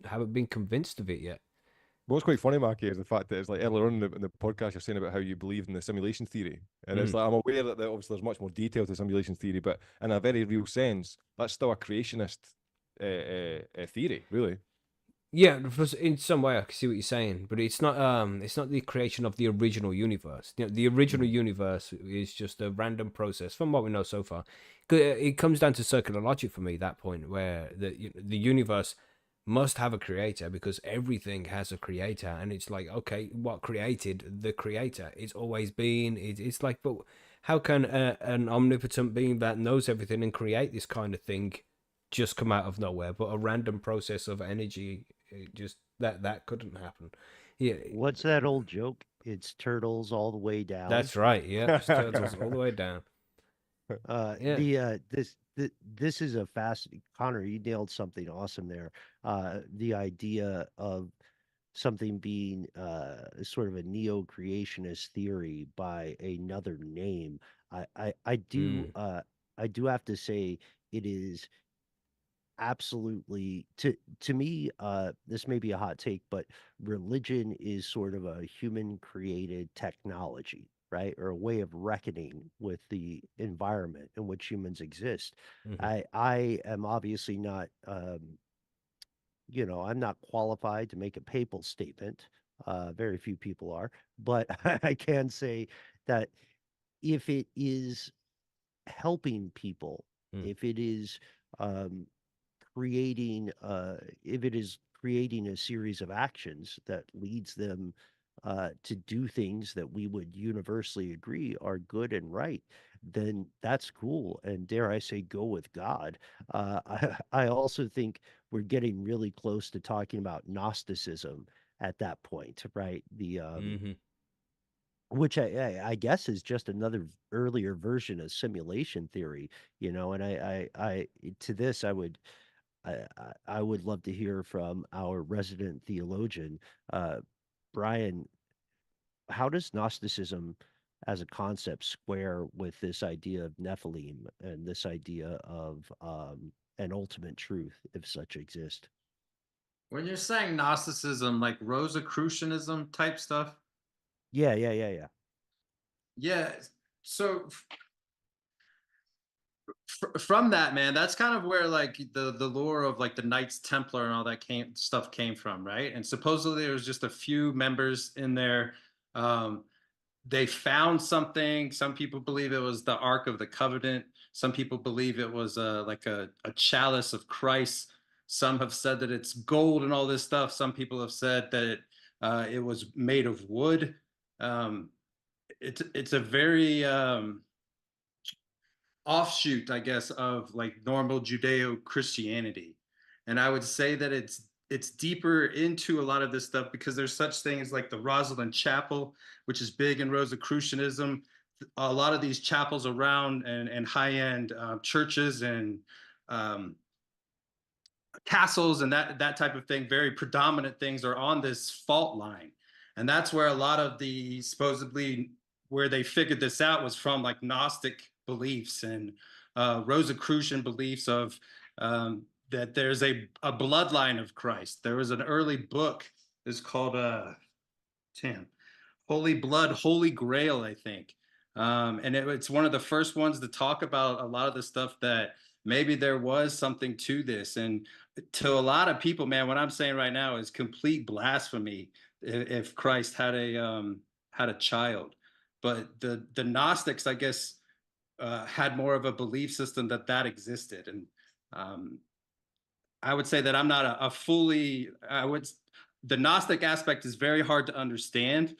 S3: haven't been convinced of it yet.
S4: What's quite funny, Macky, is the fact that it's like earlier on in the podcast you're saying about how you believe in the simulation theory, and it's like I'm aware that obviously there's much more detail to simulation theory, but in a very real sense, that's still a creationist theory, really.
S3: Yeah, in some way I can see what you're saying, but it's not the creation of the original universe. The original universe is just a random process from what we know so far. It comes down to circular logic for me, that point where the universe must have a creator because everything has a creator, and it's like, okay, what created the creator? It's always been. It's like, but how can an omnipotent being that knows everything and create this kind of thing just come out of nowhere? But a random process of energy, just that couldn't happen. Yeah,
S5: What's that old joke? It's turtles all the way down.
S3: that's right. Yeah, it's turtles all the way down.
S5: The this is a Connor, you nailed something awesome there. The idea of something being sort of a neo-creationist theory by another name. I do have to say it is absolutely, to me, this may be a hot take, but religion is sort of a human created technology, right, or a way of reckoning with the environment in which humans exist. I am obviously not I'm not qualified to make a papal statement. Very few people are, but I can say that if it is helping people, if it is um, if it is creating a series of actions that leads them to do things that we would universally agree are good and right, then that's cool. And dare I say, go with God. I also think we're getting really close to talking about Gnosticism at that point, right? Which I guess is just another earlier version of simulation theory, and I to this I would love to hear from our resident theologian, Bryan. How does Gnosticism as a concept square with this idea of Nephilim and this idea of an ultimate truth, if such exist?
S2: When you're saying Gnosticism, like Rosicrucianism type stuff,
S5: Yeah.
S2: yeah. So from that, man, that's kind of where like the lore of like the Knights Templar and all that came from, right? And supposedly there was just a few members in there. Um, they found something. Some people believe it was the Ark of the Covenant. Some people believe it was like a chalice of Christ. Some have said that it's gold and all this stuff. Some people have said that it was made of wood. Um, it's a very offshoot, I guess, of like normal Judeo-Christianity. And I would say that it's deeper into a lot of this stuff because there's such things like the Rosalind Chapel, which is big in Rosicrucianism. A lot of these chapels around and high-end churches and um, castles and that type of thing, very predominant things are on this fault line. And that's where a lot of the supposedly where they figured this out was from like Gnostic beliefs and Rosicrucian beliefs of that there's a bloodline of Christ. There was an early book, it's called Holy Blood, Holy Grail, I think. And it's one of the first ones to talk about a lot of the stuff that maybe there was something to this. And to a lot of people, man, what I'm saying right now is complete blasphemy if Christ had a child. But the Gnostics, I guess, had more of a belief system that existed. And I would say that I'm not a fully, the Gnostic aspect is very hard to understand.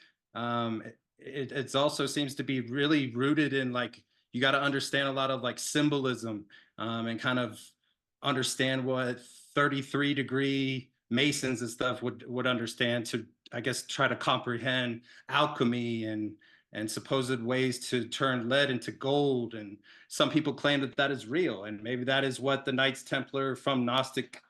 S2: It also seems to be really rooted in like, you got to understand a lot of like symbolism and kind of understand what 33-degree Masons and stuff would understand to, I guess, try to comprehend alchemy and supposed ways to turn lead into gold. And some people claim that that is real. And maybe that is what the Knights Templar from Gnostic